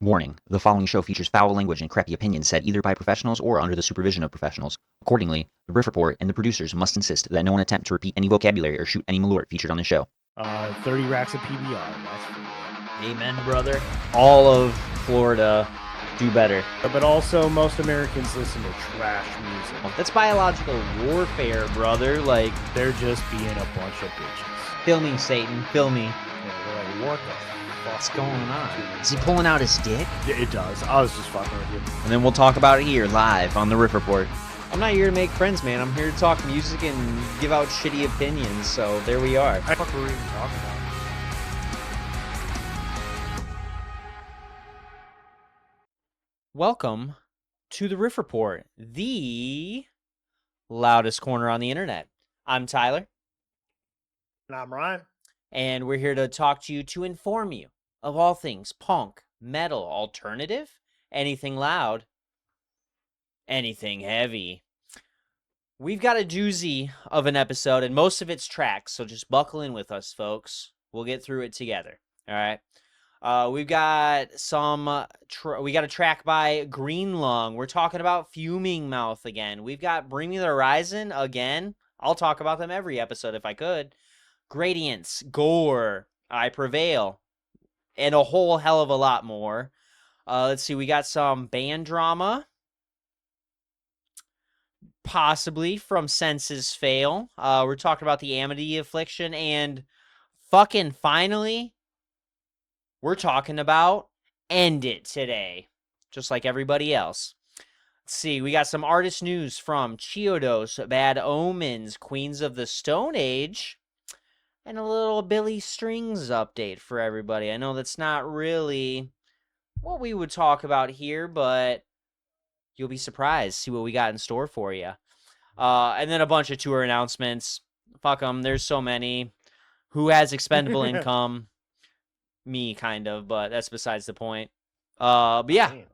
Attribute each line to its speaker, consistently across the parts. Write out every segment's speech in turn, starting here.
Speaker 1: Warning: the following show features foul language and crappy opinions said either by professionals or under the supervision of professionals. Accordingly, the Riff Report and the producers must insist that no one attempt to repeat any vocabulary or shoot any malort featured on the show.
Speaker 2: 30 racks of PBR. That's for you.
Speaker 3: Amen, brother. All of Florida do better.
Speaker 2: But also, most Americans listen to trash music.
Speaker 3: That's biological warfare, brother. Like,
Speaker 2: They're just being a bunch of bitches.
Speaker 3: fill me, Satan. Fill me.
Speaker 2: Yeah, they're like, what the
Speaker 3: What's going on?
Speaker 1: Is he pulling out his dick?
Speaker 2: Yeah, it does. I was just fucking with you.
Speaker 3: And then we'll talk about it here, live, on the Riff Report. I'm not here to make friends, man. I'm here to talk music and give out shitty opinions, so there we are.
Speaker 2: What the fuck were we even talking about?
Speaker 3: Welcome to the Riff Report, the loudest corner on the internet. I'm Tyler,
Speaker 2: And I'm Ryan.
Speaker 3: and we're here to talk to you to inform you of all things punk, metal, alternative, anything loud, anything heavy. We've got a doozy of an episode, and most of it's tracks, so just buckle in with us, folks. We'll get through it together, all right? We've got we got a track by Green Lung. We're talking about Fuming Mouth again. We've got Bring Me the Horizon again. I'll talk about them every episode if I could. Gradients, Gore, I Prevail, and a whole hell of a lot more. Let's see, we got some band drama, possibly from Senses Fail. We're talking about the Amity Affliction, and fucking finally, we're talking about End It today, just like everybody else. Let's see, we got some artist news from Chiodos, Bad Omens, Queens of the Stone Age, and a little Billy Strings update for everybody. I know that's not really what we would talk about here, but you'll be surprised. See what we got in store for you. And then a bunch of tour announcements. Fuck them. There's so many. Who has expendable income? Me, kind of, but that's besides the point. But yeah,
Speaker 2: Damn.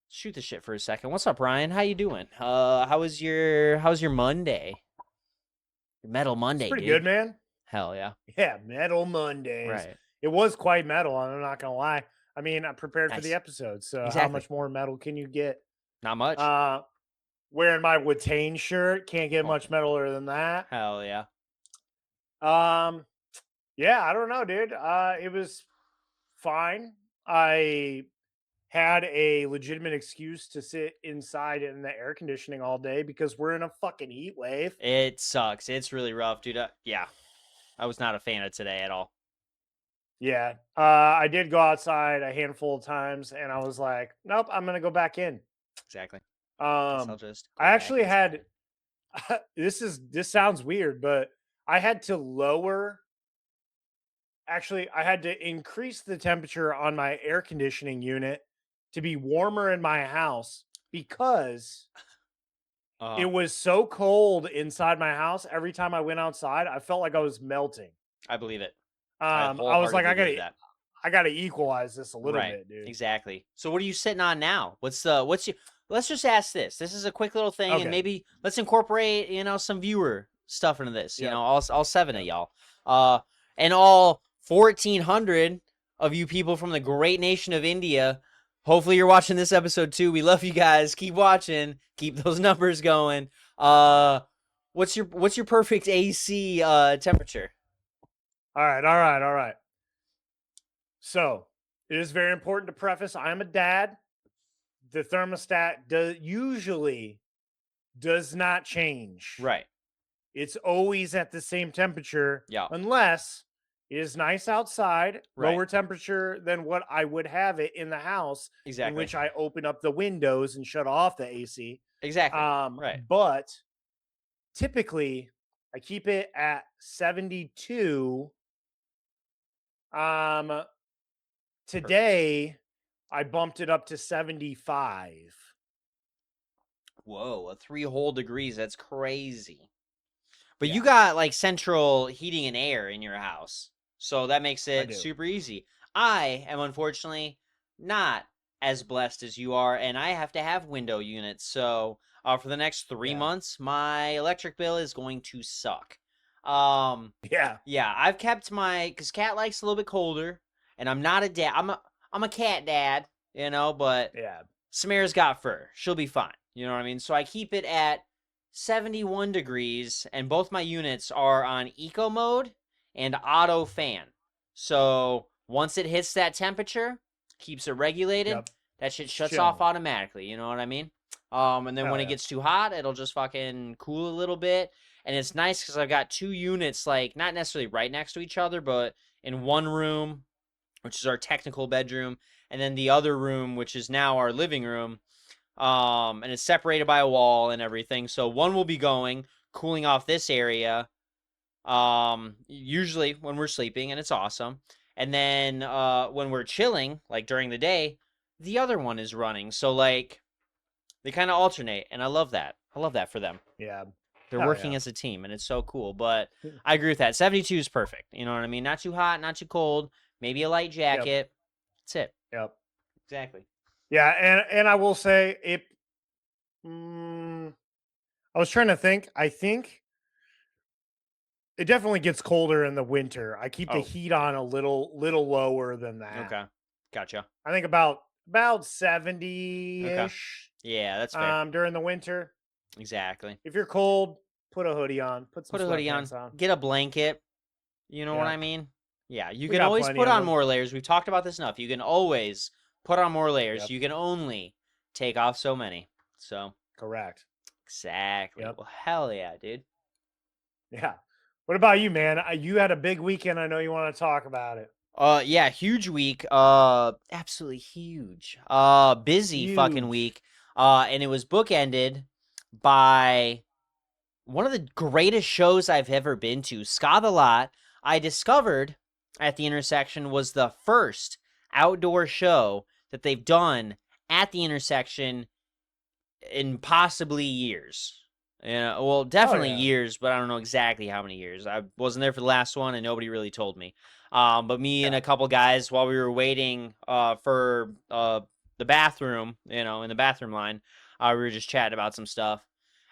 Speaker 3: shoot the shit for a second. What's up, Ryan? How you doing? How's your Monday? Your Metal Monday,
Speaker 2: It's pretty
Speaker 3: dude.
Speaker 2: good, man.
Speaker 3: Hell yeah.
Speaker 2: Yeah, Metal Mondays.
Speaker 3: Right.
Speaker 2: It was quite metal, I'm not going to lie. I mean, I'm prepared for
Speaker 3: Nice.
Speaker 2: the episode, so how
Speaker 3: Exactly.
Speaker 2: much more metal can you get?
Speaker 3: Not much.
Speaker 2: Wearing my Watain shirt, can't get
Speaker 3: Oh.
Speaker 2: much metaler than that.
Speaker 3: Hell yeah.
Speaker 2: Yeah, I don't know, dude. It was fine. I had a legitimate excuse to sit inside in the air conditioning all day because we're in a fucking heat wave.
Speaker 3: It sucks. It's really rough, dude. Yeah. I was not a fan of today at all.
Speaker 2: Yeah. I did go outside a handful of times and I was like, nope, I'm gonna go back in.
Speaker 3: Exactly. Guess I'll
Speaker 2: Um
Speaker 3: just go
Speaker 2: I
Speaker 3: back
Speaker 2: actually
Speaker 3: inside.
Speaker 2: had this sounds weird, but I had to I had to increase the temperature on my air conditioning unit to be warmer in my house because it was so cold inside my house. Every time I went outside, I felt like I was melting.
Speaker 3: I believe it.
Speaker 2: I was like,
Speaker 3: wholeheartedly believe that.
Speaker 2: I gotta equalize this a little
Speaker 3: Right.
Speaker 2: bit, dude.
Speaker 3: Exactly. So what are you sitting on now? What's your let's just ask this. This is a quick little thing,
Speaker 2: Okay.
Speaker 3: and maybe let's incorporate, some viewer stuff into this.
Speaker 2: Yep.
Speaker 3: All seven of y'all. And all 1,400 of you people from the great nation of India. Hopefully you're watching this episode too. We love you guys. Keep watching. Keep those numbers going. What's your perfect AC temperature?
Speaker 2: All right. So it is very important to preface I am a dad. The thermostat usually does not change.
Speaker 3: Right.
Speaker 2: It's always at the same temperature.
Speaker 3: Yeah.
Speaker 2: Unless it is nice outside,
Speaker 3: Right.
Speaker 2: lower temperature than what I would have it in the house,
Speaker 3: Exactly.
Speaker 2: in which I open up the windows and shut off the AC.
Speaker 3: Exactly. Right.
Speaker 2: But typically I keep it at 72. Today I bumped it up to 75.
Speaker 3: Whoa, 3 whole degrees. That's crazy. But
Speaker 2: Yeah.
Speaker 3: you got like central heating and air in your house. So that makes it
Speaker 2: do.
Speaker 3: super easy. I am unfortunately not as blessed as you are, and I have to have window units. So for the next 3
Speaker 2: Yeah.
Speaker 3: months, my electric bill is going to suck.
Speaker 2: Yeah.
Speaker 3: Yeah, I've kept because Cat likes a little bit colder, and I'm not a dad. I'm a cat dad, but
Speaker 2: Yeah.
Speaker 3: Samara's got fur. She'll be fine. You know what I mean? So I keep it at 71 degrees, and both my units are on eco mode and auto fan. So once it hits that temperature, keeps it regulated,
Speaker 2: Yep.
Speaker 3: that shit shuts
Speaker 2: Chilling.
Speaker 3: off automatically. You know what I mean? And then
Speaker 2: Hell
Speaker 3: when it
Speaker 2: yeah.
Speaker 3: gets too hot, it'll just fucking cool a little bit. And it's nice because I've got 2 units, like, not necessarily right next to each other, but in one room, which is our technical bedroom, and then the other room, which is now our living room. And it's separated by a wall and everything. So one will be going, cooling off this area, usually when we're sleeping, and it's awesome. And then when we're chilling, like during the day, the other one is running. So like they kind of alternate, and I love that. I love that for them.
Speaker 2: Yeah.
Speaker 3: They're
Speaker 2: Hell
Speaker 3: working
Speaker 2: yeah.
Speaker 3: as a team, and it's so cool. But I agree with that. 72 is perfect. You know what I mean? Not too hot, not too cold. Maybe a light jacket. That's it.
Speaker 2: Yep.
Speaker 3: Exactly.
Speaker 2: Yeah, and I will say it. I was trying to think. I think it definitely gets colder in the winter. I keep the
Speaker 3: Oh,
Speaker 2: heat on a little lower than that.
Speaker 3: Okay. Gotcha.
Speaker 2: I think about 70-ish.
Speaker 3: Yeah, that's fair.
Speaker 2: During the winter.
Speaker 3: Exactly.
Speaker 2: If you're cold, put a hoodie on. Put some
Speaker 3: Put a hoodie on.
Speaker 2: sweatpants on.
Speaker 3: Get a blanket. You know what
Speaker 2: Yeah.
Speaker 3: I mean? Yeah, you
Speaker 2: We
Speaker 3: can
Speaker 2: got
Speaker 3: always
Speaker 2: plenty
Speaker 3: put
Speaker 2: of
Speaker 3: on
Speaker 2: them.
Speaker 3: more layers. We've talked about this enough. You can always put on more layers.
Speaker 2: Yep.
Speaker 3: You can only take off so many. So,
Speaker 2: Correct.
Speaker 3: exactly.
Speaker 2: Yep.
Speaker 3: Well, hell yeah, dude.
Speaker 2: Yeah. What about you, man? You had a big weekend. I know you want to talk about it.
Speaker 3: Yeah, huge week. Absolutely huge. Busy fucking
Speaker 2: Huge.
Speaker 3: week. And it was bookended by one of the greatest shows I've ever been to. Ska the Lot, I discovered at the intersection, was the first outdoor show that they've done at the intersection in possibly years. Well, definitely
Speaker 2: yeah.
Speaker 3: years, but I don't know exactly how many years. I wasn't there for the last one, and nobody really told me. But me and a couple guys, while we were waiting for the bathroom, in the bathroom line, we were just chatting about some stuff.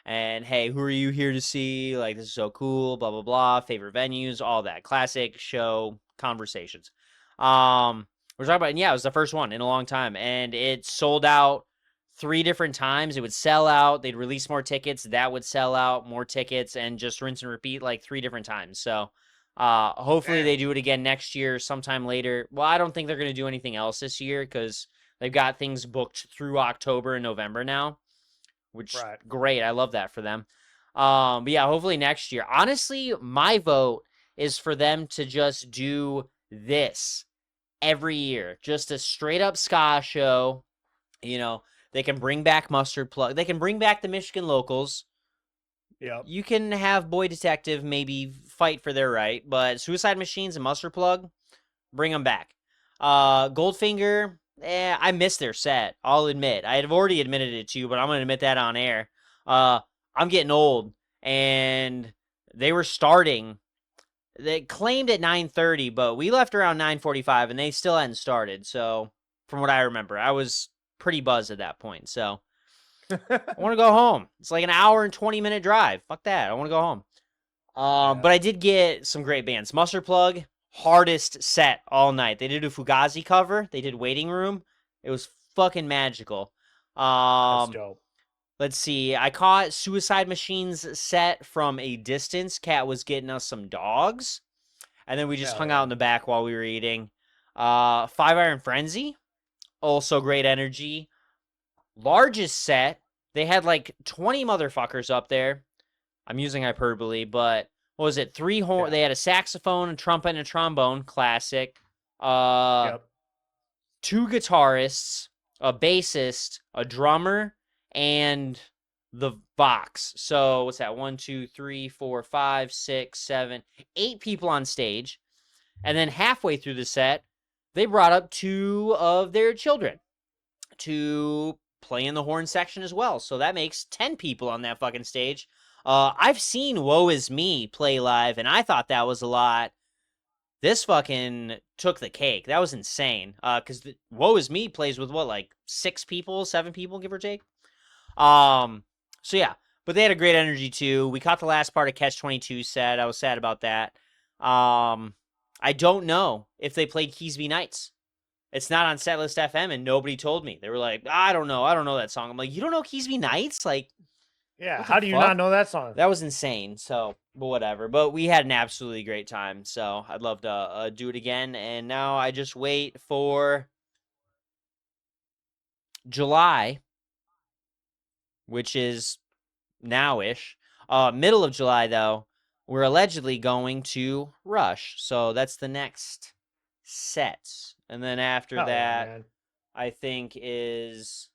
Speaker 3: And hey, who are you here to see? Like, this is so cool, blah, blah, blah. Favorite venues, all that. Classic show conversations. We're talking about, and yeah, it was the first one in a long time. And it sold out 3 different times. It would sell out. They'd release more tickets. That would sell out, more tickets, and just rinse and repeat like 3 different times. So hopefully they do it again next year, sometime later. Well, I don't think they're going to do anything else this year because they've got things booked through October and November now. Which great. I love that for them. But yeah, hopefully next year. Honestly, my vote is for them to just do this every year. Just a straight up ska show. They can bring back Mustard Plug. They can bring back the Michigan locals.
Speaker 2: Yep.
Speaker 3: You can have Boy Detective maybe fight for their right, but Suicide Machines and Mustard Plug, bring them back. Goldfinger, I missed their set. I'll admit. I have already admitted it to you, but I'm going to admit that on air. I'm getting old, and they were starting. They claimed at 9:30, but we left around 9:45, and they still hadn't started. So, from what I remember, I was pretty buzzed at that point. So, I want to go home. It's like an hour and 20-minute drive. Fuck that. I want to go home. But I did get some great bands. Mustard Plug, hardest set all night. They did a Fugazi cover. They did Waiting Room. It was fucking magical.
Speaker 2: That's dope.
Speaker 3: Let's see. I caught Suicide Machines set from a distance. Cat was getting us some dogs. And then we just hung out in the back while we were eating. 5 Iron Frenzy. Also great energy. Largest set. They had like 20 motherfuckers up there. I'm using hyperbole, but what was it? 3 horn. They had a saxophone, a trumpet, and a trombone. Classic. 2 guitarists, a bassist, a drummer, and the Vox. So what's that? 1, 2, 3, 4, 5, 6, 7, 8 people on stage. And then halfway through the set, they brought up 2 of their children to play in the horn section as well. So that makes 10 people on that fucking stage. I've seen Woe Is Me play live, and I thought that was a lot. This fucking took the cake. That was insane. Because Woe Is Me plays with what, like 6 people, 7 people, give or take. So yeah, but they had a great energy too. We caught the last part of Catch 22 set. I was sad about that. I don't know if they played Keysby Nights. It's not on Setlist FM, and nobody told me. They were like, I don't know that song. I'm like, you don't know Keys Be Nights? Like,
Speaker 2: Yeah,
Speaker 3: what
Speaker 2: how
Speaker 3: the
Speaker 2: do you
Speaker 3: fuck?
Speaker 2: not know that song?
Speaker 3: That was insane. So, but whatever. But we had an absolutely great time. So I'd love to do it again. And now I just wait for July, which is now-ish. Middle of July, though, we're allegedly going to Rush. So that's the next set. And then after
Speaker 2: Hell yeah,
Speaker 3: that,
Speaker 2: man.
Speaker 3: I think is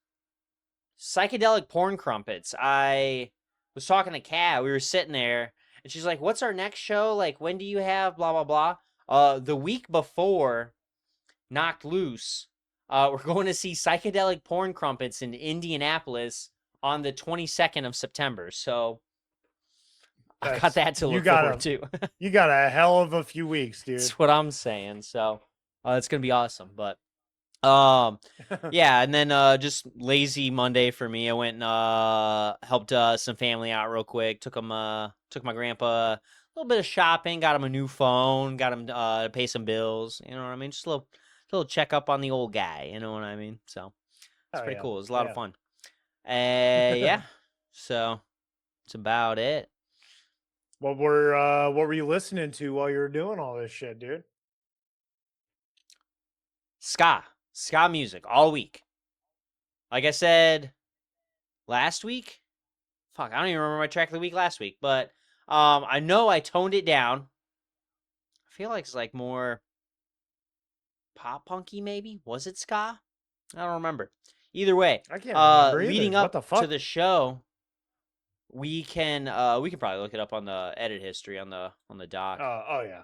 Speaker 3: Psychedelic Porn Crumpets. I was talking to Kat. We were sitting there, and she's like, what's our next show? Like, when do you have blah, blah, blah? The week before Knocked Loose, we're going to see Psychedelic Porn Crumpets in Indianapolis on the 22nd of September. So I got that to look forward to.
Speaker 2: You got a hell of a few weeks, dude.
Speaker 3: That's what I'm saying. So it's going to be awesome. But yeah, and then just lazy Monday for me. I went and helped some family out real quick. Took my grandpa a little bit of shopping, got him a new phone, got him to pay some bills. You know what I mean? Just a little check up on the old guy. You know what I mean? So it's pretty cool. It was a lot of fun. Yeah. So that's about it.
Speaker 2: What were you listening to while you were doing all this shit, dude?
Speaker 3: Ska music all week. Like I said last week, fuck, I don't even remember my track of the week last week, but I know I toned it down. I feel like it's like more pop punky, maybe. Was it ska? I don't remember. Either way,
Speaker 2: I can't remember either.
Speaker 3: Leading
Speaker 2: What
Speaker 3: up
Speaker 2: the fuck?
Speaker 3: to the show, we can probably look it up on the edit history on the doc.
Speaker 2: Oh yeah.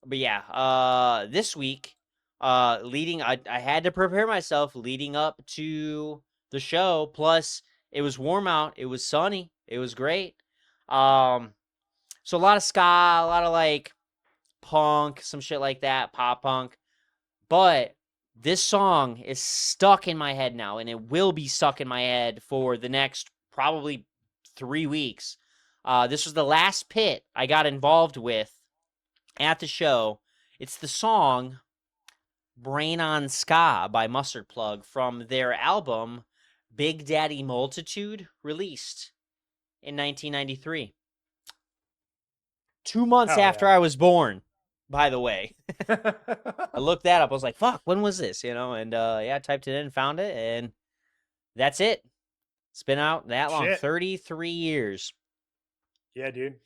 Speaker 3: But yeah, this week, I had to prepare myself leading up to the show. Plus, it was warm out. It was sunny. It was great. So a lot of ska, a lot of like punk, some shit like that, pop punk. But this song is stuck in my head now, and it will be stuck in my head for the next probably 3 weeks. This was the last pit I got involved with at the show. It's the song Brain on Ska by Mustard Plug from their album Big Daddy Multitude, released in 1993. 2 months after I was born, by the way. I looked that up. I was like, fuck, when was this? You know, and yeah, I typed it in, found it, and that's it. It's been out that long, 33 years.
Speaker 2: Yeah, dude.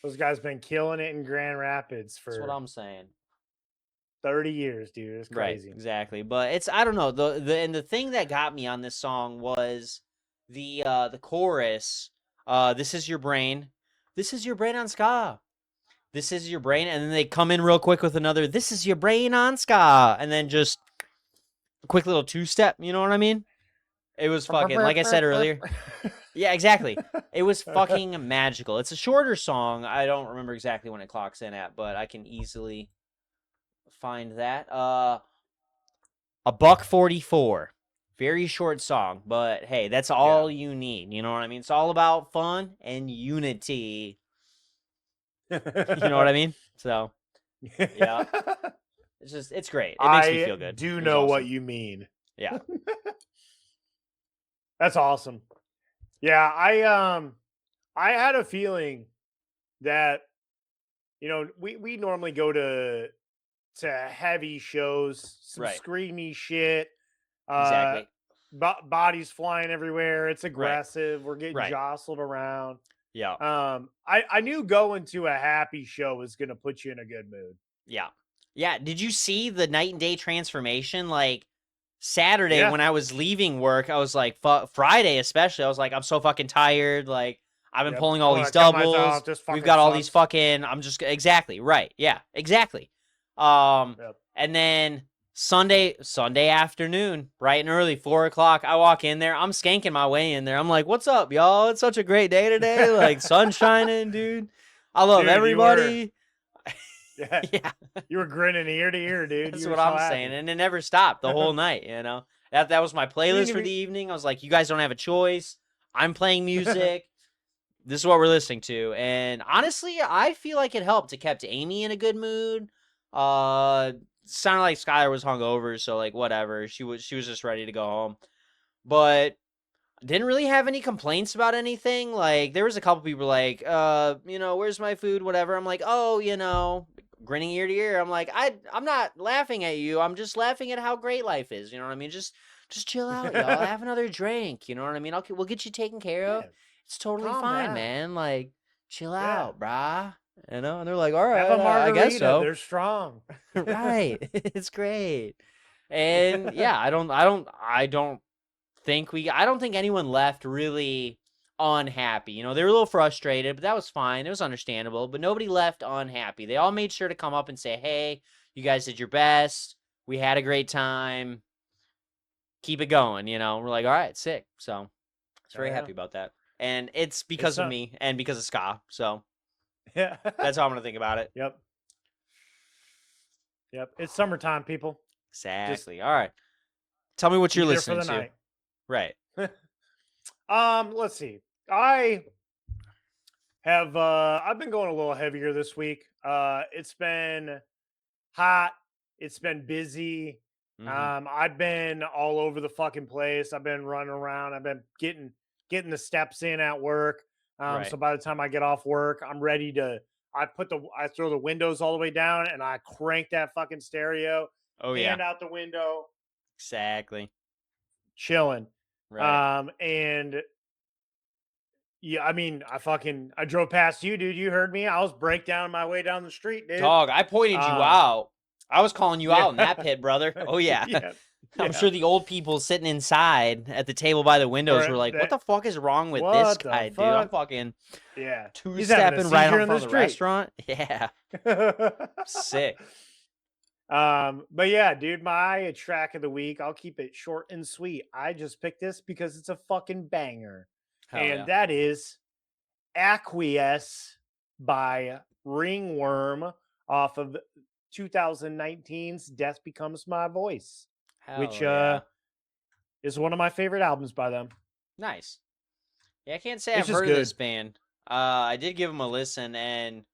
Speaker 2: Those guys been killing it in Grand Rapids for
Speaker 3: That's what I'm saying.
Speaker 2: 30 years, dude. It's crazy.
Speaker 3: Right, exactly. But it's, I don't know, the thing that got me on this song was the chorus. This is your brain. This is your brain on ska. This is your brain, and then they come in real quick with another, this is your brain on ska, and then just a quick little two-step, you know what I mean? It was fucking, like I said earlier. Yeah, exactly. It was fucking magical. It's a shorter song. I don't remember exactly when it clocks in at, but I can easily find that. $1:44. Very short song, but hey, that's all you need. You know what I mean? It's all about fun and unity. You know what I mean? So, yeah. It's great. It makes me feel good.
Speaker 2: I do know what you mean.
Speaker 3: Yeah.
Speaker 2: That's awesome. Yeah, I had a feeling that, you know, we normally go to heavy shows, some screamy shit.
Speaker 3: Exactly.
Speaker 2: Bodies flying everywhere. It's aggressive. We're getting jostled around.
Speaker 3: Yeah.
Speaker 2: I knew going to a happy show was gonna put you in a good mood.
Speaker 3: Yeah. Yeah. Did you see the night and day transformation? Like Saturday when I was leaving work, I was like, Friday especially, I was like, I'm so fucking tired. Like I've been pulling all these doubles. We've got all these fucking, I'm just exactly right. Yeah, exactly. And then Sunday afternoon, bright and early, 4:00, I walk in there. I'm skanking my way in there. I'm like, what's up, y'all? It's such a great day today. Like sun shining, dude. I love everybody.
Speaker 2: Yeah. You were grinning ear to ear, dude.
Speaker 3: That's what I'm saying. And it never stopped the whole night, you know. That was my playlist for the evening. I was like, you guys don't have a choice. I'm playing music. This is what we're listening to. And honestly, I feel like it helped. It kept Amy in a good mood. sounded like Skylar was hungover, so like whatever. She was just ready to go home. But didn't really have any complaints about anything. Like there was a couple people like, where's my food, whatever. I'm like, oh, grinning ear to ear. I'm like, I'm not laughing at you. I'm just laughing at how great life is. You know what I mean? Just chill out, y'all. Have another drink. You know what I mean? We'll get you taken care of.
Speaker 2: Yeah,
Speaker 3: It's totally
Speaker 2: calm
Speaker 3: fine,
Speaker 2: down.
Speaker 3: man. Like, chill
Speaker 2: Yeah.
Speaker 3: out, brah. And they're like, all
Speaker 2: Have
Speaker 3: right,
Speaker 2: a
Speaker 3: I guess
Speaker 2: margarita.
Speaker 3: so.
Speaker 2: They're strong.
Speaker 3: Right. It's great. And yeah, I don't think anyone left really unhappy. They were a little frustrated, but that was fine. It was understandable, but nobody left unhappy. They all made sure to come up and say, hey, you guys did your best. We had a great time. Keep it going. We're like, all right, sick. So I was very happy about that. And it's because of me and because of Ska. So
Speaker 2: yeah,
Speaker 3: that's how I'm going to think about it.
Speaker 2: Yep. It's summertime, people.
Speaker 3: Exactly. All right. Tell me what you're listening
Speaker 2: for the
Speaker 3: to.
Speaker 2: night.
Speaker 3: Right.
Speaker 2: Let's see. I have I've been going a little heavier this week. It's been hot. It's been busy.
Speaker 3: Mm-hmm.
Speaker 2: I've been all over the fucking place. I've been running around. I've been getting the steps in at work.
Speaker 3: Right.
Speaker 2: So by the time I get off work, I'm ready to. I throw the windows all the way down and I crank that fucking stereo.
Speaker 3: Oh yeah.
Speaker 2: Hand out the window.
Speaker 3: Exactly.
Speaker 2: Chilling.
Speaker 3: Right.
Speaker 2: And yeah, I mean, I drove past you, dude. You heard me. I was breakdown my way down the street, dude.
Speaker 3: Dog, I pointed you out. I was calling you out in that pit, brother. Oh yeah.
Speaker 2: Yeah.
Speaker 3: I'm sure the old people sitting inside at the table by the windows were like, what the fuck is wrong with this guy, dude? I'm fucking two-stepping right in front of the restaurant. Yeah. Sick.
Speaker 2: But yeah, dude, my track of the week, I'll keep it short and sweet. I just picked this because it's a fucking banger. That is Acquiesce by Ringworm off of 2019's Death Becomes My Voice, which is one of my favorite albums by them.
Speaker 3: Nice. Yeah, I can't say I've heard of this band. I did give them a listen, and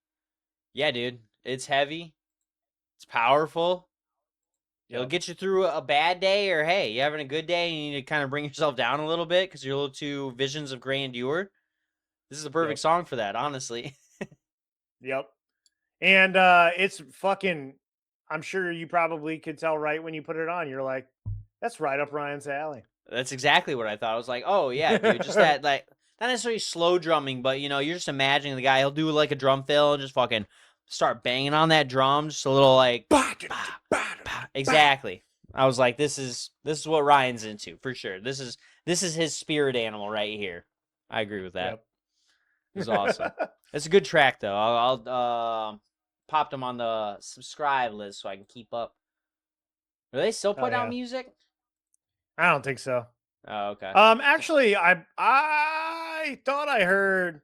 Speaker 3: yeah, dude, it's heavy. It's powerful. It'll get you through a bad day, or hey, you're having a good day and you need to kind of bring yourself down a little bit because you're a little too visions of grandeur. This is the perfect song for that, honestly.
Speaker 2: Yep. And it's fucking, I'm sure you probably could tell right when you put it on. You're like, that's right up Ryan's alley.
Speaker 3: That's exactly what I thought. I was like, oh yeah, dude, just that, like, not necessarily slow drumming, but you're just imagining the guy, he'll do like a drum fill and just fucking start banging on that drum, just a little like exactly. I was like, this is what Ryan's into for sure. This is his spirit animal right here. I agree with that. Yep. It's awesome. It's a good track though. I'll pop them on the subscribe list so I can keep up. Do they still put out music?
Speaker 2: I don't think so.
Speaker 3: Oh, okay.
Speaker 2: Actually, I thought I heard.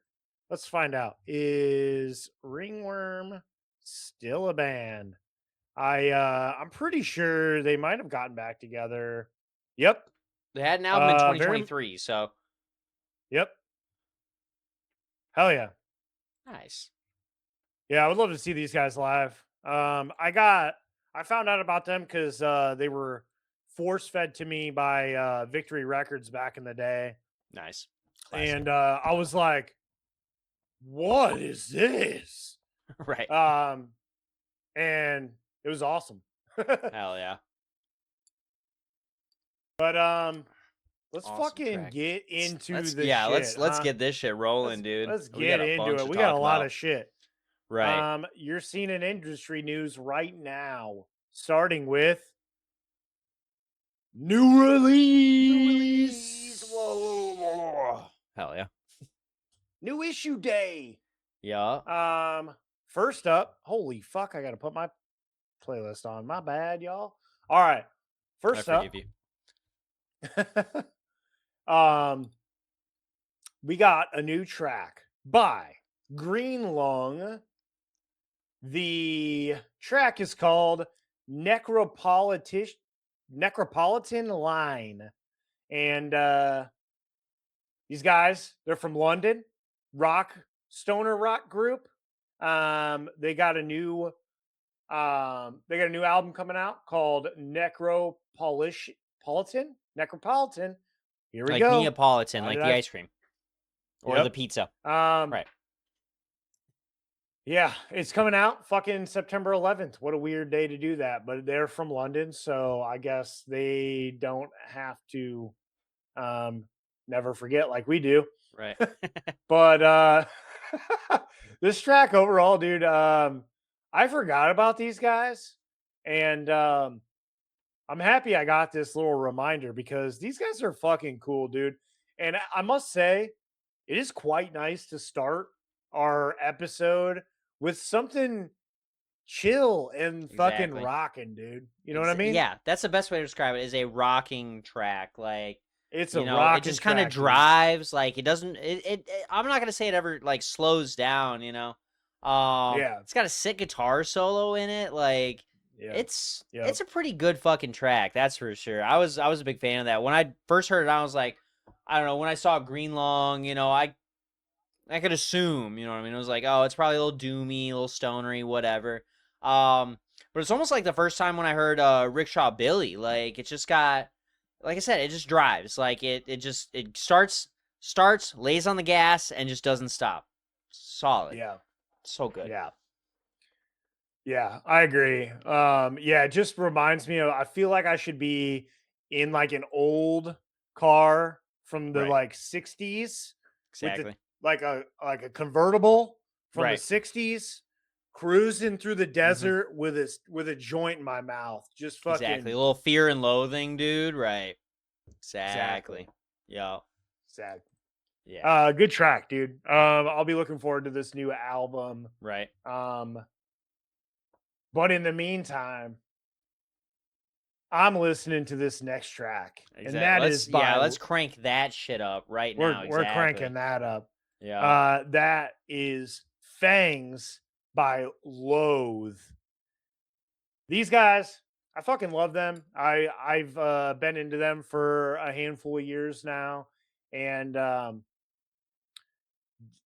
Speaker 2: Let's find out. Is Ringworm still a band? I'm pretty sure they might have gotten back together. Yep.
Speaker 3: They had an album in 2023, so.
Speaker 2: Yep. Hell yeah.
Speaker 3: Nice.
Speaker 2: Yeah, I would love to see these guys live. I found out about them because they were force fed to me by Victory Records back in the day.
Speaker 3: Nice.
Speaker 2: Classic. And I was like, what is this?
Speaker 3: Right.
Speaker 2: And it was awesome.
Speaker 3: Hell yeah.
Speaker 2: But let's awesome fucking track. Get into this shit.
Speaker 3: Yeah, let's get this shit rolling, dude.
Speaker 2: Let's get into it. We got a lot of shit.
Speaker 3: Right.
Speaker 2: You're seeing an industry news right now, starting with new release.
Speaker 3: Whoa. Hell yeah.
Speaker 2: New issue day.
Speaker 3: Yeah.
Speaker 2: First up, holy fuck, I gotta put my playlist on. My bad, y'all. All right. First up.
Speaker 3: You.
Speaker 2: We got a new track by Greenlung. The track is called Necropolitan Line. And these guys, they're from London, stoner rock group. They got a new They got a new album coming out called Necropolitan. Here we
Speaker 3: Like
Speaker 2: go.
Speaker 3: Neapolitan,
Speaker 2: Why
Speaker 3: like
Speaker 2: did
Speaker 3: the
Speaker 2: I-
Speaker 3: ice cream. Or
Speaker 2: Yep.
Speaker 3: the pizza.
Speaker 2: Right. Yeah, it's coming out fucking September 11th. What a weird day to do that. But they're from London, so I guess they don't have to never forget like we do.
Speaker 3: Right.
Speaker 2: But this track overall, dude, I forgot about these guys. And I'm happy I got this little reminder because these guys are fucking cool, dude. And I must say, it is quite nice to start our episode with something chill and fucking
Speaker 3: Exactly.
Speaker 2: rocking, dude. You know what I mean?
Speaker 3: Yeah, that's the best way to describe it, is a rocking track. Like,
Speaker 2: It's
Speaker 3: you
Speaker 2: a
Speaker 3: know,
Speaker 2: rocking
Speaker 3: it just kind of
Speaker 2: track, dude.
Speaker 3: drives. Like, it doesn't. I'm not gonna say it ever like slows down. You know.
Speaker 2: Yeah.
Speaker 3: It's got a sick guitar solo in it. Like,
Speaker 2: Yeah.
Speaker 3: it's
Speaker 2: Yep.
Speaker 3: a pretty good fucking track. That's for sure. I was a big fan of that. When I first heard it, I was like, I don't know. When I saw Green Long, you know, I could assume, you know what I mean? It was like, oh, it's probably a little doomy, a little stonery, whatever. But it's almost like the first time when I heard Rickshaw Billy. Like, it just got, like I said, it just drives. Like, it starts, lays on the gas, and just doesn't stop. Solid.
Speaker 2: Yeah.
Speaker 3: So good.
Speaker 2: Yeah. Yeah, I agree. Yeah, it just reminds me of, I feel like I should be in like an old car from the
Speaker 3: Right.
Speaker 2: like 60s with
Speaker 3: Exactly.
Speaker 2: the like a convertible from
Speaker 3: Right.
Speaker 2: the 60s, cruising through the desert with a joint in my mouth. Just fucking
Speaker 3: Exactly. A little Fear and Loathing, dude. Right. Exactly. Yeah.
Speaker 2: sad.
Speaker 3: Yeah.
Speaker 2: Good track, dude. I'll be looking forward to this new album.
Speaker 3: Right.
Speaker 2: But in the meantime, I'm listening to this next track,
Speaker 3: Exactly.
Speaker 2: and that is by
Speaker 3: let's crank that shit up right now.
Speaker 2: we're cranking that up.
Speaker 3: Yeah.
Speaker 2: That is Fangs by Loathe. These guys, I fucking love them. I've been into them for a handful of years now, and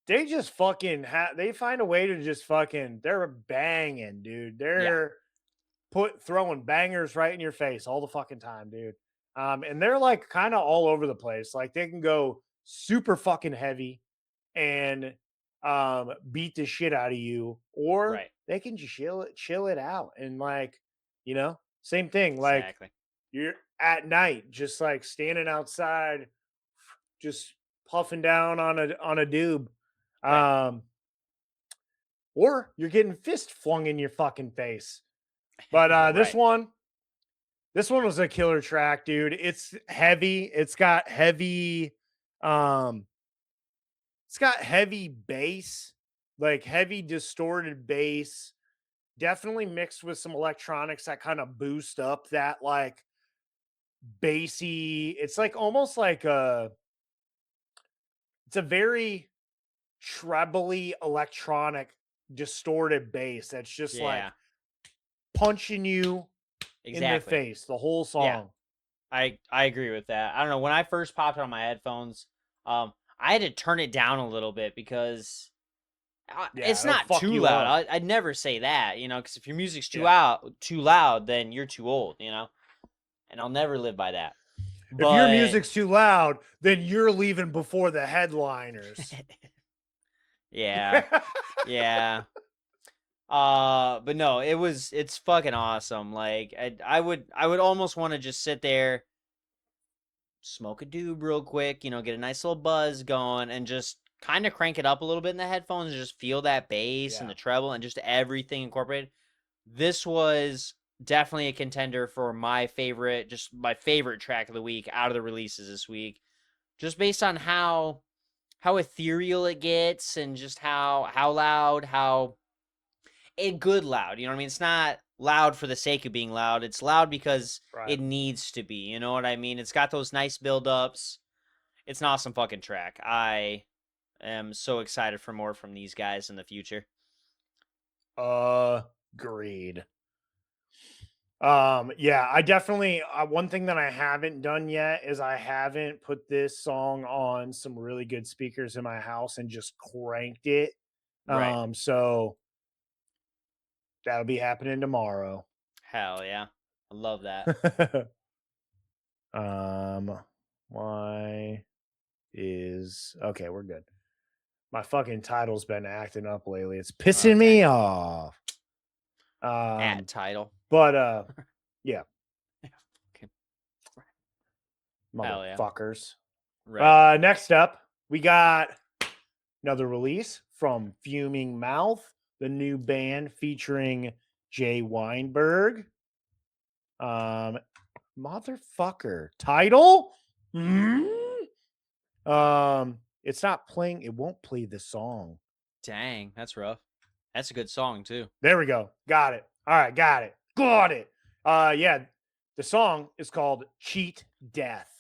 Speaker 2: they just fucking they find a way to just fucking, they're banging, dude. They're throwing bangers right in your face all the fucking time, dude. And they're like kind of all over the place. Like they can go super fucking heavy and beat the shit out of you, or
Speaker 3: Right.
Speaker 2: they can just chill it out, and like, you know, same thing. Like
Speaker 3: Exactly.
Speaker 2: you're at night, just like standing outside, just puffing down on a doob.
Speaker 3: Right.
Speaker 2: Or you're getting fist flung in your fucking face. But this one was a killer track, dude. It's heavy. It's got heavy bass, like heavy distorted bass, definitely mixed with some electronics that kind of boost up that like bassy. It's like almost like it's a very trebly electronic distorted bass that's just like punching you in the face the whole song.
Speaker 3: Yeah. I agree with that. I don't know, when I first popped it on my headphones, I had to turn it down a little bit because it's not too loud. I'd never say that, you know, because if your music's too loud, then you're too old, you know, and I'll never live by that.
Speaker 2: If your music's too loud, then you're leaving before the headliners.
Speaker 3: Yeah. Yeah. But no, it's fucking awesome. Like I would almost want to just sit there, smoke a doob real quick, you know, get a nice little buzz going, and just kind of crank it up a little bit in the headphones and just feel that bass and the treble and just everything incorporated. This was definitely a contender for my favorite track of the week out of the releases this week. Just based on how ethereal it gets, and just how loud, good loud, you know what I mean? It's not loud for the sake of being loud. It's loud because it needs to be, you know what I mean? It's got those nice build-ups. It's an awesome fucking track. I am so excited for more from these guys in the future.
Speaker 2: Agreed. Yeah, I definitely, one thing that I haven't done yet is I haven't put this song on some really good speakers in my house and just cranked it.
Speaker 3: Right.
Speaker 2: So That'll be happening tomorrow.
Speaker 3: Hell yeah. I love that.
Speaker 2: Why is okay, we're good. My fucking title's been acting up lately. It's pissing me off.
Speaker 3: At title.
Speaker 2: But yeah.
Speaker 3: Okay. Hell yeah.
Speaker 2: Motherfuckers.
Speaker 3: Right.
Speaker 2: Next up, we got another release from Fuming Mouth, the new band featuring Jay Weinberg. Motherfucker. Title? It's not playing. It won't play the song.
Speaker 3: Dang, that's rough. That's a good song too.
Speaker 2: There we go. Got it. All right, got it. Got it. Yeah, the song is called Cheat Death.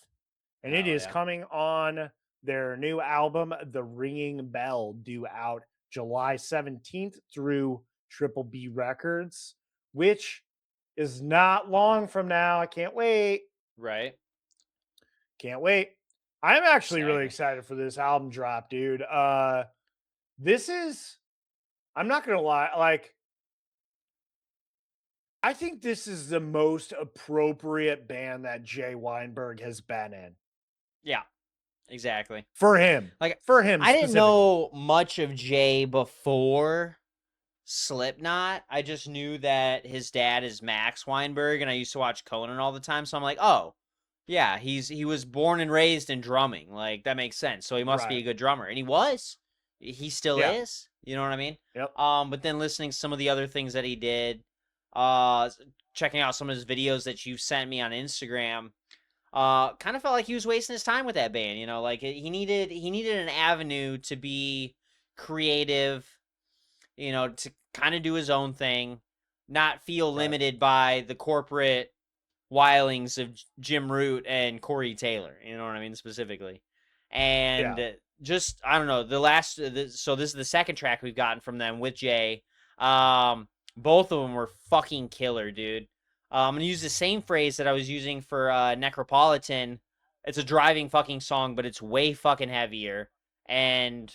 Speaker 2: And it is coming on their new album, The Ringing Bell, due out July 17th through Triple B Records, which is not long from now. I can't wait.
Speaker 3: Right.
Speaker 2: Can't wait. I'm actually really excited for this album drop, dude. This is, I'm not going to lie, like, I think this is the most appropriate band that Jay Weinberg has been in.
Speaker 3: Yeah, exactly.
Speaker 2: For him.
Speaker 3: Like,
Speaker 2: for him
Speaker 3: I didn't know much of Jay before Slipknot. I just knew that his dad is Max Weinberg, and I used to watch Conan all the time, so I'm like, oh, yeah, he was born and raised in drumming. Like, that makes sense. So he must be a good drummer. And he was. He still is. You know what I mean?
Speaker 2: Yep.
Speaker 3: But then listening to some of the other things that he did, checking out some of his videos that you sent me on Instagram, kind of felt like he was wasting his time with that band. You know, like he needed an avenue to be creative, you know, to kind of do his own thing, not feel limited by the corporate wilings of Jim Root and Corey Taylor. You know what I mean, specifically. And just, I don't know, so this is the second track we've gotten from them with Jay. Both of them were fucking killer, dude. I'm going to use the same phrase that I was using for Necropolitan. It's a driving fucking song, but it's way fucking heavier and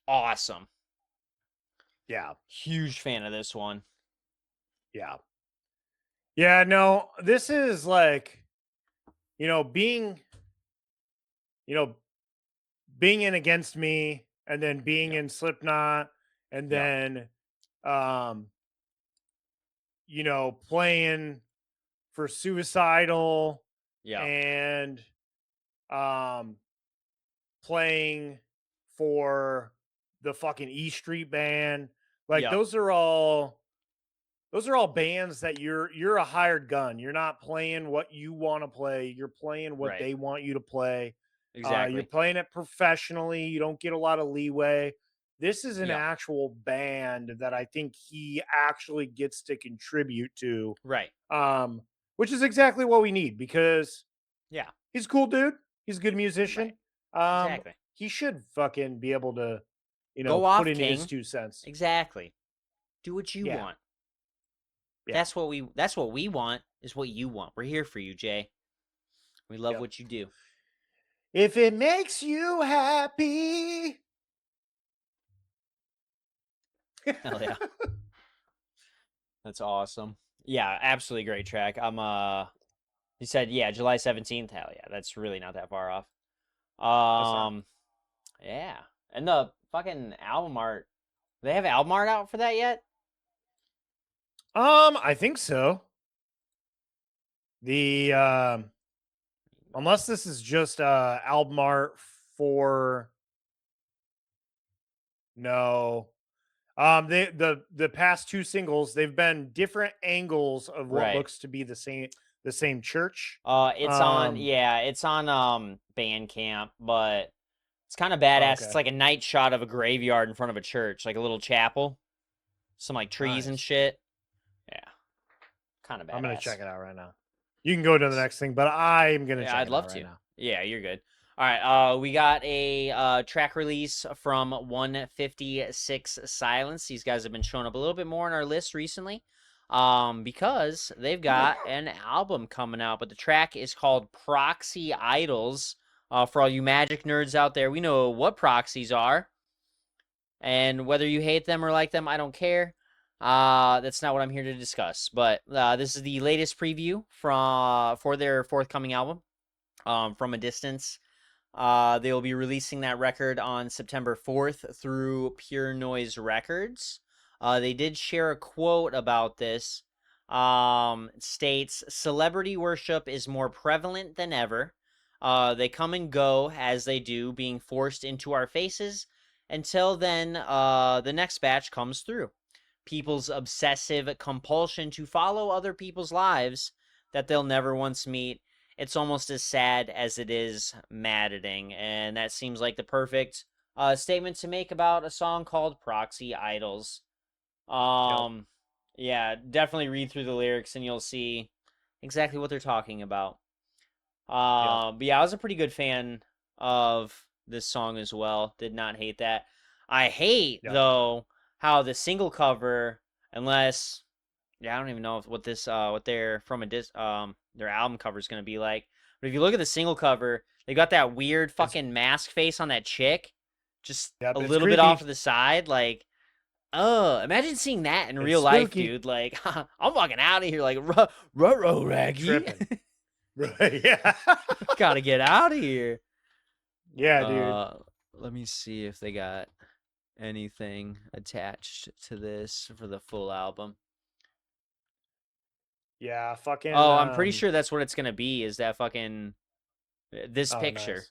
Speaker 3: awesome.
Speaker 2: Yeah.
Speaker 3: Huge fan of this one.
Speaker 2: Yeah. Yeah, no, this is like, being in Against Me and then being in Slipknot and then, playing for Suicidal and playing for the fucking E Street Band. Like those are all bands that you're a hired gun. You're not playing what you want to play. You're playing what they want you to play.
Speaker 3: Exactly.
Speaker 2: You're playing it professionally. You don't get a lot of leeway. This is an actual band that I think he actually gets to contribute to.
Speaker 3: Right.
Speaker 2: Which is exactly what we need because
Speaker 3: he's
Speaker 2: a cool dude. He's a good musician.
Speaker 3: Right. Exactly.
Speaker 2: He should fucking be able to,
Speaker 3: go off,
Speaker 2: put in
Speaker 3: King.
Speaker 2: his 2 cents.
Speaker 3: Exactly. Do what you want. Yeah. That's what we want is what you want. We're here for you, Jay. We love what you do.
Speaker 2: If it makes you happy.
Speaker 3: Hell yeah. That's awesome. Yeah, absolutely great track. He said, July 17th. Hell yeah, that's really not that far off. Yeah. And the fucking album art. Do they have album art out for that yet?
Speaker 2: I think so. The unless this is just album art for no. The past 2 singles, they've been different angles of what looks to be the same church.
Speaker 3: It's on Bandcamp, but it's kind of badass. It's like a night shot of a graveyard in front of a church, like a little chapel. Some like trees and shit. Yeah. Kind of badass.
Speaker 2: I'm gonna check it out right now. You can go to the next thing, but I'm gonna check
Speaker 3: I'd
Speaker 2: it
Speaker 3: love
Speaker 2: out
Speaker 3: to.
Speaker 2: Right now.
Speaker 3: Yeah, you're good. All right, we got a track release from 156 Silence. These guys have been showing up a little bit more on our list recently because they've got an album coming out. But the track is called Proxy Idols. For all you magic nerds out there, we know what proxies are. And whether you hate them or like them, I don't care. That's not what I'm here to discuss. But this is the latest preview for their forthcoming album, From a Distance. They will be releasing that record on September 4th through Pure Noise Records. They did share a quote about this. It states, "Celebrity worship is more prevalent than ever. They come and go as they do, being forced into our faces. Until then, the next batch comes through. People's obsessive compulsion to follow other people's lives that they'll never once meet. It's almost as sad as it is maddening." And that seems like the perfect statement to make about a song called Proxy Idols. Yeah, definitely read through the lyrics and you'll see exactly what they're talking about. But yeah, I was a pretty good fan of this song as well. Did not hate that. I hate though how the single cover, unless I don't even know what their their album cover is gonna be like. But if you look at the single cover, they got that weird fucking mask face on that chick, just a little bit off to the side, like. Oh, imagine seeing that in real life, dude. Like, I'm fucking out of here, like, ruh-roh, Raggy.
Speaker 2: Tripping. Right, yeah.
Speaker 3: Gotta get out of here.
Speaker 2: Yeah, dude.
Speaker 3: Let me see if they got anything attached to this for the full album.
Speaker 2: Yeah, fucking.
Speaker 3: Oh, I'm pretty sure that's what it's gonna be. Is that fucking this picture?
Speaker 2: Nice.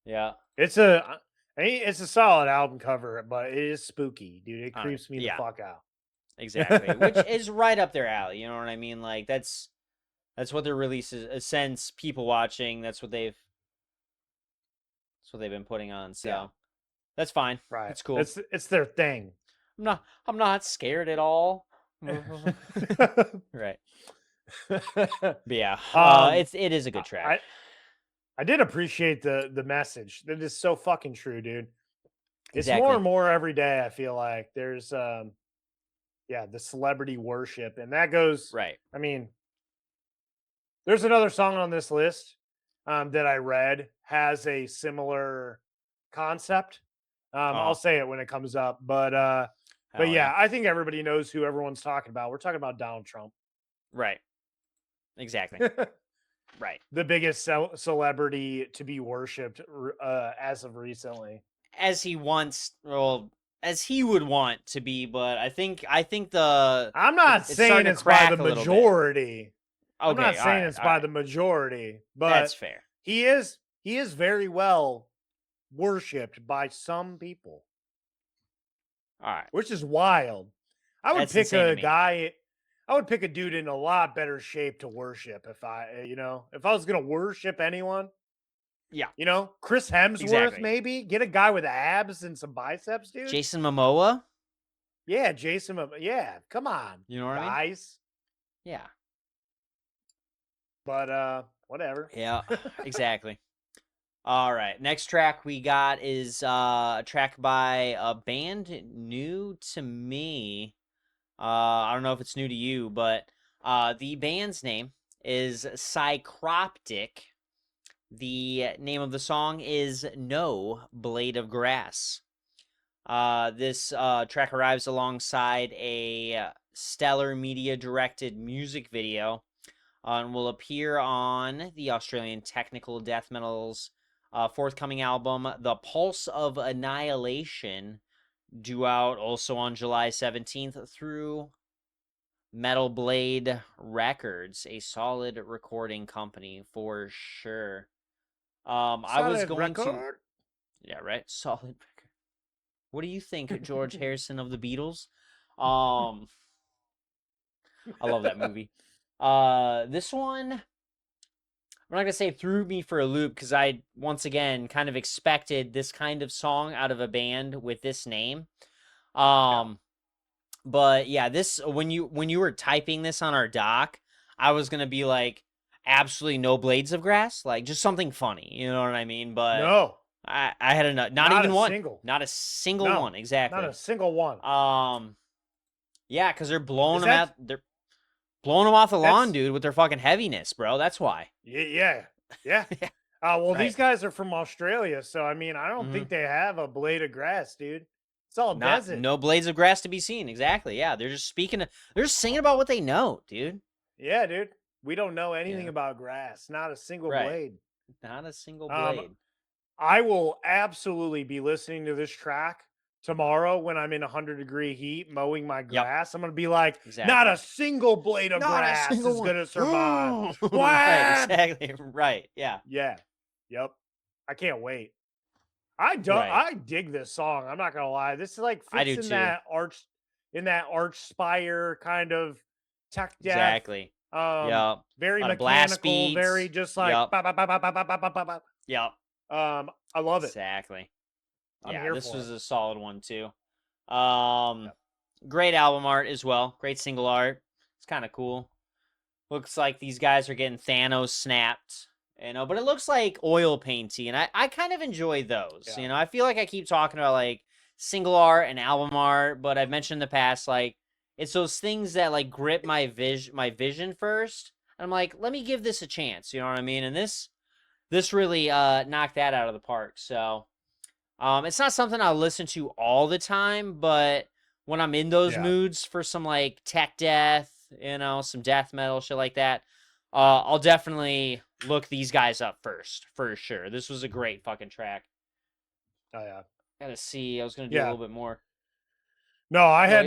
Speaker 3: Yeah,
Speaker 2: it's a solid album cover, but it is spooky, dude. It creeps me the fuck out.
Speaker 3: Exactly, which is right up their alley. You know what I mean? Like that's what their releases. Since people watching, that's what they've been putting on. So that's fine.
Speaker 2: Right,
Speaker 3: it's cool.
Speaker 2: It's their thing.
Speaker 3: I'm not scared at all. Right. But yeah, it is a good track.
Speaker 2: I did appreciate the message. That is so fucking true, dude. It's
Speaker 3: Exactly.
Speaker 2: more and more every day. I feel like there's the celebrity worship, and that goes
Speaker 3: right.
Speaker 2: I mean, there's another song on this list that I read has a similar concept. I'll say it when it comes up, but yeah, I think everybody knows who everyone's talking about. We're talking about Donald Trump.
Speaker 3: Right. Exactly. Right.
Speaker 2: The biggest celebrity to be worshipped as of recently.
Speaker 3: As he would want to be, but I think
Speaker 2: I'm not saying it's by the majority.
Speaker 3: Okay,
Speaker 2: I'm not saying it's by the majority, but
Speaker 3: that's fair.
Speaker 2: He is very well worshipped by some people.
Speaker 3: All right.
Speaker 2: Which is wild. I would pick a guy. I would pick a dude in a lot better shape to worship if I was going to worship anyone.
Speaker 3: Yeah.
Speaker 2: Chris Hemsworth, maybe. Get a guy with abs and some biceps, dude.
Speaker 3: Jason Momoa?
Speaker 2: Yeah, Jason Momoa. Yeah, come on.
Speaker 3: You know what
Speaker 2: guys?
Speaker 3: I mean? Yeah.
Speaker 2: But, whatever.
Speaker 3: Yeah, exactly. All right. Next track we got is a track by a band new to me. I don't know if it's new to you, but the band's name is Psychroptic. The name of the song is No Blade of Grass. This track arrives alongside a stellar media-directed music video and will appear on the Australian technical death metal's forthcoming album, The Pulse of Annihilation, due out also on July 17th through Metal Blade Records, a solid recording company for sure. I was going to... Yeah, right? Solid record. What do you think, George Harrison of the Beatles? I love that movie. This one, I'm not going to say threw me for a loop because I, once again, kind of expected this kind of song out of a band with this name. But yeah, this when you were typing this on our doc, I was going to be like, absolutely no blades of grass, like just something funny, you know what I mean? But
Speaker 2: no,
Speaker 3: I had not even one,
Speaker 2: single.
Speaker 3: not a single one, exactly,
Speaker 2: not a single one.
Speaker 3: Yeah, because they're blowing them out. They're blowing them off the lawn, dude, with their fucking heaviness, bro. That's why.
Speaker 2: Yeah. Well, right. These guys are from Australia, so I mean, I don't think they have a blade of grass, dude. It's all desert.
Speaker 3: No blades of grass to be seen. Exactly. Yeah, they're just they're just singing about what they know, dude.
Speaker 2: Yeah, dude. We don't know anything about grass. Not a single blade.
Speaker 3: Not a single blade.
Speaker 2: I will absolutely be listening to this track tomorrow when I'm in 100-degree heat mowing my grass. I'm going to be like, not a single blade of grass is going to survive.
Speaker 3: Right, exactly. Right. Yeah.
Speaker 2: Yeah. Yep. I can't wait. I dig this song. I'm not going to lie. This is like fits in that arch spire kind of tech death.
Speaker 3: Exactly.
Speaker 2: Yeah. Very mechanical, very just like
Speaker 3: Yep.
Speaker 2: I love it.
Speaker 3: Exactly.
Speaker 2: Yeah,
Speaker 3: this was a solid one too. Great album art as well. Great single art. It's kind of cool. Looks like these guys are getting Thanos snapped, but it looks like oil painty, and I kind of enjoy those.
Speaker 2: Yeah.
Speaker 3: I feel like I keep talking about like single art and album art, but I've mentioned in the past, like, it's those things that like grip my vision first. And I'm like, let me give this a chance. You know what I mean? And this really knocked that out of the park. So it's not something I'll listen to all the time, but when I'm in those moods for some like tech death, some death metal, shit like that, I'll definitely look these guys up first, for sure. This was a great fucking track.
Speaker 2: Oh yeah.
Speaker 3: Gotta see. I was gonna do a little bit more.
Speaker 2: No, I had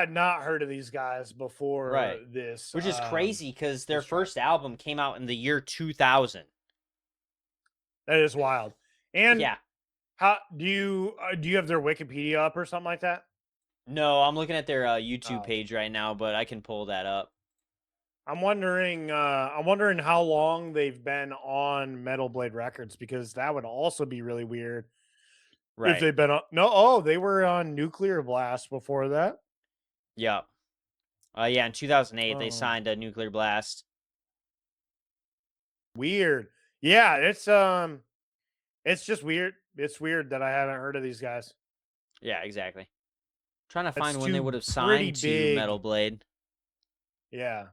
Speaker 2: not heard of these guys before this,
Speaker 3: which is crazy because their first album came out in the year 2000.
Speaker 2: That is wild. And how do you have their Wikipedia up or something like that?
Speaker 3: No, I'm looking at their YouTube page right now, but I can pull that up.
Speaker 2: I'm wondering how long they've been on Metal Blade Records, because that would also be really weird.
Speaker 3: Right.
Speaker 2: If they've been on they were on Nuclear Blast before that.
Speaker 3: Yeah. In 2008 they signed a Nuclear Blast.
Speaker 2: Weird. Yeah, it's just weird. It's weird that I haven't heard of these guys.
Speaker 3: Yeah, exactly. Trying to find when they would have signed to Metal Blade.
Speaker 2: Yeah.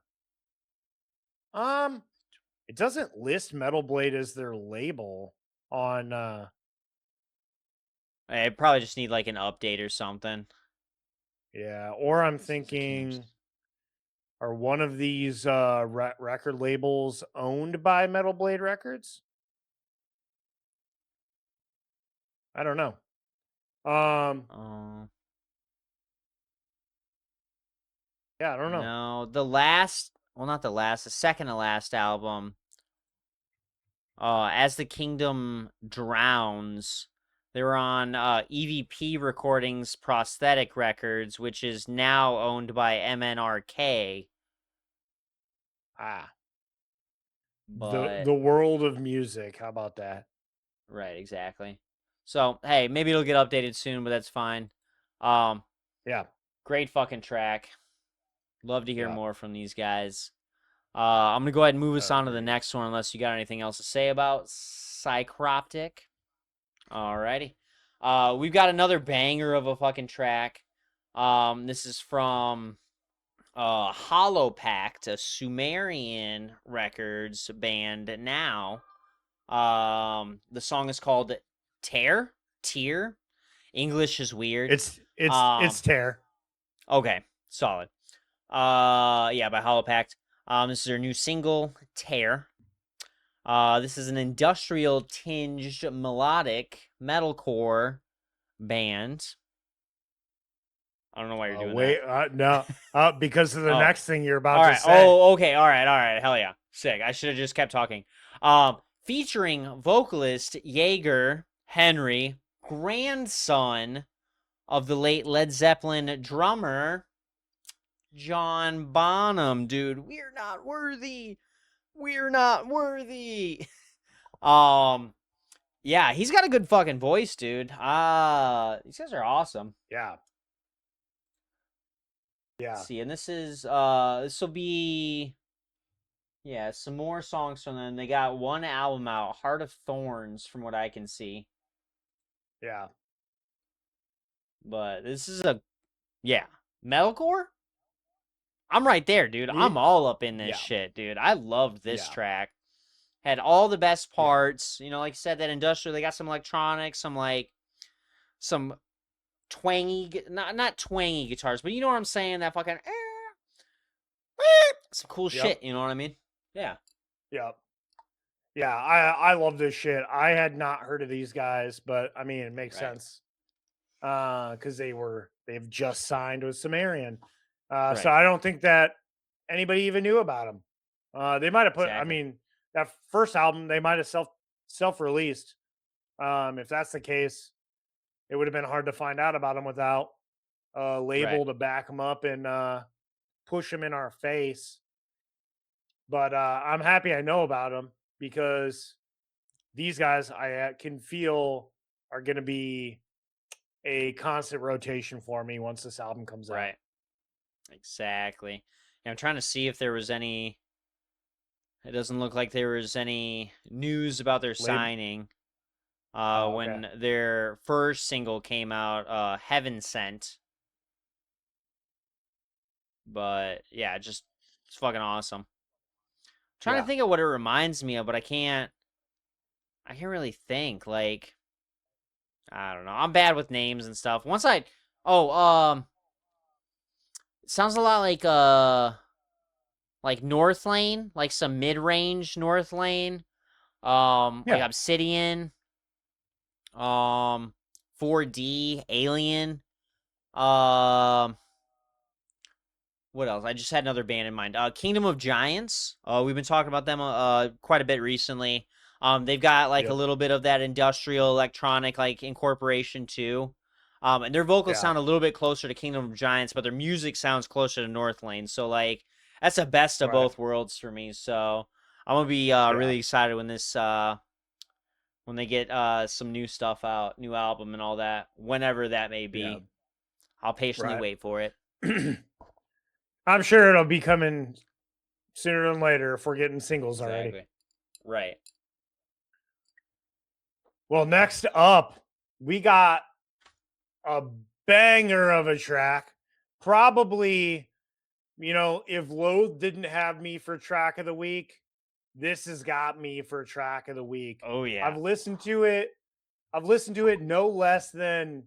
Speaker 2: It doesn't list Metal Blade as their label on
Speaker 3: I probably just need like an update or something.
Speaker 2: Yeah, or I'm thinking, are one of these record labels owned by Metal Blade Records? I don't know. Yeah, I don't know.
Speaker 3: No, the second to last album, As the Kingdom Drowns, they were on EVP Recordings Prosthetic Records, which is now owned by MNRK. But
Speaker 2: the world of music. How about that?
Speaker 3: Right, exactly. So, hey, maybe it'll get updated soon, but that's fine.
Speaker 2: Yeah.
Speaker 3: Great fucking track. Love to hear more from these guys. I'm going to go ahead and move us on to the next one, unless you got anything else to say about Psychroptic. Alrighty. We've got another banger of a fucking track. This is from Hollow Pact, a Sumerian Records band now. The song is called Tear. English is weird.
Speaker 2: It's Tear.
Speaker 3: Okay, solid. By Hollow Pact. This is their new single, Tear. This is an industrial tinged melodic metalcore band. I don't know why you're doing that.
Speaker 2: No, because of the next thing you're about to say.
Speaker 3: Oh, okay. All right. Hell yeah. Sick. I should have just kept talking. Featuring vocalist Jaeger Henry, grandson of the late Led Zeppelin drummer John Bonham. Dude, we're not worthy. Yeah, he's got a good fucking voice, dude. These guys are awesome.
Speaker 2: Yeah.
Speaker 3: Let's see, and this will be some more songs from them. They got one album out, Heart of Thorns, from what I can see.
Speaker 2: Yeah.
Speaker 3: But this is metalcore? I'm right there, dude. I'm all up in this shit, dude. I loved this track. Had all the best parts. Like I said, that industrial, they got some electronics, some like some twangy, not twangy guitars, but you know what I'm saying? That fucking some cool shit. You know what I mean? Yeah.
Speaker 2: Yep. Yeah, I love this shit. I had not heard of these guys, but I mean it makes sense. Because they've just signed with Sumerian. So I don't think that anybody even knew about them. They might have put I mean, that first album they might have self-released. If that's the case, it would have been hard to find out about them without a label to back them up and push them in our face. But I'm happy I know about them because these guys I can feel are going to be a constant rotation for me once this album comes out.
Speaker 3: Right. Exactly. Yeah, I'm trying to see if there was any. It doesn't look like there was any news about their signing. When their first single came out, Heaven Sent. But yeah, it's fucking awesome. I'm trying to think of what it reminds me of, but I can't really think. Like, I don't know. I'm bad with names and stuff. It sounds a lot like North Lane, like some mid-range North Lane. Like Obsidian, 4D, Alien. What else? I just had another band in mind. Kingdom of Giants. We've been talking about them quite a bit recently. They've got like a little bit of that industrial electronic like incorporation too. And their vocals sound a little bit closer to Kingdom of Giants, but their music sounds closer to North Lane. So like that's the best of both worlds for me. So I'm gonna be really excited when this when they get some new stuff out, new album and all that, whenever that may be. I'll patiently wait for it.
Speaker 2: I'm sure it'll be coming sooner than later if we're getting singles already.
Speaker 3: Right.
Speaker 2: Well, next up, we got a banger of a track. Probably, if Loathe didn't have me for track of the week, this has got me for track of the week.
Speaker 3: Oh, yeah.
Speaker 2: I've listened to it no less than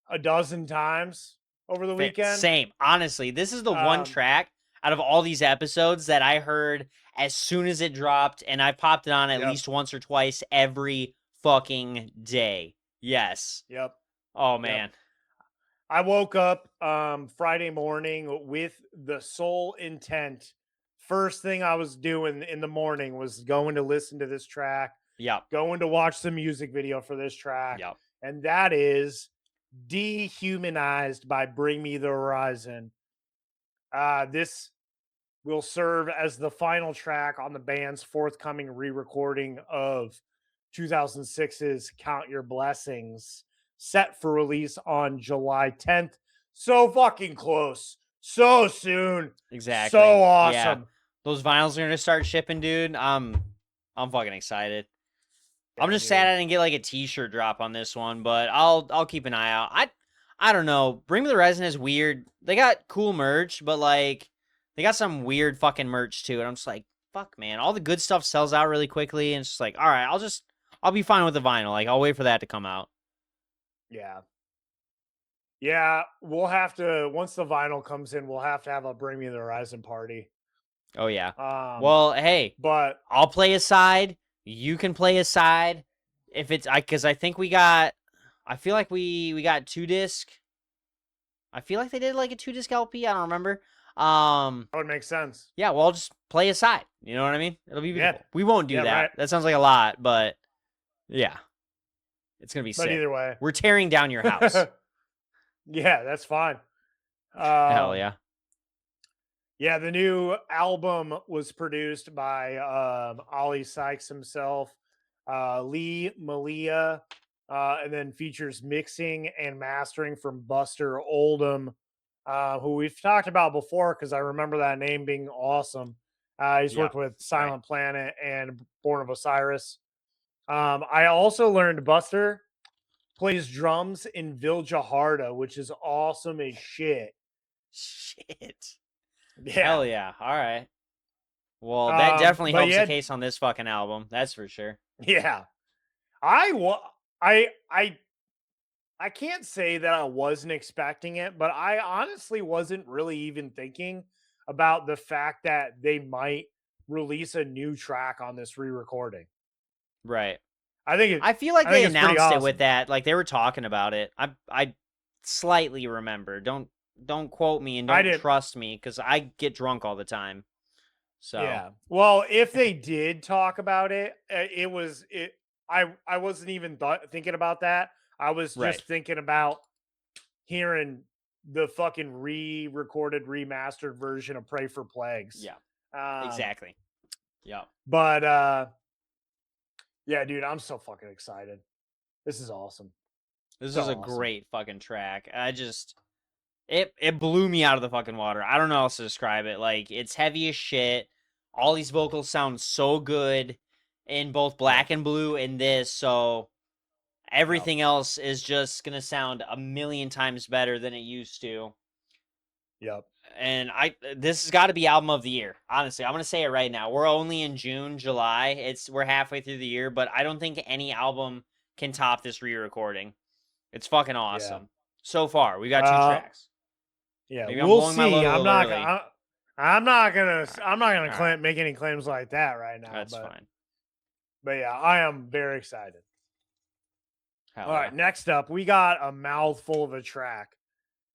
Speaker 2: a dozen times over the weekend.
Speaker 3: Same. Honestly, this is the one track out of all these episodes that I heard as soon as it dropped, and I popped it on at least once or twice every fucking day. Yes.
Speaker 2: Yep.
Speaker 3: Oh, man.
Speaker 2: Yep. I woke up Friday morning with the sole intent. First thing I was doing in the morning was going to listen to this track.
Speaker 3: Yep.
Speaker 2: Going to watch the music video for this track.
Speaker 3: Yep.
Speaker 2: And that is Dehumanized by Bring Me the Horizon. This will serve as the final track on the band's forthcoming re-recording of 2006's Count Your Blessings, set for release on July 10th. So fucking close. So soon.
Speaker 3: Exactly.
Speaker 2: So awesome.
Speaker 3: Yeah. Those vinyls are going to start shipping, dude. I'm fucking excited. I'm just sad I didn't get like a t-shirt drop on this one, but I'll keep an eye out. I don't know. Bring Me the Horizon is weird. They got cool merch, but like they got some weird fucking merch too. And I'm just like, fuck, man. All the good stuff sells out really quickly, and it's just like, all right, I'll be fine with the vinyl. Like I'll wait for that to come out.
Speaker 2: Yeah. Yeah, we'll have to, once the vinyl comes in, we'll have to have a Bring Me the Horizon party.
Speaker 3: Oh yeah. Well, hey,
Speaker 2: but
Speaker 3: I'll play a side. You can play a side. If it's because I think I feel like we got 2-disc. I feel like they did like a 2-disc LP. I don't remember.
Speaker 2: That would make sense.
Speaker 3: Yeah, well, I'll just play a side. You know what I mean? It'll be beautiful.
Speaker 2: Yeah.
Speaker 3: We won't do that.
Speaker 2: Right.
Speaker 3: That sounds like a lot, but yeah. It's going to be sick.
Speaker 2: But either way.
Speaker 3: We're tearing down your house.
Speaker 2: Yeah, that's fine.
Speaker 3: Hell yeah.
Speaker 2: Yeah, the new album was produced by Ollie Sykes himself, Lee Malia, and then features mixing and mastering from Buster Oldham, who we've talked about before because I remember that name being awesome. He's worked with Silent Planet and Born of Osiris. I also learned Buster plays drums in Viljaharda, which is awesome as shit. Yeah.
Speaker 3: Hell yeah. All right. Well, that definitely helps the case on this fucking album. That's for sure.
Speaker 2: Yeah. I I can't say that I wasn't expecting it, but I honestly wasn't really even thinking about the fact that they might release a new track on this re-recording.
Speaker 3: Right.
Speaker 2: I think
Speaker 3: I feel like
Speaker 2: I think
Speaker 3: they
Speaker 2: it's pretty
Speaker 3: announced it
Speaker 2: awesome.
Speaker 3: with that. Like they were talking about it. I slightly remember. Don't quote me and
Speaker 2: I
Speaker 3: don't
Speaker 2: didn't.
Speaker 3: trust me because I get drunk all the time. So
Speaker 2: Yeah. Well, if they did talk about it, it was it. I wasn't even thinking about that. I was
Speaker 3: Right.
Speaker 2: just thinking about hearing the fucking re-recorded, remastered version of "Pray for Plagues."
Speaker 3: Yeah.
Speaker 2: Um,
Speaker 3: Exactly. Yeah.
Speaker 2: But yeah, dude, I'm so fucking excited. This is awesome.
Speaker 3: This
Speaker 2: So
Speaker 3: is a
Speaker 2: awesome.
Speaker 3: great fucking track. It blew me out of the fucking water. I don't know how else to describe it. Like it's heavy as shit. All these vocals sound so good in both Black and Blue and this, so everything else is just gonna sound a million times better than it used to.
Speaker 2: Yep.
Speaker 3: And this has got to be album of the year. Honestly, I'm gonna say it right now. We're only in June, July. We're halfway through the year, but I don't think any album can top this re-recording. It's fucking awesome. So far, we got 2 tracks.
Speaker 2: Yeah,
Speaker 3: Maybe I'm
Speaker 2: we'll
Speaker 3: blowing my
Speaker 2: see.
Speaker 3: load a
Speaker 2: I'm
Speaker 3: little
Speaker 2: not.
Speaker 3: early.
Speaker 2: I'm not gonna. I'm not gonna
Speaker 3: All right.
Speaker 2: make any claims like that right now.
Speaker 3: That's fine.
Speaker 2: But yeah, I am very excited.
Speaker 3: Hell
Speaker 2: All right, next up, we got a mouthful of a track.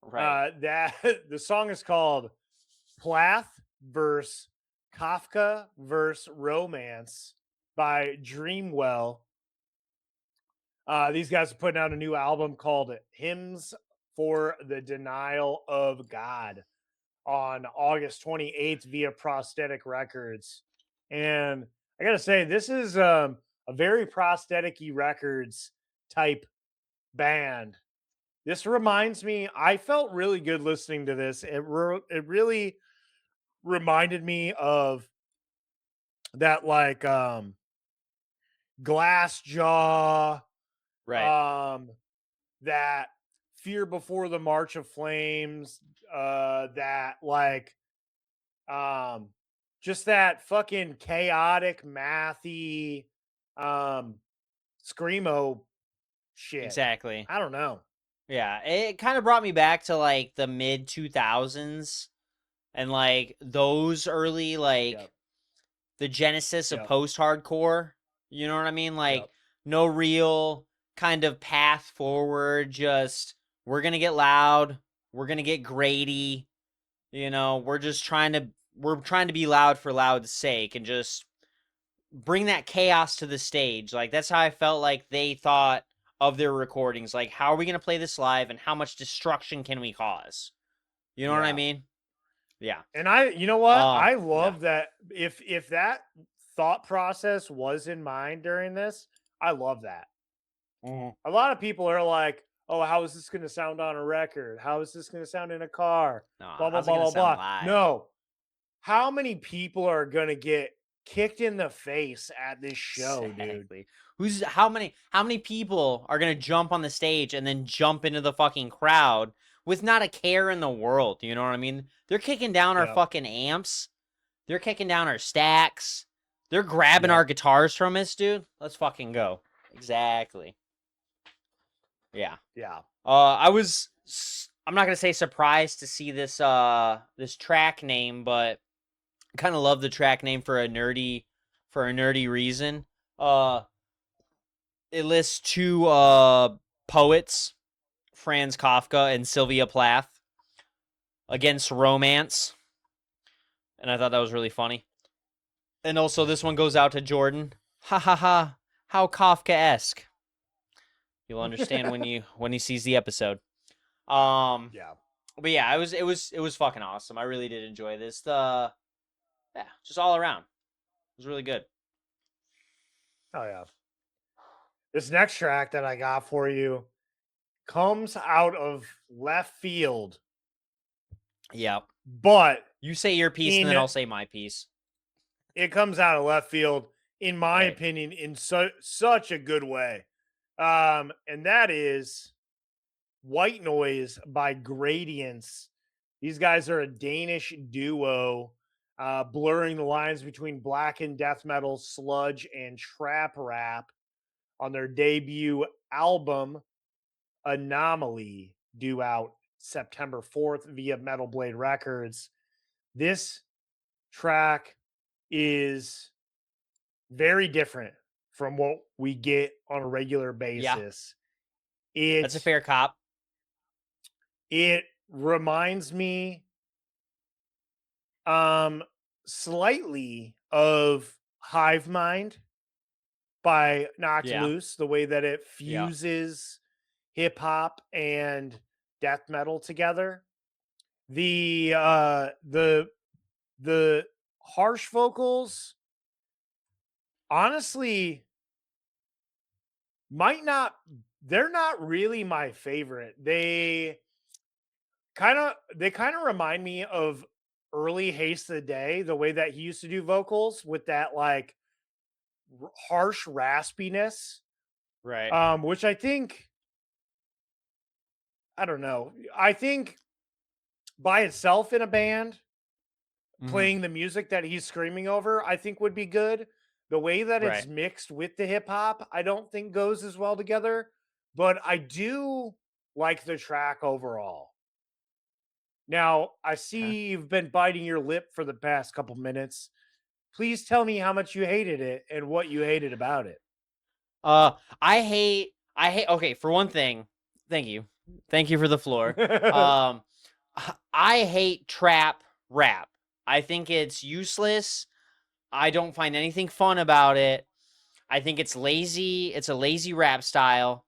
Speaker 3: Right.
Speaker 2: That the song is called Plath versus Kafka versus Romance by Dreamwell. These guys are putting out a new album called Hymns for the Denial of God on August 28th via Prosthetic Records. And I gotta say, this is a very prosthetic-y records type band. This reminds me, I felt really good listening to this. It really reminded me of that like Glass Jaw,
Speaker 3: Right.
Speaker 2: that Fear Before the March of Flames, that like just that fucking chaotic mathy screamo shit.
Speaker 3: Exactly.
Speaker 2: I don't know.
Speaker 3: Yeah, it kind of brought me back to like the mid 2000s and like those early like the genesis of post-hardcore. You know what I mean? Like no real kind of path forward, just we're going to get loud, we're going to get grady, you know, we're trying to be loud for loud's sake and just bring that chaos to the stage. Like that's how I felt like they thought of their recordings. Like how are we going to play this live and how much destruction can we cause? You know what I mean? Yeah.
Speaker 2: And you know what? I love that if that thought process was in mind during this, I love that. A lot of people are like, "Oh, how is this going to sound on a record? How is this going to sound in a car?" Blah blah blah blah blah. No, how many people are going to get kicked in the face at this show, dude?
Speaker 3: How many people are gonna jump on the stage and then jump into the fucking crowd with not a care in the world? You know what I mean? They're kicking down our fucking amps. They're kicking down our stacks. They're grabbing our guitars from us, dude. Let's fucking go. Exactly. Yeah.
Speaker 2: Yeah.
Speaker 3: I'm not gonna say surprised to see this track name, but I kind of love the track name for a nerdy reason. It lists 2 poets, Franz Kafka and Sylvia Plath, against romance, and I thought that was really funny. And also, this one goes out to Jordan. Ha ha ha! How Kafka-esque. You'll understand when he sees the episode.
Speaker 2: Yeah.
Speaker 3: But yeah, it was fucking awesome. I really did enjoy this. Just all around, it was really good.
Speaker 2: Oh yeah. This next track that I got for you comes out of left field.
Speaker 3: Yeah.
Speaker 2: But
Speaker 3: you say your piece and then I'll say my piece.
Speaker 2: It comes out of left field, in my opinion, in such a good way. And that is White Noise by Gradients. These guys are a Danish duo, blurring the lines between black and death metal, sludge, and trap rap on their debut album, Anomaly, due out September 4th via Metal Blade Records. This track is very different from what we get on a regular
Speaker 3: Yeah.
Speaker 2: basis.
Speaker 3: That's a fair cop.
Speaker 2: It reminds me slightly of Hive Mind by Knocked
Speaker 3: Yeah.
Speaker 2: Loose, the way that it
Speaker 3: Yeah.
Speaker 2: fuses hip hop and death metal together. The harsh vocals honestly they're not really my favorite. They kind of remind me of early Haste of the Day, the way that he used to do vocals with that like harsh raspiness,
Speaker 3: Right.
Speaker 2: which I think, I don't know. I think by itself in a band, playing the music that he's screaming over, I think would be good. The way that
Speaker 3: Right.
Speaker 2: it's mixed with the hip hop, I don't think goes as well together, but I do like the track overall. Now, I see you've been biting your lip for the past couple minutes. Please tell me how much you hated it and what you hated about it.
Speaker 3: I hate okay, for one thing, thank you. Thank you for the floor. I hate trap rap. I think it's useless. I don't find anything fun about it. I think it's lazy. It's a lazy rap style.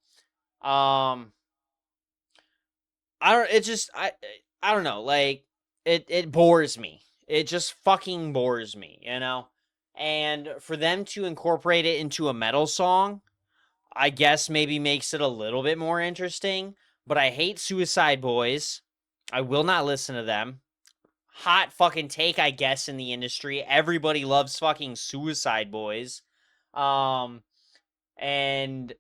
Speaker 3: I don't know, like it bores me. It just fucking bores me, you know? And for them to incorporate it into a metal song, I guess maybe makes it a little bit more interesting, but I hate Suicide Boys. I will not listen to them. Hot fucking take, I guess, in the industry. Everybody loves fucking Suicide Boys. Um, and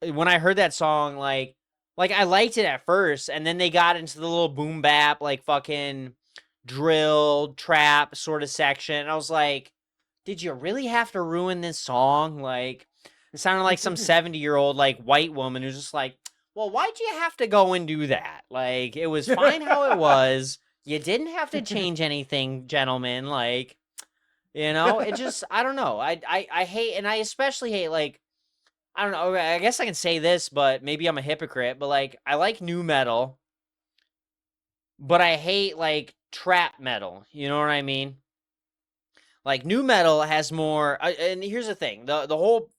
Speaker 3: when I heard that song, like I liked it at first, and then they got into the little boom bap, like fucking drill trap sort of section. And I was like, did you really have to ruin this song? Like, it sounded like some 70-year-old like white woman who's just like, well, why'd you have to go and do that? Like, it was fine how it was. You didn't have to change anything, gentlemen. Like, you know, it just, I don't know. I hate, and I especially hate, like, I don't know. I guess I can say this, but maybe I'm a hypocrite. But like, I like new metal, but I hate like trap metal. You know what I mean? Like new metal has more. And here's the thing: the whole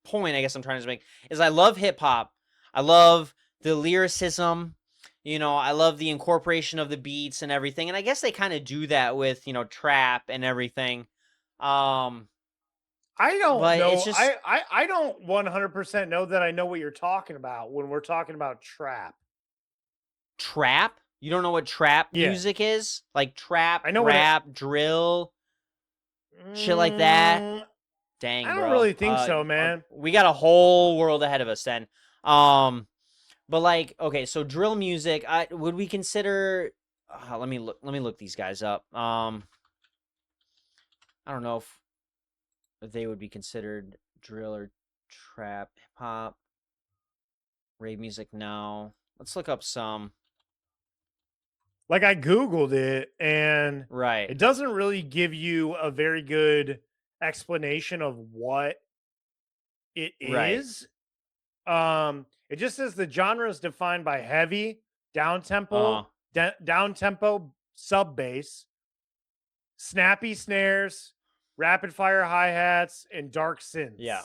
Speaker 3: point I guess I'm trying to make is I love hip hop. I love the lyricism. You know, I love the incorporation of the beats and everything. And I guess they kind of do that with trap and everything.
Speaker 2: I don't
Speaker 3: But it's
Speaker 2: know.
Speaker 3: just
Speaker 2: I don't 100% know that I know what you're talking about when we're talking about trap.
Speaker 3: trap. You don't know what trap
Speaker 2: Yeah.
Speaker 3: music is? Like trap,
Speaker 2: I know
Speaker 3: rap, drill, shit like that. Dang,
Speaker 2: I don't
Speaker 3: bro.
Speaker 2: really think so, man.
Speaker 3: We got a whole world ahead of us then. But like, okay, so drill music. Would we consider? Let me look. Let me look these guys up. I don't know if they would be considered drill or trap, hip hop, rave music. No. Let's look up some.
Speaker 2: Like I Googled it and
Speaker 3: Right.
Speaker 2: it doesn't really give you a very good explanation of what it
Speaker 3: Right.
Speaker 2: is. It just says the genre is defined by heavy, down
Speaker 3: Uh.
Speaker 2: tempo sub bass, snappy snares, rapid fire hi-hats, and dark synths.
Speaker 3: Yeah.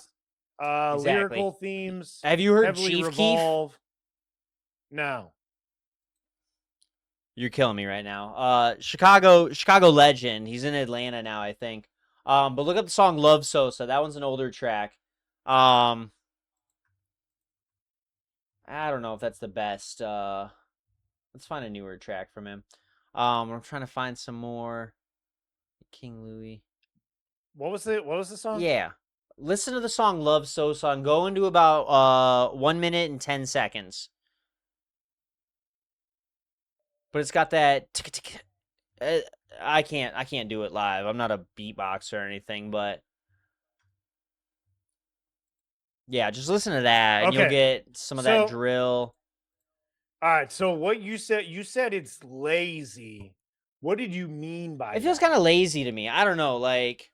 Speaker 2: Lyrical
Speaker 3: Exactly.
Speaker 2: themes
Speaker 3: Have you heard
Speaker 2: heavily
Speaker 3: Chief Keef?
Speaker 2: revolve. No.
Speaker 3: You're killing me right now. Chicago legend. He's in Atlanta now, I think. But look up the song Love Sosa. That one's an older track. I don't know if that's the best. Let's find a newer track from him. I'm trying to find some more. King Louis.
Speaker 2: What was the song?
Speaker 3: Yeah. Listen to the song Love Sosa and go into about 1 minute and 10 seconds. But it's got that I can't do it live. I'm not a beatboxer or anything, but Yeah, just listen to that, and you'll
Speaker 2: Okay.
Speaker 3: get some of that
Speaker 2: So,
Speaker 3: drill.
Speaker 2: all right. So what you said it's lazy. What did you mean by
Speaker 3: It feels
Speaker 2: that?
Speaker 3: kind of lazy to me. I don't know, like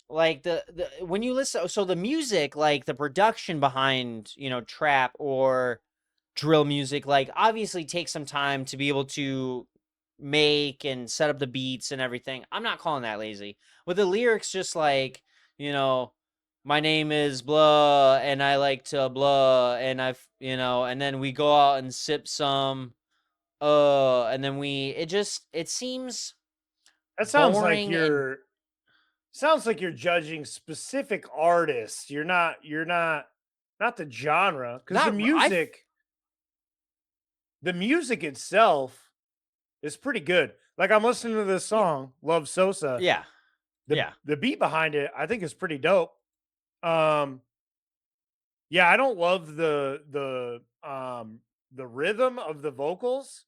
Speaker 3: the when you listen, so the music, like the production behind, trap or drill music, like obviously takes some time to be able to make and set up the beats and everything. I'm not calling that lazy. With the lyrics, just like, you know, my name is blah and I like to blah and and then we go out and sip some and then it seems
Speaker 2: That
Speaker 3: boring and
Speaker 2: sounds like you're judging specific artists. You're not the genre, because
Speaker 3: not
Speaker 2: the music itself is pretty good. Like, I'm listening to this
Speaker 3: yeah,
Speaker 2: song, Love Sosa.
Speaker 3: yeah,
Speaker 2: The
Speaker 3: yeah,
Speaker 2: the beat behind it, I think, is pretty dope. Um, yeah, I don't love the rhythm of the vocals.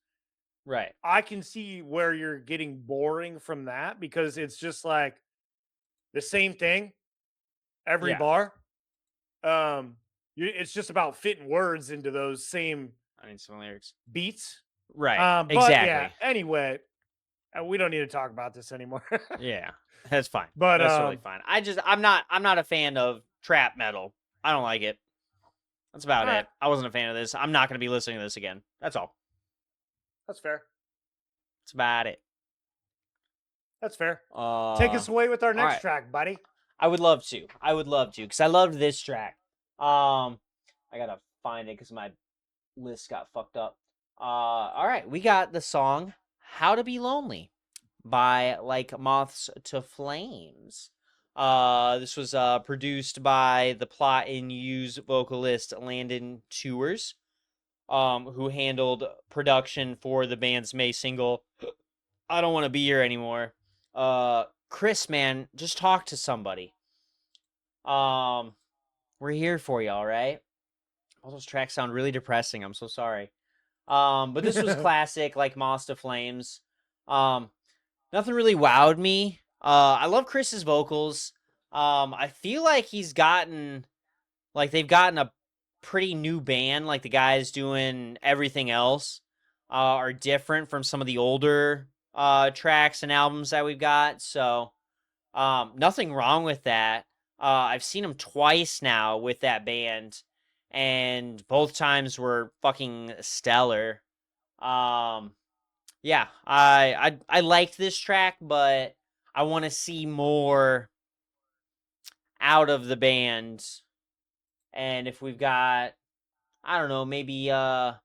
Speaker 3: right,
Speaker 2: I can see where you're getting boring from that, because it's just like the same thing every
Speaker 3: yeah.
Speaker 2: bar. It's just about fitting words into those same
Speaker 3: I need some lyrics.
Speaker 2: beats.
Speaker 3: Right,
Speaker 2: But yeah,
Speaker 3: exactly.
Speaker 2: anyway, we don't need to talk about this anymore.
Speaker 3: Yeah, that's fine.
Speaker 2: But
Speaker 3: That's totally fine. I'm not a fan of trap metal. I don't like it. That's
Speaker 2: all
Speaker 3: about
Speaker 2: right,
Speaker 3: it. I wasn't a fan of this. I'm not going to be listening to this again. That's all.
Speaker 2: that's fair.
Speaker 3: That's about it.
Speaker 2: That's fair. Take
Speaker 3: All
Speaker 2: us away with our next
Speaker 3: right.
Speaker 2: track, buddy.
Speaker 3: I would love to. I would love to because I loved this track. I gotta find it because my list got fucked up. All right, we got the song "How to Be Lonely" by Like Moths to Flames. This was produced by the Plot and Use vocalist Landon Tours, who handled production for the band's May single "I Don't Want to Be Here Anymore." Chris, man, just talk to somebody. Um, we're here for you, all right? All those tracks sound really depressing. I'm so sorry. But this was classic, like Moss to Flames. Um, Nothing really wowed me. I love Chris's vocals. I feel like they've gotten a pretty new band. Like the guys doing everything else are different from some of the older tracks and albums that we've got. So nothing wrong with that. I've seen them twice now with that band, and both times were fucking stellar. Um, yeah, I liked this track, but I want to see more out of the band. And if we've got, I don't know, maybe an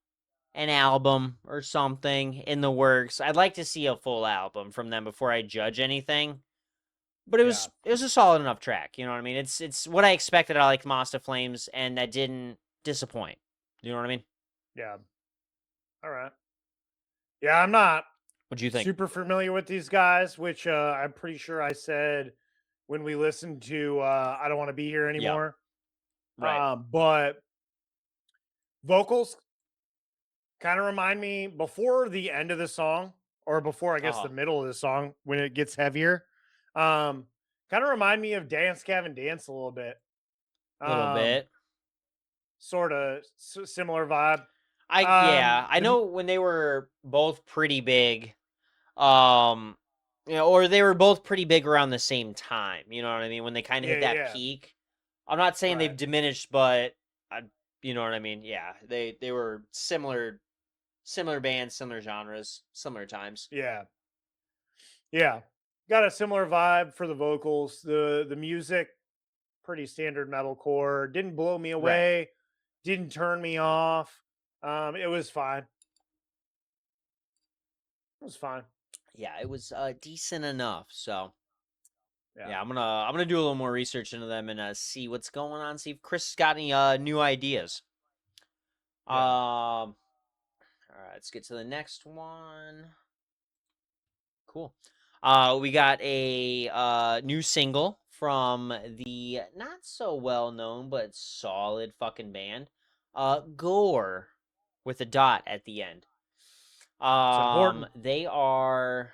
Speaker 3: album or something in the works, I'd like to see a full album from them before I judge anything. But it
Speaker 2: Yeah,
Speaker 3: was a solid enough track, you know what I mean? It's what I expected out of like Monster Flames, and that didn't disappoint. You know what I mean?
Speaker 2: yeah. All right. Yeah, I'm not
Speaker 3: What do you think?
Speaker 2: super familiar with these guys, which I'm pretty sure I said when we listened to I Don't Want to Be Here
Speaker 3: Yeah,
Speaker 2: Anymore.
Speaker 3: right.
Speaker 2: But vocals kind of remind me before the end of the song, or before, I guess,
Speaker 3: Uh-huh.
Speaker 2: the middle of the song when it gets heavier. Um, Kind of remind me of Dance Gavin Dance a little bit.
Speaker 3: A little bit.
Speaker 2: Sort of similar vibe.
Speaker 3: I
Speaker 2: The
Speaker 3: know when they were both pretty big, um, or they were both pretty big around the same time. You know what I mean? When they kind of
Speaker 2: Yeah,
Speaker 3: hit that
Speaker 2: yeah,
Speaker 3: peak. I'm not saying
Speaker 2: right.
Speaker 3: they've diminished, but you know what I mean? Yeah, they were similar bands, similar genres, similar times.
Speaker 2: Yeah, yeah. Got a similar vibe for the vocals. The music, pretty standard metalcore. Didn't blow me
Speaker 3: Right.
Speaker 2: away. Didn't turn me off. It was fine. It was fine.
Speaker 3: Yeah, it was decent enough. So
Speaker 2: Yeah.
Speaker 3: yeah, I'm gonna do a little more research into them and see what's going on. See if Chris has got any new ideas.
Speaker 2: Yeah.
Speaker 3: All right, let's get to the next one. Cool. We got a new single from the not so well known but solid fucking band, Gore, with a dot at the end.
Speaker 2: It's important.
Speaker 3: They are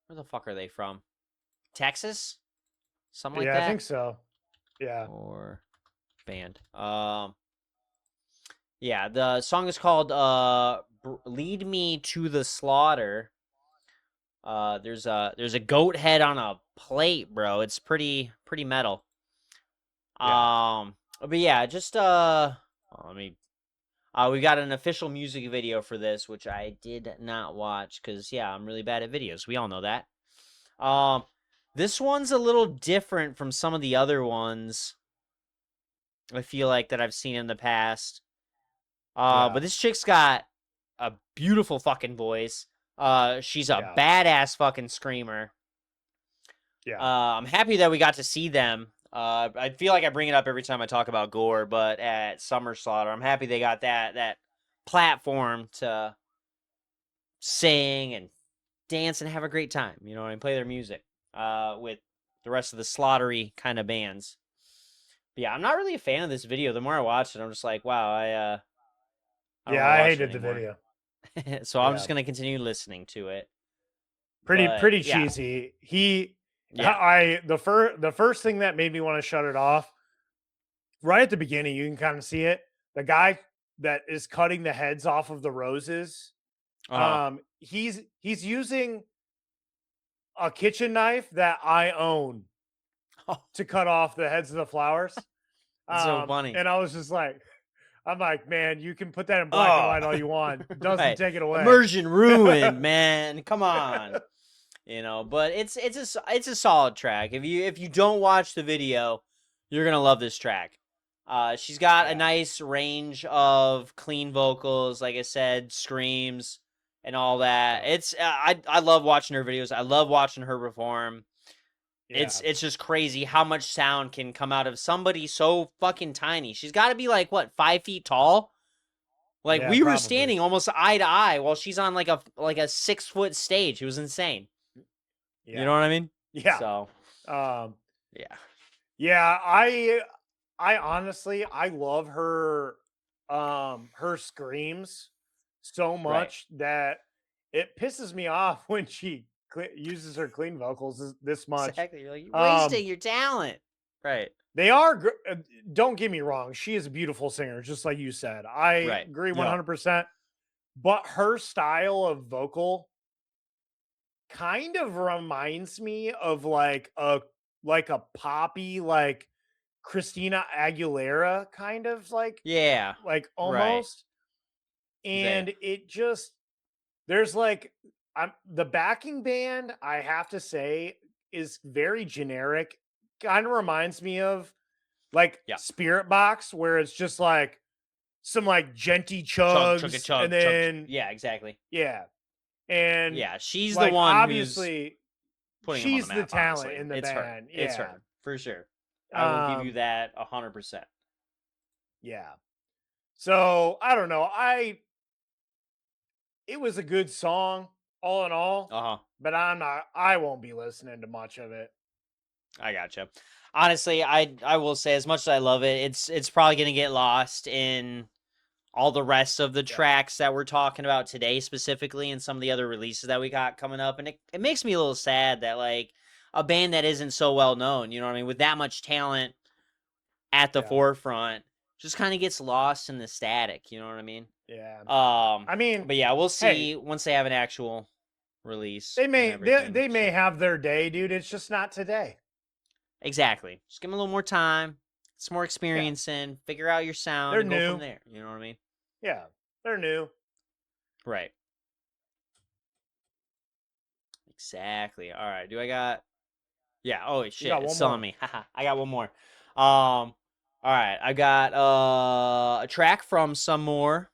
Speaker 3: where the fuck are they from? Texas, something like
Speaker 2: Yeah, I
Speaker 3: that.
Speaker 2: think so. Yeah.
Speaker 3: Or band. Yeah, the song is called "Lead Me to the Slaughter." There's a goat head on a plate, bro. It's pretty metal.
Speaker 2: Yeah.
Speaker 3: But yeah, just let me. We got an official music video for this, which I did not watch because yeah, I'm really bad at videos. We all know that. This one's a little different from some of the other ones. I feel like that I've seen in the past. But this chick's got a beautiful fucking voice. She's a badass fucking screamer.
Speaker 2: Yeah.
Speaker 3: I'm happy that we got to see them. I feel like I bring it up every time I talk about gore, but at Summer Slaughter, I'm happy they got that platform to sing and dance and have a great time, you know, and play their music with the rest of the slaughtery kind of bands. But yeah, I'm not really a fan of this video. The more I watch it, I'm just like, wow, I don't wanna
Speaker 2: I
Speaker 3: watch it
Speaker 2: hated the
Speaker 3: anymore.
Speaker 2: video.
Speaker 3: So I'm just gonna continue listening to it.
Speaker 2: Pretty
Speaker 3: yeah.
Speaker 2: cheesy.
Speaker 3: Yeah.
Speaker 2: The first thing that made me want to shut it off, right at the beginning, you can kind of see it. The guy that is cutting the heads off of the roses, he's using a kitchen knife that I own to cut off the heads of the flowers.
Speaker 3: It's so funny.
Speaker 2: And I was just like, I'm like, man, you can put that in black and white all you want. Doesn't
Speaker 3: Right.
Speaker 2: take it away.
Speaker 3: Immersion ruined, man. Come on. You know, but it's a solid track. If you don't watch the video, you're gonna love this track. She's got a nice range of clean vocals, like I said, screams and all that. It's I love watching her videos. I love watching her perform.
Speaker 2: Yeah.
Speaker 3: It's just crazy how much sound can come out of somebody so fucking tiny. She's got to be like what 5 feet tall. Like
Speaker 2: Yeah,
Speaker 3: we were
Speaker 2: probably.
Speaker 3: standing almost eye to eye while she's on like a 6-foot stage. It was insane.
Speaker 2: Yeah.
Speaker 3: You know what I mean?
Speaker 2: Yeah.
Speaker 3: So,
Speaker 2: yeah.
Speaker 3: yeah.
Speaker 2: I honestly I love her screams so much that it pisses me off when she uses her clean vocals this much.
Speaker 3: Exactly. You're like, you're wasting your talent. Right.
Speaker 2: They are don't get me wrong, she is a beautiful singer just like you said. I agree 100%. But her style of vocal kind of reminds me of like a poppy like Christina Aguilera kind of like almost. And it just there's like the backing band, I have to say, is very generic. Kind of reminds me of like Spirit Box, where it's just like some like genty chugs
Speaker 3: chug,
Speaker 2: and then
Speaker 3: yeah, exactly.
Speaker 2: Yeah. And
Speaker 3: yeah, she's
Speaker 2: like,
Speaker 3: the one
Speaker 2: obviously
Speaker 3: putting
Speaker 2: she's
Speaker 3: them on
Speaker 2: the talent
Speaker 3: honestly.
Speaker 2: in the
Speaker 3: it's
Speaker 2: band.
Speaker 3: Her. It's her for sure. I will give you that 100%.
Speaker 2: Yeah. So I don't know. It was a good song all in all. But I won't be listening to much of it.
Speaker 3: I gotcha. Honestly, I will say, as much as I love it, it's probably gonna get lost in all the rest of the tracks that we're talking about today, specifically, and some of the other releases that we got coming up. And it makes me a little sad that like a band that isn't so well known, you know what I mean, with that much talent at the forefront, just kind of gets lost in the static, you know what I mean?
Speaker 2: Yeah.
Speaker 3: I mean, but yeah, we'll see once they have an actual release.
Speaker 2: They may have their day, dude. It's just not today.
Speaker 3: Exactly. Just give them a little more time, some more experience in, figure out your sound,
Speaker 2: They're
Speaker 3: and
Speaker 2: new.
Speaker 3: go from there. You know what I mean?
Speaker 2: Yeah, they're new.
Speaker 3: Right. Exactly. All right. Do I got? Yeah. Oh shit! It's still on me. I got one more. All right. I got a track from some more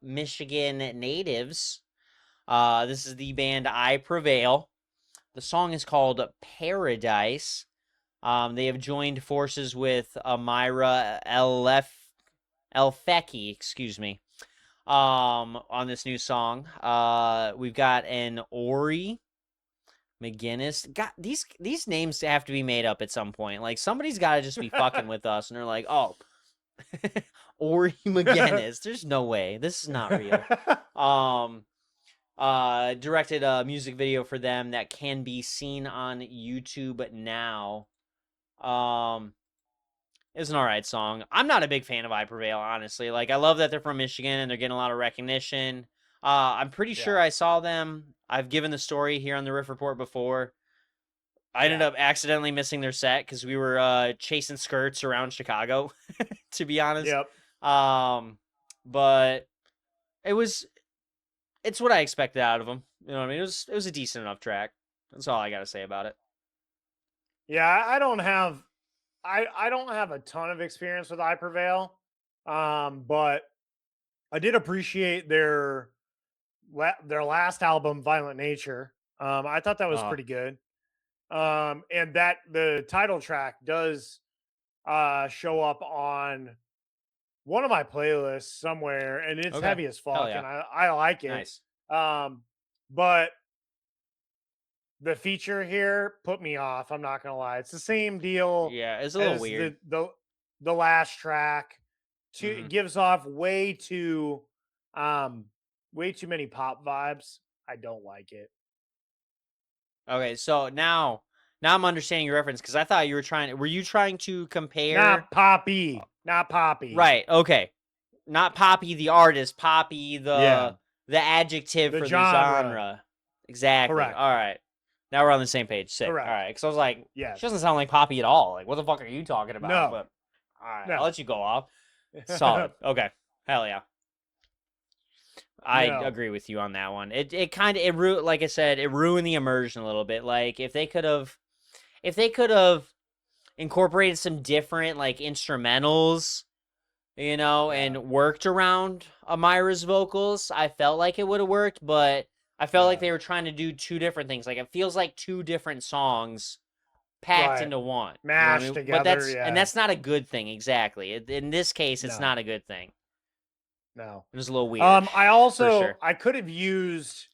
Speaker 3: Michigan natives. This is the band I Prevail. The song is called Paradise. They have joined forces with Amira Elfeki, excuse me, on this new song. We've got an Ori McGinnis. God, these names have to be made up at some point. Like somebody's got to just be fucking with us, and they're like, oh, Ori McGinnis. There's no way. This is not real. Directed a music video for them that can be seen on YouTube now. It was an alright song. I'm not a big fan of I Prevail, honestly. Like, I love that they're from Michigan and they're getting a lot of recognition. I'm pretty sure I saw them. I've given the story here on the Riff Report before. I ended up accidentally missing their set because we were chasing skirts around Chicago, to be honest.
Speaker 2: Yep.
Speaker 3: But it's what I expected out of them. You know what I mean? It was a decent enough track. That's all I got to say about it.
Speaker 2: Yeah, I don't have a ton of experience with I Prevail, but I did appreciate their last album, Violent Nature. I thought that was pretty good. And that the title track does show up on one of my playlists somewhere, and it's heavy as fuck, and I like it.
Speaker 3: Nice.
Speaker 2: But the feature here put me off. I'm not gonna lie. It's the same deal.
Speaker 3: Yeah, it's a little weird.
Speaker 2: The last track gives off way too many pop vibes. I don't like it.
Speaker 3: Okay, so now I'm understanding your reference because I thought you were were you trying to compare?
Speaker 2: Not Poppy. Not Poppy.
Speaker 3: Right, okay. Not Poppy the artist, Poppy the adjective for the genre. Exactly.
Speaker 2: Correct.
Speaker 3: All right. Now we're on the same page. Sick.
Speaker 2: Correct.
Speaker 3: All right, because I was like, she
Speaker 2: yes.
Speaker 3: doesn't sound like Poppy at all. Like, what the fuck are you talking about?
Speaker 2: No.
Speaker 3: But, all right,
Speaker 2: No.
Speaker 3: I'll let you go off. Solid. Okay. Hell yeah. I agree with you on that one. It kind of like I said, it ruined the immersion a little bit. Like if they could have incorporated some different like instrumentals, you know, and worked around Amira's vocals, I felt like it would have worked, but I felt like they were trying to do two different things. Like it feels like two different songs packed into one,
Speaker 2: mashed together.
Speaker 3: But that's not a good thing. Exactly. In this case, it's not a good thing.
Speaker 2: No,
Speaker 3: it was a little weird.
Speaker 2: I could have used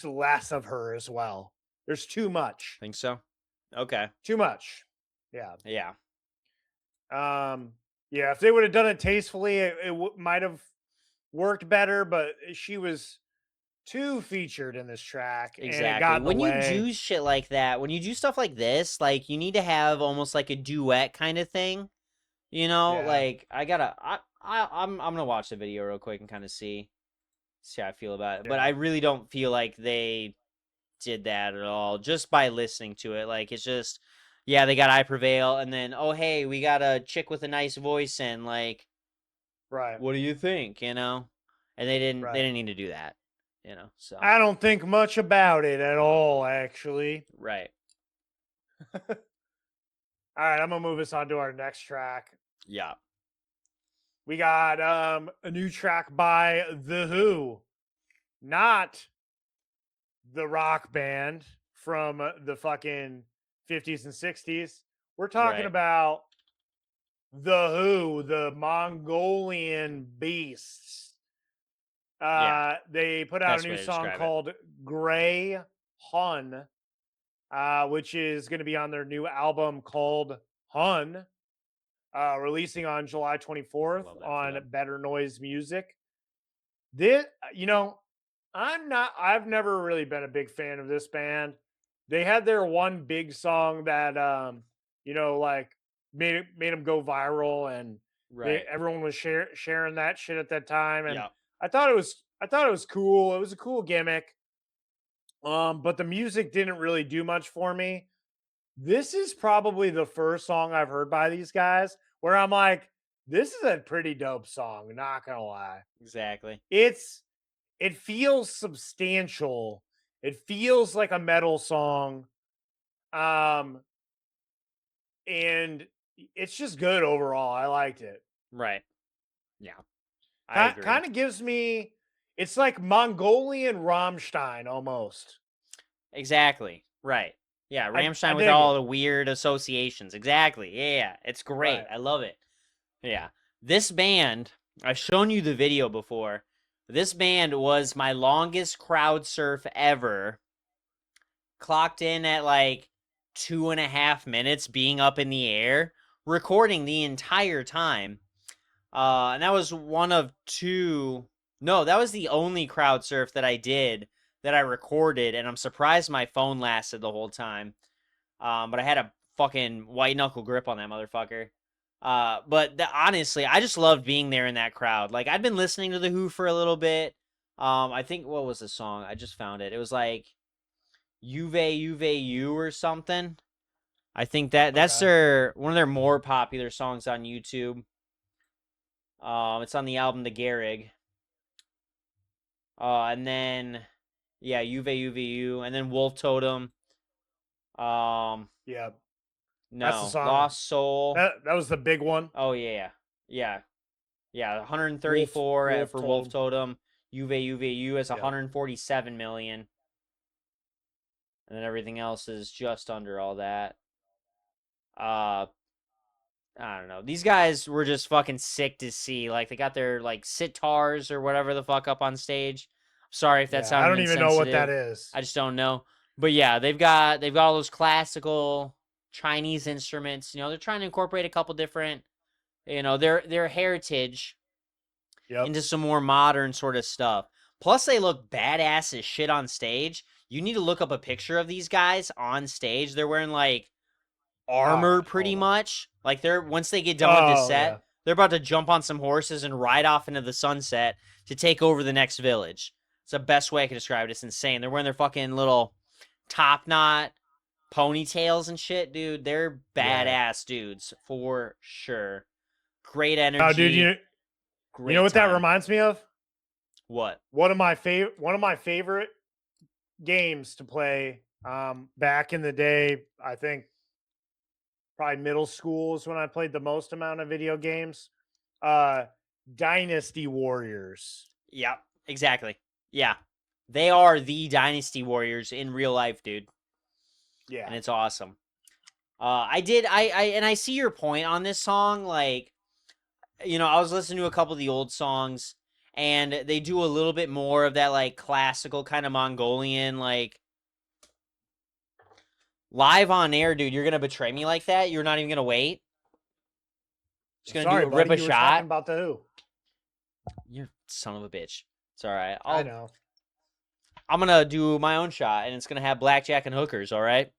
Speaker 2: less of her as well. There's too much.
Speaker 3: Think so? Okay.
Speaker 2: Too much. Yeah.
Speaker 3: Yeah.
Speaker 2: Yeah. If they would have done it tastefully, it might have worked better. But she was too featured in this track.
Speaker 3: Exactly.
Speaker 2: And it got in the way.
Speaker 3: You do shit like that, when you do stuff like this, like you need to have almost like a duet kind of thing. You know, like I'm gonna watch the video real quick and kind of see how I feel about it. But I really don't feel like they did that at all just by listening to it. Like it's just, they got I Prevail, and then hey, we got a chick with a nice voice, and like,
Speaker 2: right?
Speaker 3: What do you think? You know, and they didn't need to do that. You know, so
Speaker 2: I don't think much about it at all, actually.
Speaker 3: Right.
Speaker 2: All right, I'm gonna move us on to our next track.
Speaker 3: Yeah.
Speaker 2: We got a new track by The Who, not the rock band from the fucking 50s and 60s. We're talking about The Who, the Mongolian Beasts. They put out a new song called Grey Hun, which is going to be on their new album called Hun. Releasing on July 24th on Better Noise Music. This, I've never really been a big fan of this band. They had their one big song that, like made them go viral, and everyone was sharing that shit at that time. And I thought it was cool. It was a cool gimmick. But the music didn't really do much for me. This is probably the first song I've heard by these guys where I'm like, this is a pretty dope song, not gonna lie.
Speaker 3: Exactly.
Speaker 2: It feels substantial. It feels like a metal song. And it's just good overall. I liked it.
Speaker 3: Right. Yeah.
Speaker 2: Kind of gives me, it's like Mongolian Rammstein almost.
Speaker 3: Exactly. Right. Yeah, Rammstein with all the weird associations. Exactly. Yeah. It's great.
Speaker 2: Right.
Speaker 3: I love it. Yeah. This band, I've shown you the video before. This band was my longest crowd surf ever. Clocked in at like 2.5 minutes being up in the air, recording the entire time. And that was one of two. No, that was the only crowd surf that I did that I recorded, and I'm surprised my phone lasted the whole time. But I had a fucking white knuckle grip on that motherfucker. But honestly, I just loved being there in that crowd. Like, I'd been listening to The Who for a little bit. I think, what was the song? I just found it. It was like Juve You or something. I think that's one of their more popular songs on YouTube. It's on the album The Garrig. And then Juve You, and then Wolf Totem.
Speaker 2: Yeah, that's the
Speaker 3: No,
Speaker 2: song.
Speaker 3: Lost Soul.
Speaker 2: That was the big one.
Speaker 3: Oh yeah. 134 for Wolf Totem. Juve You is 147 million. And then everything else is just under all that. I don't know. These guys were just fucking sick to see. Like, they got their like sitars or whatever the fuck up on stage. Sorry if that sounded
Speaker 2: I don't even know what that is.
Speaker 3: I just don't know. But yeah, they've got all those classical Chinese instruments. You know, they're trying to incorporate a couple different, you know, their heritage into some more modern sort of stuff. Plus, they look badass as shit on stage. You need to look up a picture of these guys on stage. They're wearing like armor pretty much. Like, once they get done with this set, they're about to jump on some horses and ride off into the sunset to take over the next village. It's the best way I can describe it. It's insane. They're wearing their fucking little top knot ponytails and shit, dude. They're badass dudes for sure. Great energy.
Speaker 2: Oh, dude, you know what that reminds me of?
Speaker 3: What?
Speaker 2: One of my favorite games to play back in the day. I think probably middle school is when I played the most amount of video games. Dynasty Warriors.
Speaker 3: Yeah, exactly. Yeah. They are the Dynasty Warriors in real life, dude.
Speaker 2: Yeah.
Speaker 3: And it's awesome. I see your point on this song. Like, you know, I was listening to a couple of the old songs, and they do a little bit more of that, like, classical kind of Mongolian, like, live on air, dude. You're gonna betray me like that? You're not even gonna wait? Just gonna rip a shot?
Speaker 2: Were talking about the Who.
Speaker 3: You son of a bitch. It's all right.
Speaker 2: I know.
Speaker 3: I'm gonna do my own shot, and it's gonna have blackjack and hookers. All right.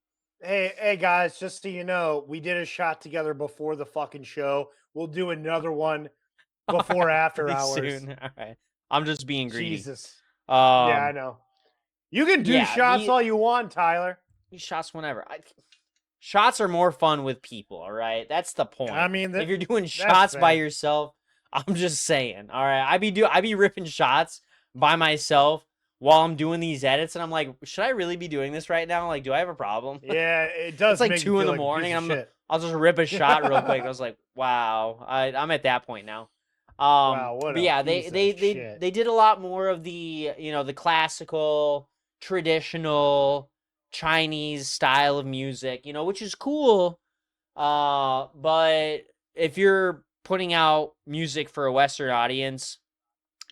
Speaker 2: Hey guys! Just so you know, we did a shot together before the fucking show. We'll do another one before after hours.
Speaker 3: Soon. All right. I'm just being greedy.
Speaker 2: Jesus. Yeah, I know. You can do shots all you want, Tyler.
Speaker 3: Shots whenever. Shots are more fun with people. All right, that's the point.
Speaker 2: I mean,
Speaker 3: if you're doing shots by yourself, I'm just saying. All right, I be ripping shots by myself while I'm doing these edits, and I'm like, should I really be doing this right now? Like, do I have a problem?
Speaker 2: Yeah, it does.
Speaker 3: It's like 2 in the morning. I'll just rip a shot real quick. I was like, wow, I'm at that point now.
Speaker 2: Wow, what
Speaker 3: but yeah, they did a lot more of the, you know, the classical, traditional Chinese style of music, you know, which is cool. But if you're putting out music for a Western audience,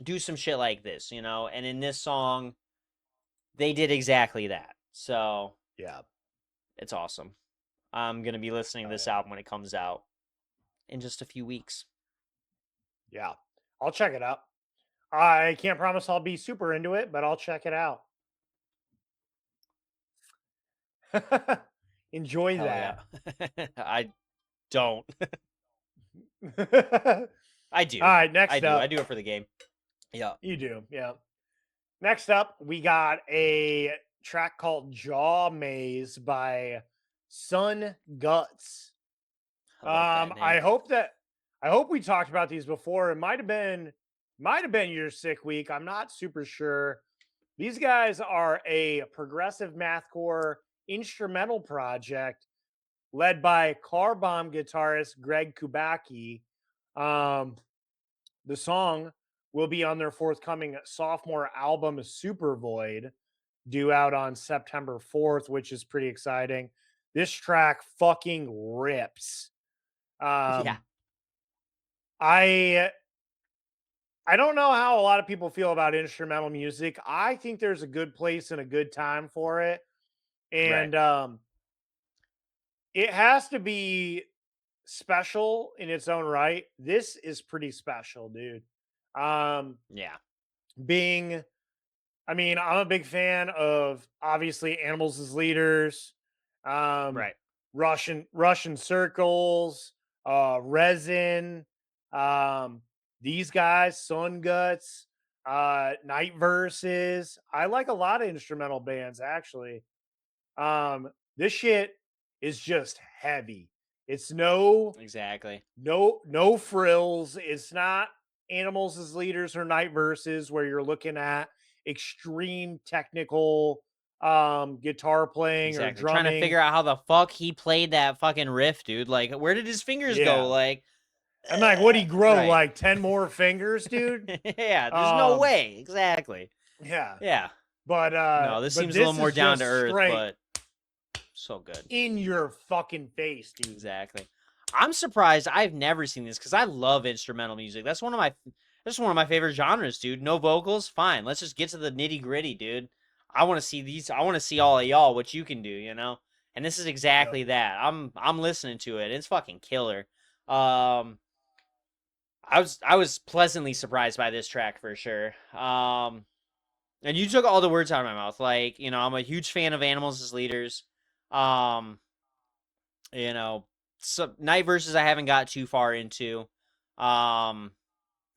Speaker 3: do some shit like this, you know. And in this song, they did exactly that. So
Speaker 2: yeah,
Speaker 3: it's awesome. I'm gonna be listening to this album when it comes out in just a few weeks.
Speaker 2: Yeah, I'll check it out. I can't promise I'll be super into it, but I'll check it out. Enjoy that.
Speaker 3: Yeah. I don't. I do.
Speaker 2: All right, next up.
Speaker 3: I do it for the game. Yeah.
Speaker 2: You do, yeah. Next up, we got a track called Jaw Maze by Sun Guts. I hope we talked about these before. It might have been your sick week. I'm not super sure. These guys are a progressive mathcore instrumental project led by Car Bomb guitarist Greg Kubacki. The song will be on their forthcoming sophomore album Super Void, due out on September 4th, which is pretty exciting. This track fucking rips.
Speaker 3: Yeah.
Speaker 2: I don't know how a lot of people feel about instrumental music. I think there's a good place and a good time for it. And it has to be special in its own right. This is pretty special, dude.
Speaker 3: Yeah.
Speaker 2: I'm a big fan of obviously Animals as Leaders,
Speaker 3: right.
Speaker 2: Russian Circles, Resin, these guys, Sun Guts, Night Verses. I like a lot of instrumental bands actually. This shit is just heavy. It's
Speaker 3: Exactly.
Speaker 2: no frills. It's not Animals as Leaders or Night Verses where you're looking at extreme technical guitar playing or
Speaker 3: Exactly. Trying to
Speaker 2: drumming.
Speaker 3: figure out how the fuck he played that fucking riff, dude. Like, where did his fingers
Speaker 2: Yeah.
Speaker 3: go? Like,
Speaker 2: I'm like, what, he grow
Speaker 3: right.
Speaker 2: like 10 more fingers, dude?
Speaker 3: Yeah, there's no way. Exactly.
Speaker 2: Yeah.
Speaker 3: Yeah.
Speaker 2: But
Speaker 3: No, this seems a little more
Speaker 2: is
Speaker 3: down to
Speaker 2: just
Speaker 3: earth,
Speaker 2: straight
Speaker 3: but so good.
Speaker 2: in your fucking face, dude.
Speaker 3: Exactly. I'm surprised I've never seen this because I love instrumental music. That's one of my favorite genres, dude. No vocals, fine. Let's just get to the nitty gritty, dude. I want to see these. I want to see all of y'all what you can do, you know. And this is exactly that. I'm listening to it. It's fucking killer. I was pleasantly surprised by this track for sure. And you took all the words out of my mouth. Like, you know, I'm a huge fan of Animals as Leaders. You know, so Night Verses I haven't got too far into.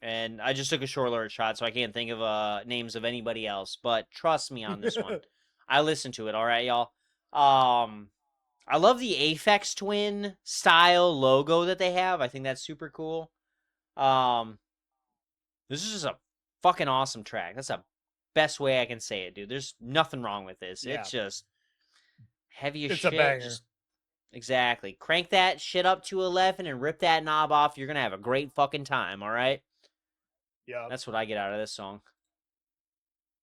Speaker 3: And I just took a short alert shot, so I can't think of names of anybody else. But trust me on this one. I listened to it, all right, y'all. I love the Aphex Twin style logo that they have. I think that's super cool. This is just a fucking awesome track. That's the best way I can say it, dude. There's nothing wrong with this.
Speaker 2: Yeah.
Speaker 3: It's just heavy as
Speaker 2: It's
Speaker 3: shit.
Speaker 2: a banger.
Speaker 3: Exactly. Crank that shit up to 11 and rip that knob off. You're going to have a great fucking time, all right?
Speaker 2: Yeah.
Speaker 3: That's what I get out of this song.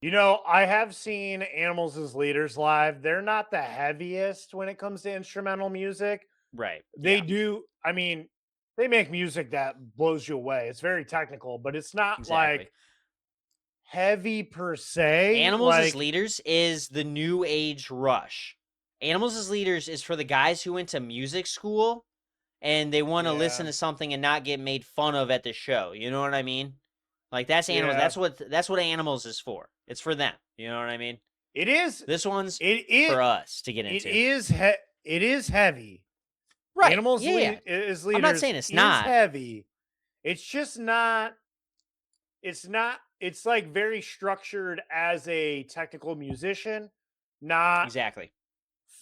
Speaker 2: You know, I have seen Animals as Leaders live. They're not the heaviest when it comes to instrumental music.
Speaker 3: Right.
Speaker 2: They do. I mean, they make music that blows you away. It's very technical, but it's not like heavy per se.
Speaker 3: Animals as Leaders is the new age Rush. Animals as Leaders is for the guys who went to music school and they want to listen to something and not get made fun of at the show. You know what I mean? Like that's Animals.
Speaker 2: Yeah.
Speaker 3: That's what Animals is for. It's for them. You know what I mean?
Speaker 2: It is.
Speaker 3: This one's
Speaker 2: it
Speaker 3: for us to get into.
Speaker 2: It is heavy.
Speaker 3: Right.
Speaker 2: Animals as Leaders.
Speaker 3: I'm not saying it's not
Speaker 2: heavy. It's just not. It's not. It's like very structured as a technical musician, not
Speaker 3: exactly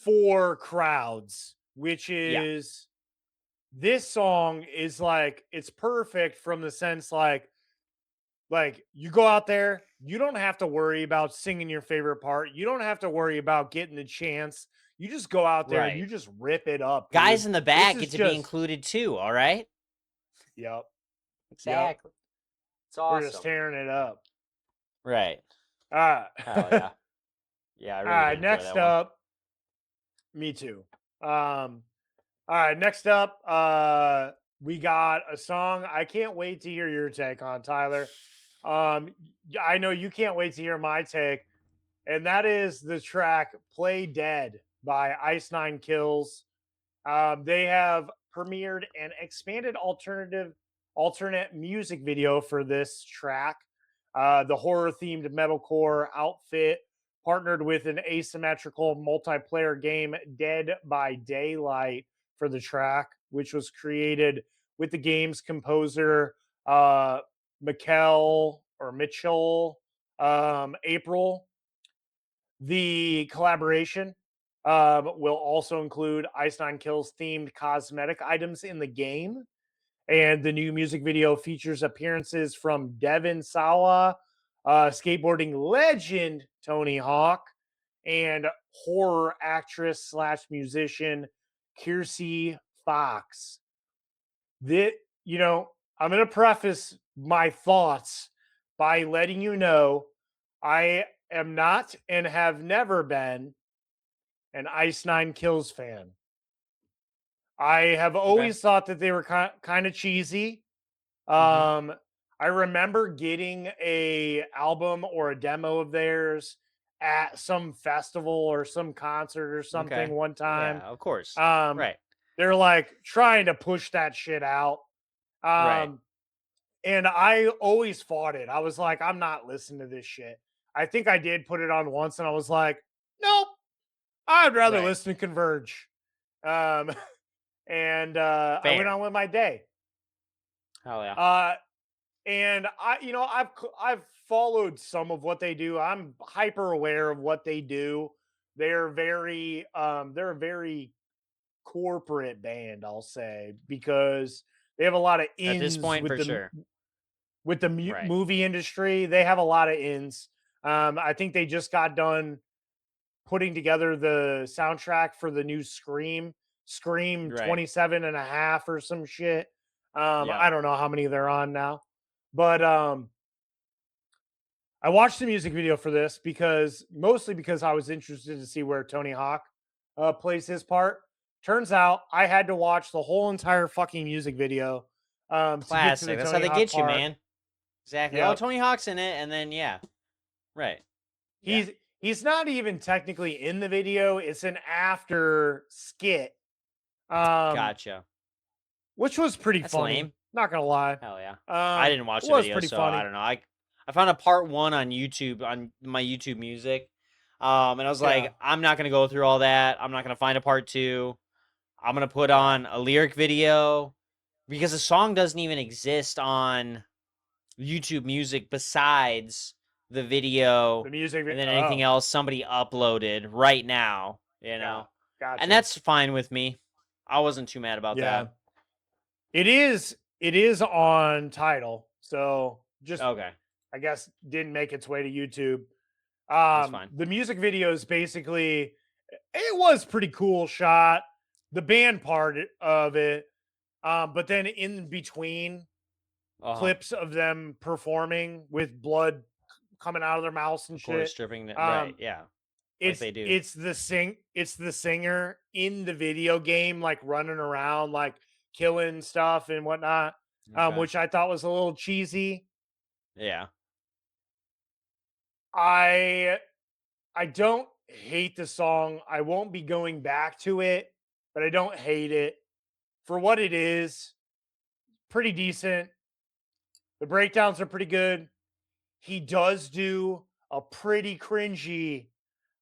Speaker 2: for crowds. Which is this song is like it's perfect from the sense like you go out there, you don't have to worry about singing your favorite part. You don't have to worry about getting the chance. You just go out there and you just rip it up.
Speaker 3: Guys
Speaker 2: dude.
Speaker 3: in the back get to be included too, all right?
Speaker 2: Yep.
Speaker 3: Exactly.
Speaker 2: Yep.
Speaker 3: It's awesome.
Speaker 2: We're just tearing it up.
Speaker 3: Right.
Speaker 2: Hell
Speaker 3: yeah. Yeah, I really
Speaker 2: all right, next up. Me too. All right, next up, we got a song I can't wait to hear your take on, Tyler. I know you can't wait to hear my take, and that is the track Play Dead by Ice Nine Kills. They have premiered an expanded alternate music video for this track. The horror-themed metalcore outfit partnered with an asymmetrical multiplayer game, Dead by Daylight, for the track, which was created with the game's composer, Mitchell April. The collaboration will also include Ice Nine Kills themed cosmetic items in the game. And the new music video features appearances from Devin Sawa, skateboarding legend Tony Hawk, and horror actress / musician Kiersey Fox. I'm going to preface my thoughts by letting you know I am not and have never been an Ice Nine Kills fan. I have always thought that they were kind of cheesy. I remember getting a album or a demo of theirs at some festival or some concert or something one time.
Speaker 3: Yeah, of course.
Speaker 2: Right. They're like trying to push that shit out.
Speaker 3: Right.
Speaker 2: And I always fought it. I was like, I'm not listening to this shit. I think I did put it on once and I was like, nope, I'd rather listen to Converge. and I went
Speaker 3: Fair.
Speaker 2: on with my day.
Speaker 3: Hell yeah.
Speaker 2: And I've followed some of what they do. I'm hyper aware of what they do. They're they're a very corporate band, I'll say, because they have a lot of
Speaker 3: At this
Speaker 2: ins
Speaker 3: point, for sure.
Speaker 2: with the
Speaker 3: Right.
Speaker 2: movie industry. They have a lot of ins. I think they just got done putting together the soundtrack for the new Scream
Speaker 3: Right.
Speaker 2: 27 and a half or some shit.
Speaker 3: Yeah.
Speaker 2: I don't know how many they're on now, but I watched the music video for this mostly because I was interested to see where Tony Hawk plays his part. Turns out I had to watch the whole entire fucking music video to get to the
Speaker 3: Classic. That's how
Speaker 2: Tony
Speaker 3: they
Speaker 2: Hawk
Speaker 3: get you,
Speaker 2: part.
Speaker 3: man. Exactly. Oh,
Speaker 2: Yep.
Speaker 3: Tony Hawk's in it, and then yeah. Right. Yeah.
Speaker 2: He's not even technically in the video. It's an after skit.
Speaker 3: Gotcha.
Speaker 2: Which was pretty
Speaker 3: That's
Speaker 2: funny.
Speaker 3: lame.
Speaker 2: Not gonna lie.
Speaker 3: Hell yeah. I didn't watch
Speaker 2: it
Speaker 3: the
Speaker 2: was
Speaker 3: video,
Speaker 2: pretty
Speaker 3: so
Speaker 2: funny.
Speaker 3: I don't know. I found a part 1 on YouTube on my YouTube Music. And I was like,
Speaker 2: Yeah.
Speaker 3: I'm not gonna go through all that. I'm not gonna find a part 2. I'm gonna put
Speaker 2: Yeah.
Speaker 3: on a lyric video because the song doesn't even exist on YouTube Music besides the video
Speaker 2: The music
Speaker 3: and then anything else somebody uploaded right now, you know.
Speaker 2: Gotcha.
Speaker 3: And that's fine with me. I wasn't too mad about that.
Speaker 2: It is on Tidal. So just
Speaker 3: Okay.
Speaker 2: I guess didn't make its way to YouTube.
Speaker 3: That's fine.
Speaker 2: The music video is basically it was pretty cool shot. The band part of it. But then in between clips of them performing with blood coming out of their mouths and
Speaker 3: Of course,
Speaker 2: shit.
Speaker 3: stripping it. Right, yeah.
Speaker 2: It's
Speaker 3: they do.
Speaker 2: it's the singer in the video game, like running around, like killing stuff and whatnot.
Speaker 3: Okay.
Speaker 2: Which I thought was a little cheesy.
Speaker 3: Yeah.
Speaker 2: I don't hate the song. I won't be going back to it, but I don't hate it for what it is. Pretty decent. The breakdowns are pretty good. He does do a pretty cringy,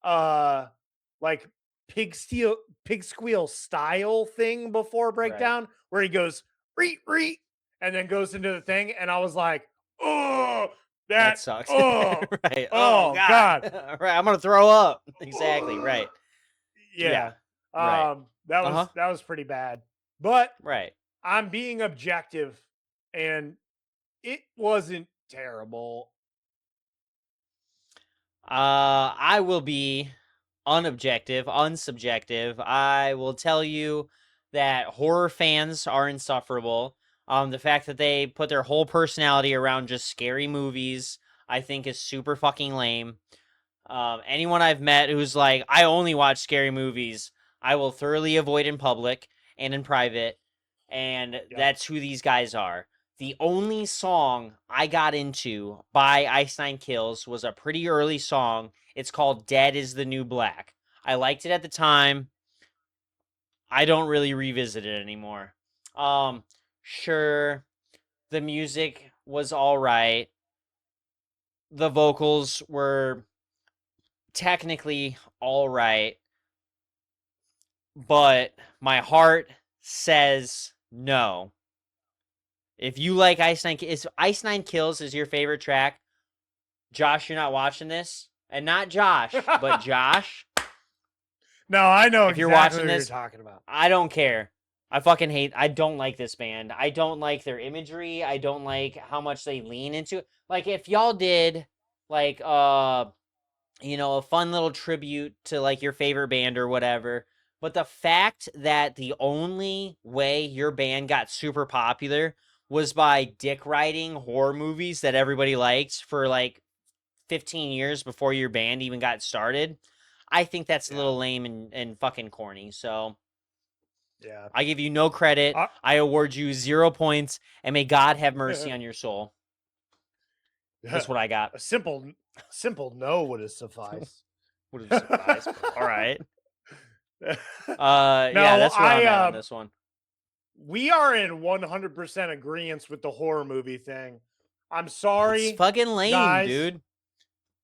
Speaker 2: like pig squeal style thing before breakdown, where he goes reet reet and then goes into the thing, and I was like, oh, that
Speaker 3: sucks.
Speaker 2: Oh,
Speaker 3: right.
Speaker 2: Oh God.
Speaker 3: Right. I'm gonna throw up. Exactly. Right.
Speaker 2: Yeah.
Speaker 3: Right.
Speaker 2: That was pretty bad. But
Speaker 3: right.
Speaker 2: I'm being objective, and it wasn't terrible.
Speaker 3: I will be unsubjective. I will tell you that horror fans are insufferable. The fact that they put their whole personality around just scary movies, I think is super fucking lame. Anyone I've met who's like, I only watch scary movies, I will thoroughly avoid in public and in private. And that's who these guys are. The only song I got into by Ice Nine Kills was a pretty early song. It's called Dead is the New Black. I liked it at the time. I don't really revisit it anymore. Sure, the music was all right. The vocals were technically all right. But my heart says no. If you like Ice Nine Kills is your favorite track, Josh, you're not watching this, and not Josh, but Josh.
Speaker 2: No, I know
Speaker 3: if you're
Speaker 2: exactly
Speaker 3: watching
Speaker 2: what
Speaker 3: this,
Speaker 2: you're talking about.
Speaker 3: I don't care. I don't like this band. I don't like their imagery. I don't like how much they lean into it. Like if y'all did like a fun little tribute to like your favorite band or whatever. But the fact that the only way your band got super popular was by dick riding horror movies that everybody liked for like 15 years before your band even got started, I think that's a little lame and fucking corny. So
Speaker 2: yeah,
Speaker 3: I give you no credit. I award you 0 points, and may God have mercy on your soul. That's what I got.
Speaker 2: A simple no would have sufficed.
Speaker 3: Would have sufficed. All right.
Speaker 2: No,
Speaker 3: yeah, that's where I'm at on this one.
Speaker 2: We are in 100% agreement with the horror movie thing. I'm sorry.
Speaker 3: It's fucking lame,
Speaker 2: guys.
Speaker 3: dude.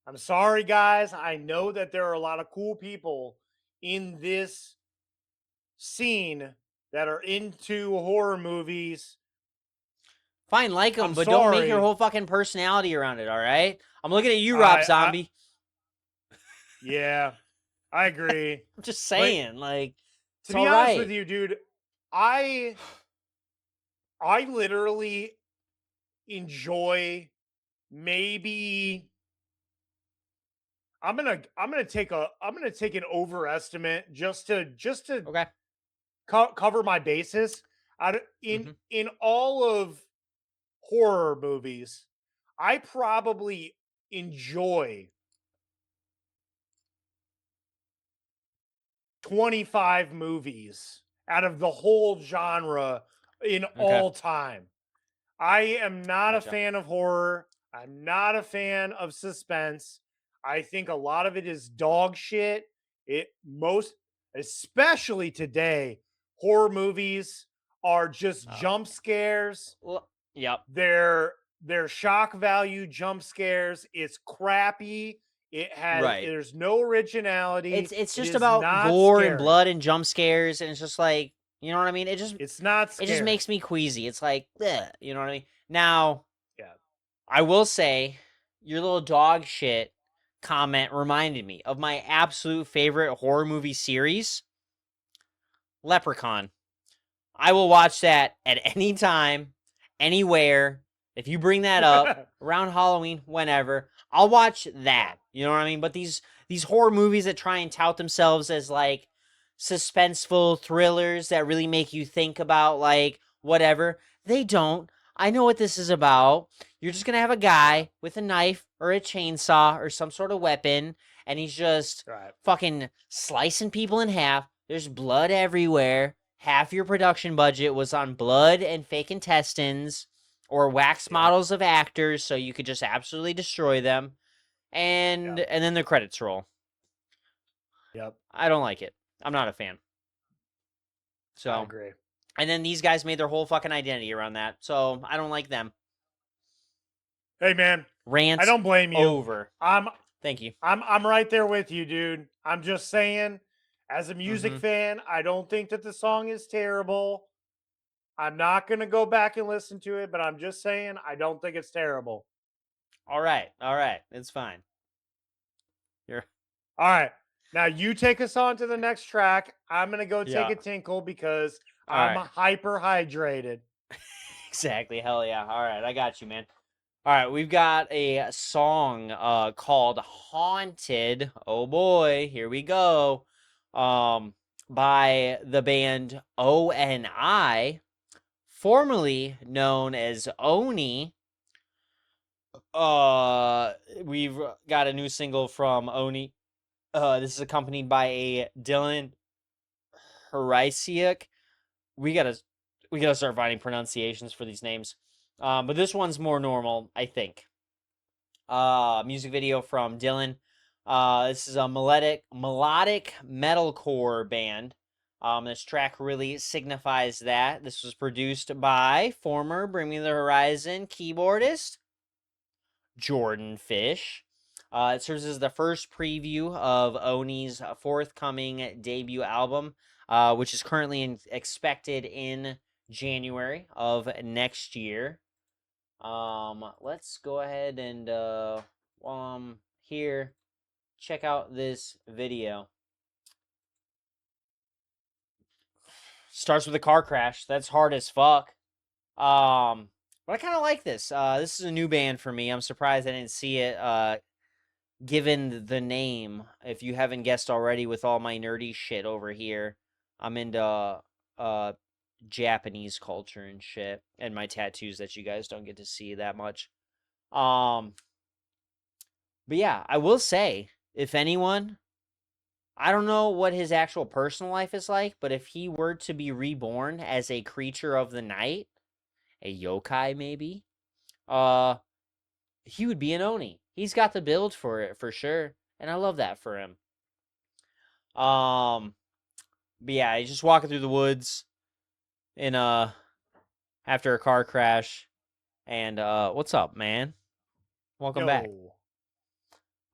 Speaker 2: I'm sorry, guys. I know that there are a lot of cool people in this scene that are into horror movies.
Speaker 3: Fine, like them,
Speaker 2: I'm
Speaker 3: but don't make your
Speaker 2: sorry.
Speaker 3: whole fucking personality around it, all right? I'm looking at you, Rob Zombie.
Speaker 2: Yeah, I agree.
Speaker 3: I'm just saying, like,
Speaker 2: To
Speaker 3: it's
Speaker 2: be
Speaker 3: all
Speaker 2: honest
Speaker 3: right.
Speaker 2: with you, dude, I literally enjoy maybe I'm gonna take an overestimate just to
Speaker 3: Okay.
Speaker 2: cover my bases. In all of horror movies, I probably enjoy 25 movies out of the whole genre in all time. I am not a fan of horror. I'm not a fan of suspense. I think a lot of it is dog shit. Especially today, horror movies are just jump scares.
Speaker 3: Well, yep.
Speaker 2: They're shock value jump scares. It's crappy. There's no originality.
Speaker 3: It's just
Speaker 2: is
Speaker 3: about
Speaker 2: not
Speaker 3: gore and
Speaker 2: scary.
Speaker 3: blood and jump scares, and it's just like, you know what I mean?
Speaker 2: It's not scary.
Speaker 3: It just makes me queasy. It's like, ugh, you know what I mean? Now,
Speaker 2: Yeah.
Speaker 3: I will say, your little dog shit comment reminded me of my absolute favorite horror movie series, Leprechaun. I will watch that at any time, anywhere. If you bring that up around Halloween, whenever, I'll watch that. You know what I mean? But these horror movies that try and tout themselves as like suspenseful thrillers that really make you think about like whatever, they don't. I know what this is about. You're just going to have a guy with a knife or a chainsaw or some sort of weapon, and he's just fucking slicing people in half. There's blood everywhere. Half your production budget was on blood and fake intestines or wax models of actors, so you could just absolutely destroy them. And then the credits roll.
Speaker 2: Yep.
Speaker 3: I don't like it. I'm not a fan. So
Speaker 2: I agree.
Speaker 3: And then these guys made their whole fucking identity around that. So I don't like them.
Speaker 2: Hey man,
Speaker 3: Rants
Speaker 2: I don't blame you.
Speaker 3: Over.
Speaker 2: Thank you. I'm right there with you, dude. I'm just saying, as a music fan, I don't think that the song is terrible. I'm not gonna go back and listen to it, but I'm just saying I don't think it's terrible.
Speaker 3: All right. It's fine.
Speaker 2: All right. Now you take us on to the next track. I'm gonna go take a tinkle because I'm hyper hydrated.
Speaker 3: Exactly. Hell yeah. All right, I got you, man. All right, we've got a song called Haunted. Oh boy, here we go. By the band ONI, formerly known as Oni. We've got a new single from Oni. This is accompanied by a Dylan Harisiak. We gotta start finding pronunciations for these names. But this one's more normal, I think. Music video from Dylan. This is a melodic metalcore band. This track really signifies that. This was produced by former Bring Me the Horizon keyboardist Jordan Fish. It serves as the first preview of Oni's forthcoming debut album, which is currently expected in January of next year. Let's go ahead and while I'm here, check out this video. Starts with a car crash. That's hard as fuck. But I kind of like this. This is a new band for me. I'm surprised I didn't see it. Given the name, if you haven't guessed already, with all my nerdy shit over here, I'm into Japanese culture and shit, and my tattoos that you guys don't get to see that much. But yeah, I will say, if anyone, I don't know what his actual personal life is like, but if he were to be reborn as a creature of the night, a yokai maybe, he would be an Oni. He's got the build for it for sure, and I love that for him. But yeah, he's just walking through the woods in after a car crash, and what's up, man? Welcome back.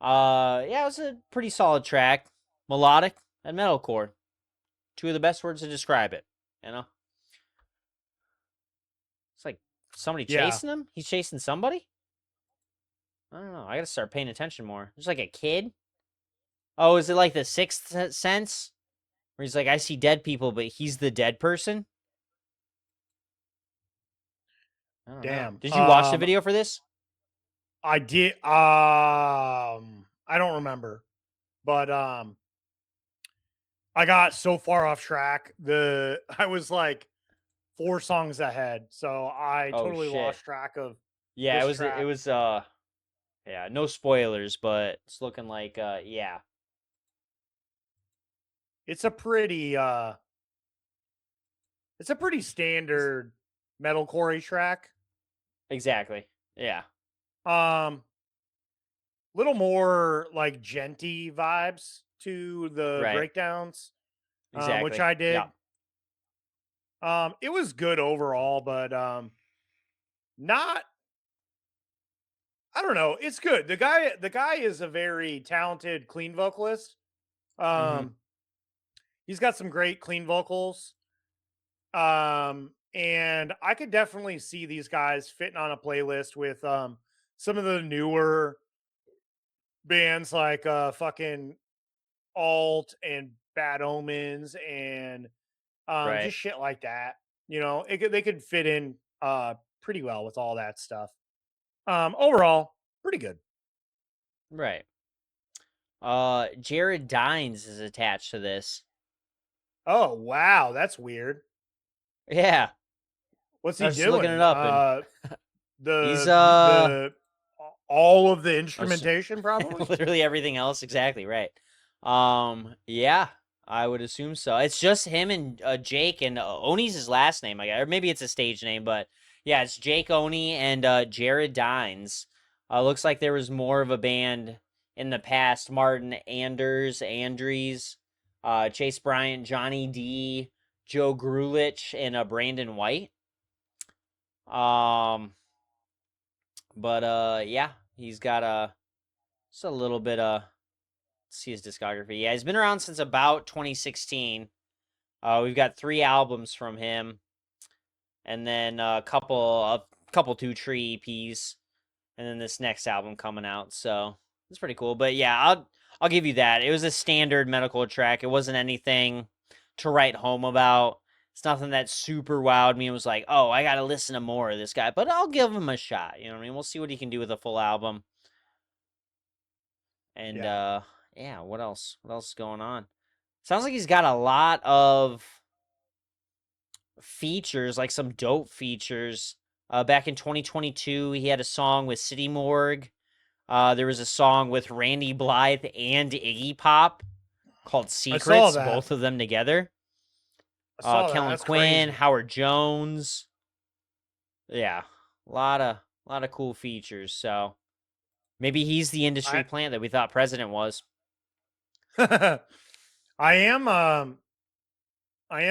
Speaker 3: Yeah, it was a pretty solid track, melodic and metalcore. Two of the best words to describe it, You know, it's like somebody
Speaker 2: Yeah.
Speaker 3: chasing him. He's chasing somebody. I don't know. I gotta start paying attention more. There's like a kid. Oh, is it like the Sixth Sense? Where he's like, I see dead people, but he's the dead person? I don't know.
Speaker 2: Damn.
Speaker 3: Did you watch the video for this?
Speaker 2: I did. I don't remember, but I got so far off track. I was like 4 songs ahead, so I
Speaker 3: Oh,
Speaker 2: totally
Speaker 3: shit.
Speaker 2: lost track of.
Speaker 3: Yeah,
Speaker 2: this track.
Speaker 3: yeah, no spoilers, but it's looking like, yeah.
Speaker 2: It's a pretty standard metalcore track.
Speaker 3: Exactly. Yeah.
Speaker 2: Little more like genty vibes to the
Speaker 3: Right.
Speaker 2: breakdowns,
Speaker 3: Exactly.
Speaker 2: which I did.
Speaker 3: Yeah.
Speaker 2: It was good overall, but not. I don't know. It's good. The guy is a very talented, clean vocalist. He's got some great clean vocals. And I could definitely see these guys fitting on a playlist with some of the newer bands like fucking Alt and Bad Omens and
Speaker 3: Right.
Speaker 2: just shit like that. You know, they could fit in pretty well with all that stuff. Overall, pretty good.
Speaker 3: Right. Jared Dines is attached to this.
Speaker 2: Oh wow, that's weird.
Speaker 3: Yeah.
Speaker 2: What's
Speaker 3: I
Speaker 2: he
Speaker 3: was just
Speaker 2: doing?
Speaker 3: looking it up,
Speaker 2: The
Speaker 3: he's
Speaker 2: the all of the instrumentation, probably.
Speaker 3: literally everything else. Exactly right. Yeah, I would assume so. It's just him and Jake, and Oni's his last name, I guess, or maybe it's a stage name, but yeah, it's Jake Oni and Jared Dines. Looks like there was more of a band in the past: Martin Andrews, Chase Bryant, Johnny D, Joe Grulich, and Brandon White. But yeah, he's got just a little bit let's see his discography. Yeah, he's been around since about 2016. We've got 3 albums from him, and then a couple 2 tree EPs, and then this next album coming out. So it's pretty cool. But yeah, I'll give you that. It was a standard medical track. It wasn't anything to write home about. It's nothing that super wowed me. It was like, oh, I gotta listen to more of this guy. But I'll give him a shot. You know what I mean? We'll see what he can do with a full album. And yeah, what else? What else is going on? Sounds like he's got a lot of features, like some dope features. Back in 2022, he had a song with City Morgue. There was a song with Randy Blythe and Iggy Pop called Secrets, both of them together. Kellen Quinn,
Speaker 2: crazy.
Speaker 3: Howard Jones. Yeah, a lot of cool features. So maybe he's the industry plant that we thought President was.
Speaker 2: I am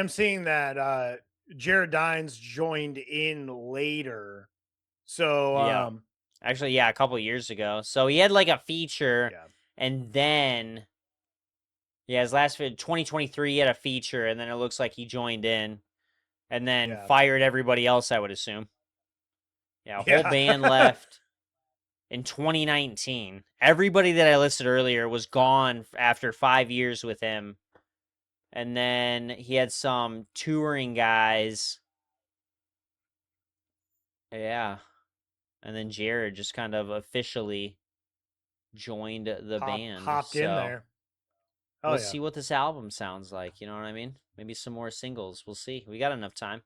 Speaker 2: seeing that Jared Dines joined in later. So
Speaker 3: yeah. Actually, yeah, a couple years ago. So he had like a feature, and then his last 2023 he had a feature, and then it looks like he joined in, and then fired everybody else, I would assume. Yeah, whole band left in 2019. Everybody that I listed earlier was gone after 5 years with him. And then he had some touring guys. Yeah. And then Jared just kind of officially joined the band.
Speaker 2: Hopped in there.
Speaker 3: We'll see what this album sounds like. You know what I mean? Maybe some more singles. We'll see. We got enough time.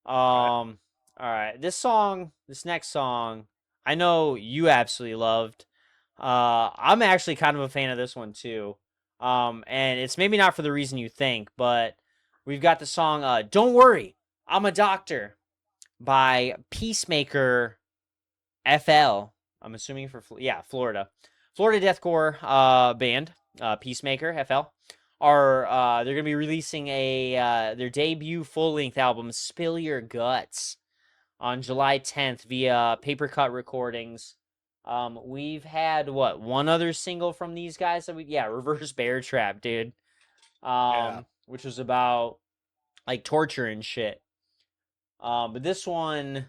Speaker 3: All right. This next song, I know you absolutely loved. I'm actually kind of a fan of this one too. And it's maybe not for the reason you think, but we've got the song Don't Worry, I'm a Doctor by Peacemaker FL. I'm assuming for Florida deathcore band, Peacemaker FL. They're gonna be releasing their debut full-length album, Spill Your Guts, on July 10th via Paper Cut Recordings. We've had one other single from these guys that Reverse Bear Trap, dude. Which was about like torture and shit. But this one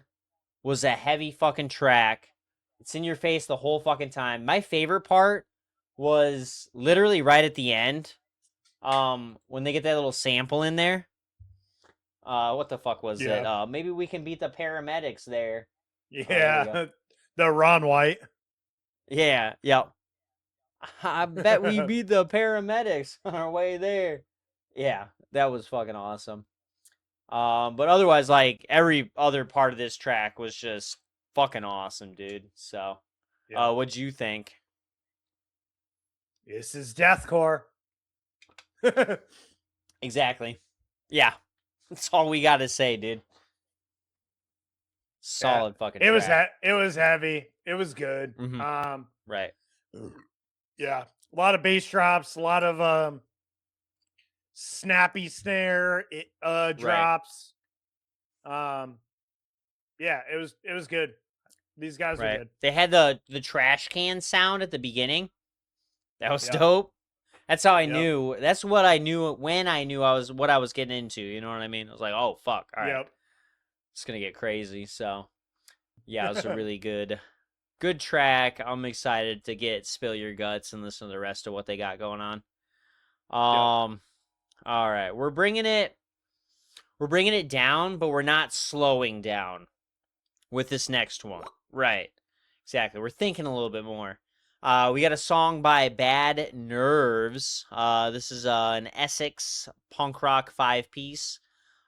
Speaker 3: was a heavy fucking track. It's in your face the whole fucking time. My favorite part was literally right at the end. When they get that little sample in there. What the fuck was it? Maybe we can beat the paramedics there.
Speaker 2: Yeah, the Ron White.
Speaker 3: Yeah, yep. I bet we beat the paramedics on our way there. Yeah, that was fucking awesome. But otherwise, like every other part of this track was just fucking awesome, dude. So, what'd you think?
Speaker 2: This is deathcore.
Speaker 3: Exactly. Yeah, that's all we got to say, dude. Solid fucking.
Speaker 2: It
Speaker 3: track.
Speaker 2: it was heavy. It was good.
Speaker 3: Mm-hmm. Right.
Speaker 2: Yeah, a lot of bass drops, a lot of snappy snare drops. Right. Yeah, it was good. These guys were good.
Speaker 3: They had the trash can sound at the beginning. That was dope. That's how I knew. That's what I knew when I knew what I was getting into. You know what I mean? I was like, oh fuck, all right, it's gonna get crazy. So yeah, it was a really good track. I'm excited to get Spill Your Guts and listen to the rest of what they got going on. All right, we're bringing it down, but we're not slowing down with this next one. Right, exactly. We're thinking a little bit more. We got a song by Bad Nerves. This is an Essex punk rock 5-piece.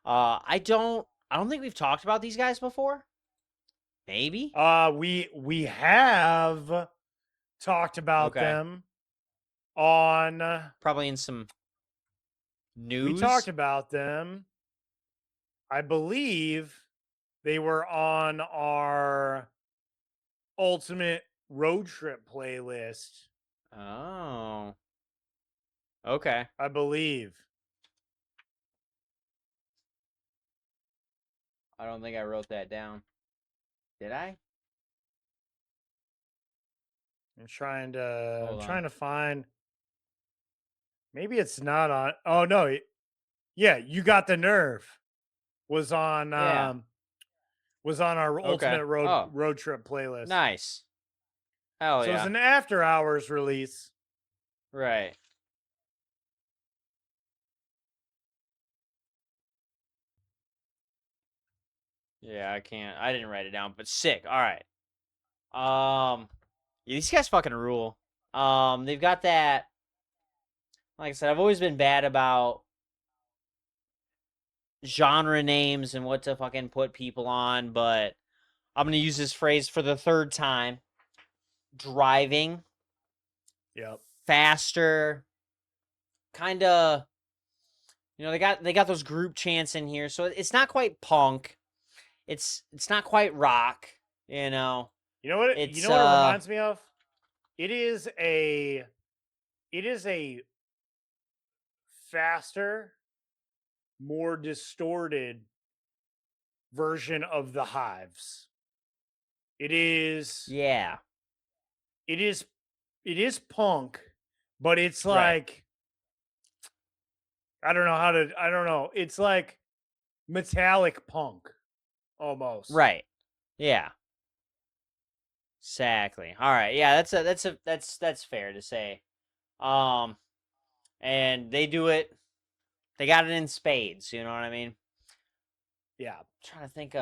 Speaker 3: I don't think we've talked about these guys before. Maybe.
Speaker 2: We have talked about them on
Speaker 3: probably in some news.
Speaker 2: We talked about them. I believe they were on our Ultimate Road Trip playlist.
Speaker 3: Oh. Okay.
Speaker 2: I believe.
Speaker 3: I don't think I wrote that down. Did I?
Speaker 2: I'm trying to find. Maybe it's not on. Oh no. Yeah, You Got the Nerve was on our Ultimate Road Trip playlist.
Speaker 3: Nice. Hell
Speaker 2: so
Speaker 3: yeah.
Speaker 2: So it's an after hours release.
Speaker 3: Right. Yeah, I didn't write it down, but sick. All right. Yeah, these guys fucking rule. They've got that. Like I said, I've always been bad about genre names and what to fucking put people on, but I'm gonna use this phrase for the third time. Driving.
Speaker 2: Yep.
Speaker 3: Faster. Kinda. You know, they got those group chants in here, so it's not quite punk. It's not quite rock. You know.
Speaker 2: You know what? You know what it reminds me of? It is a faster, more distorted version of the Hives. It is.
Speaker 3: Yeah.
Speaker 2: It is punk, but it's like I don't know. It's like metallic punk almost.
Speaker 3: Right. Yeah. Exactly. All right. Yeah, that's fair to say. And they do it. They got it in spades, you know what I mean?
Speaker 2: Yeah.
Speaker 3: I'm trying to think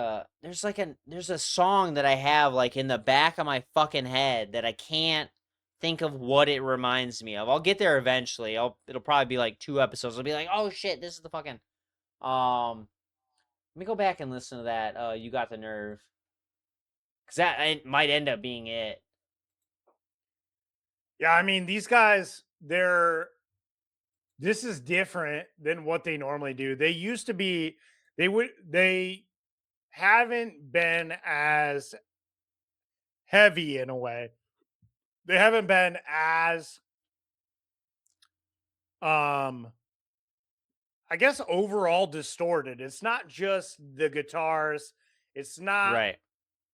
Speaker 3: there's a song that I have like in the back of my fucking head that I can't think of what it reminds me of. I'll get there eventually. It'll probably be like 2 episodes. I'll be like, "Oh shit, this is the fucking let me go back and listen to that You Got the Nerve." Cuz that might end up being it.
Speaker 2: Yeah, I mean, these guys, this is different than what they normally do. They used to be they haven't been as heavy in a way. They haven't been as I guess overall distorted. It's not just the guitars. It's not
Speaker 3: right.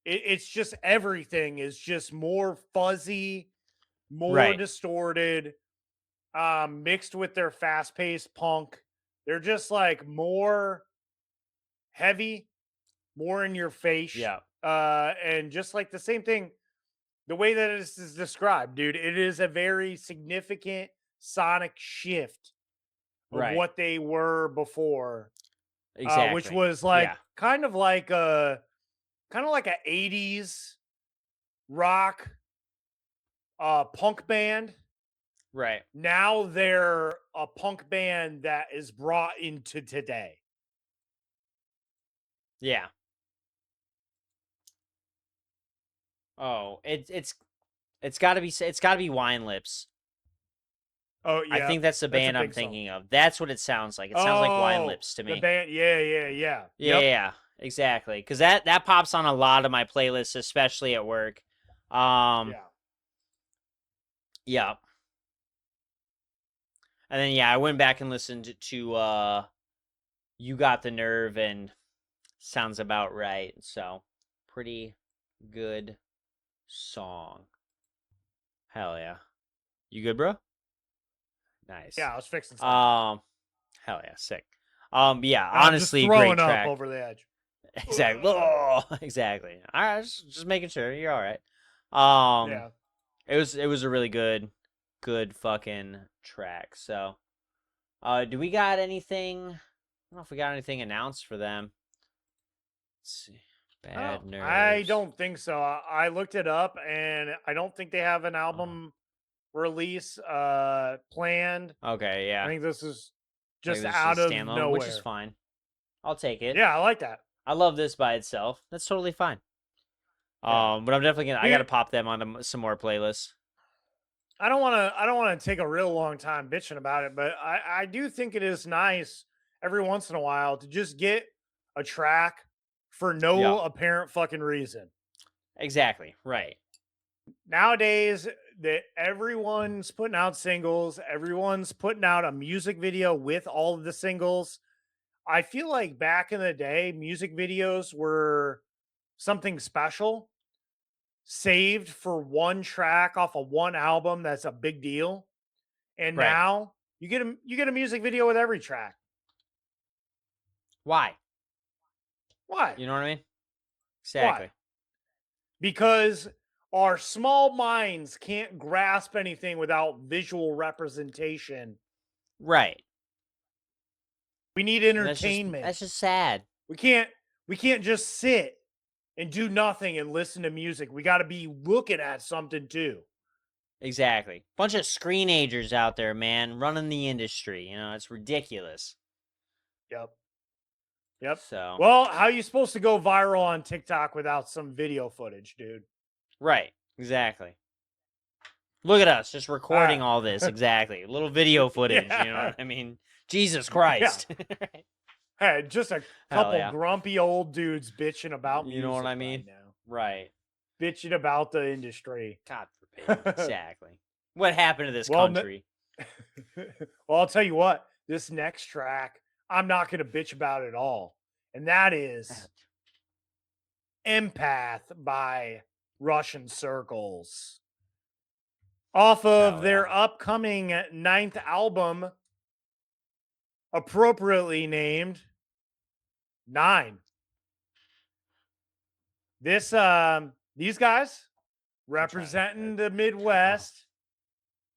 Speaker 2: It's just everything is just more fuzzy, more distorted, mixed with their fast-paced punk. They're just like more heavy, more in your face.
Speaker 3: Yeah.
Speaker 2: And just like the same thing, the way that it is described, dude, it is a very significant sonic shift of
Speaker 3: Right.
Speaker 2: what they were before.
Speaker 3: Exactly.
Speaker 2: Which was like
Speaker 3: Yeah.
Speaker 2: kind of like a 80s rock punk band.
Speaker 3: Right.
Speaker 2: Now they're a punk band that is brought into today.
Speaker 3: Yeah. Oh, it's got to be Wine Lips.
Speaker 2: Oh yeah,
Speaker 3: I think that's the
Speaker 2: that's a
Speaker 3: band I'm
Speaker 2: big song.
Speaker 3: thinking of. That's what it sounds like. It sounds like Wine Lips to me.
Speaker 2: The band, yeah.
Speaker 3: Yeah,
Speaker 2: Yep.
Speaker 3: yeah, exactly. Because that pops on a lot of my playlists, especially at work.
Speaker 2: Yeah.
Speaker 3: Yeah. And then I went back and listened to You Got the Nerve, and sounds about right. So pretty good song. Hell yeah. You good, bro? Nice.
Speaker 2: Yeah, I was fixing something.
Speaker 3: Hell yeah, sick. Yeah,
Speaker 2: I'm
Speaker 3: honestly,
Speaker 2: just throwing
Speaker 3: great track.
Speaker 2: up over the edge.
Speaker 3: Exactly. Oh, exactly. All right, just making sure you're all right.
Speaker 2: Yeah.
Speaker 3: It was a really good fucking track. So, do we got anything? I don't know if we got anything announced for them. Let's see. Bad Nerves.
Speaker 2: I don't think so. I looked it up, and I don't think they have an album release planned.
Speaker 3: Okay, yeah.
Speaker 2: I think this is just
Speaker 3: Like,
Speaker 2: out of
Speaker 3: standalone,
Speaker 2: nowhere,
Speaker 3: which is fine. I'll take it.
Speaker 2: Yeah, I like that.
Speaker 3: I love this by itself. That's totally fine. But I'm definitely gonna. I gotta pop them onto some more playlists.
Speaker 2: I don't want to take a real long time bitching about it, but I do think it is nice every once in a while to just get a track for no apparent fucking reason.
Speaker 3: Exactly. Right.
Speaker 2: Nowadays, that everyone's putting out singles, everyone's putting out a music video with all of the singles. I feel like back in the day, music videos were something special, saved for one track off of one album. That's a big deal. And now you get a music video with every track.
Speaker 3: Why?
Speaker 2: Why?
Speaker 3: You know what I mean? Exactly.
Speaker 2: Why? Because our small minds can't grasp anything without visual representation.
Speaker 3: Right.
Speaker 2: We need entertainment.
Speaker 3: That's just sad.
Speaker 2: We can't just sit and do nothing and listen to music. We got to be looking at something too.
Speaker 3: Exactly. Bunch of screenagers out there, man, running the industry. You know, it's ridiculous.
Speaker 2: Yep.
Speaker 3: So,
Speaker 2: well, how are you supposed to go viral on TikTok without some video footage, dude?
Speaker 3: Right. Exactly. Look at us just recording all this. Exactly. A little video footage. You know what I mean? Jesus Christ.
Speaker 2: Hey, just a couple grumpy old dudes bitching about music.
Speaker 3: You know what I mean? Right.
Speaker 2: Bitching about the industry.
Speaker 3: God forbid. Exactly. What happened to this country?
Speaker 2: Well, I'll tell you what. This next track, I'm not going to bitch about at all. And that is Empath by Russian Circles. Off of their upcoming 9th album, appropriately named 9. These guys representing the Midwest,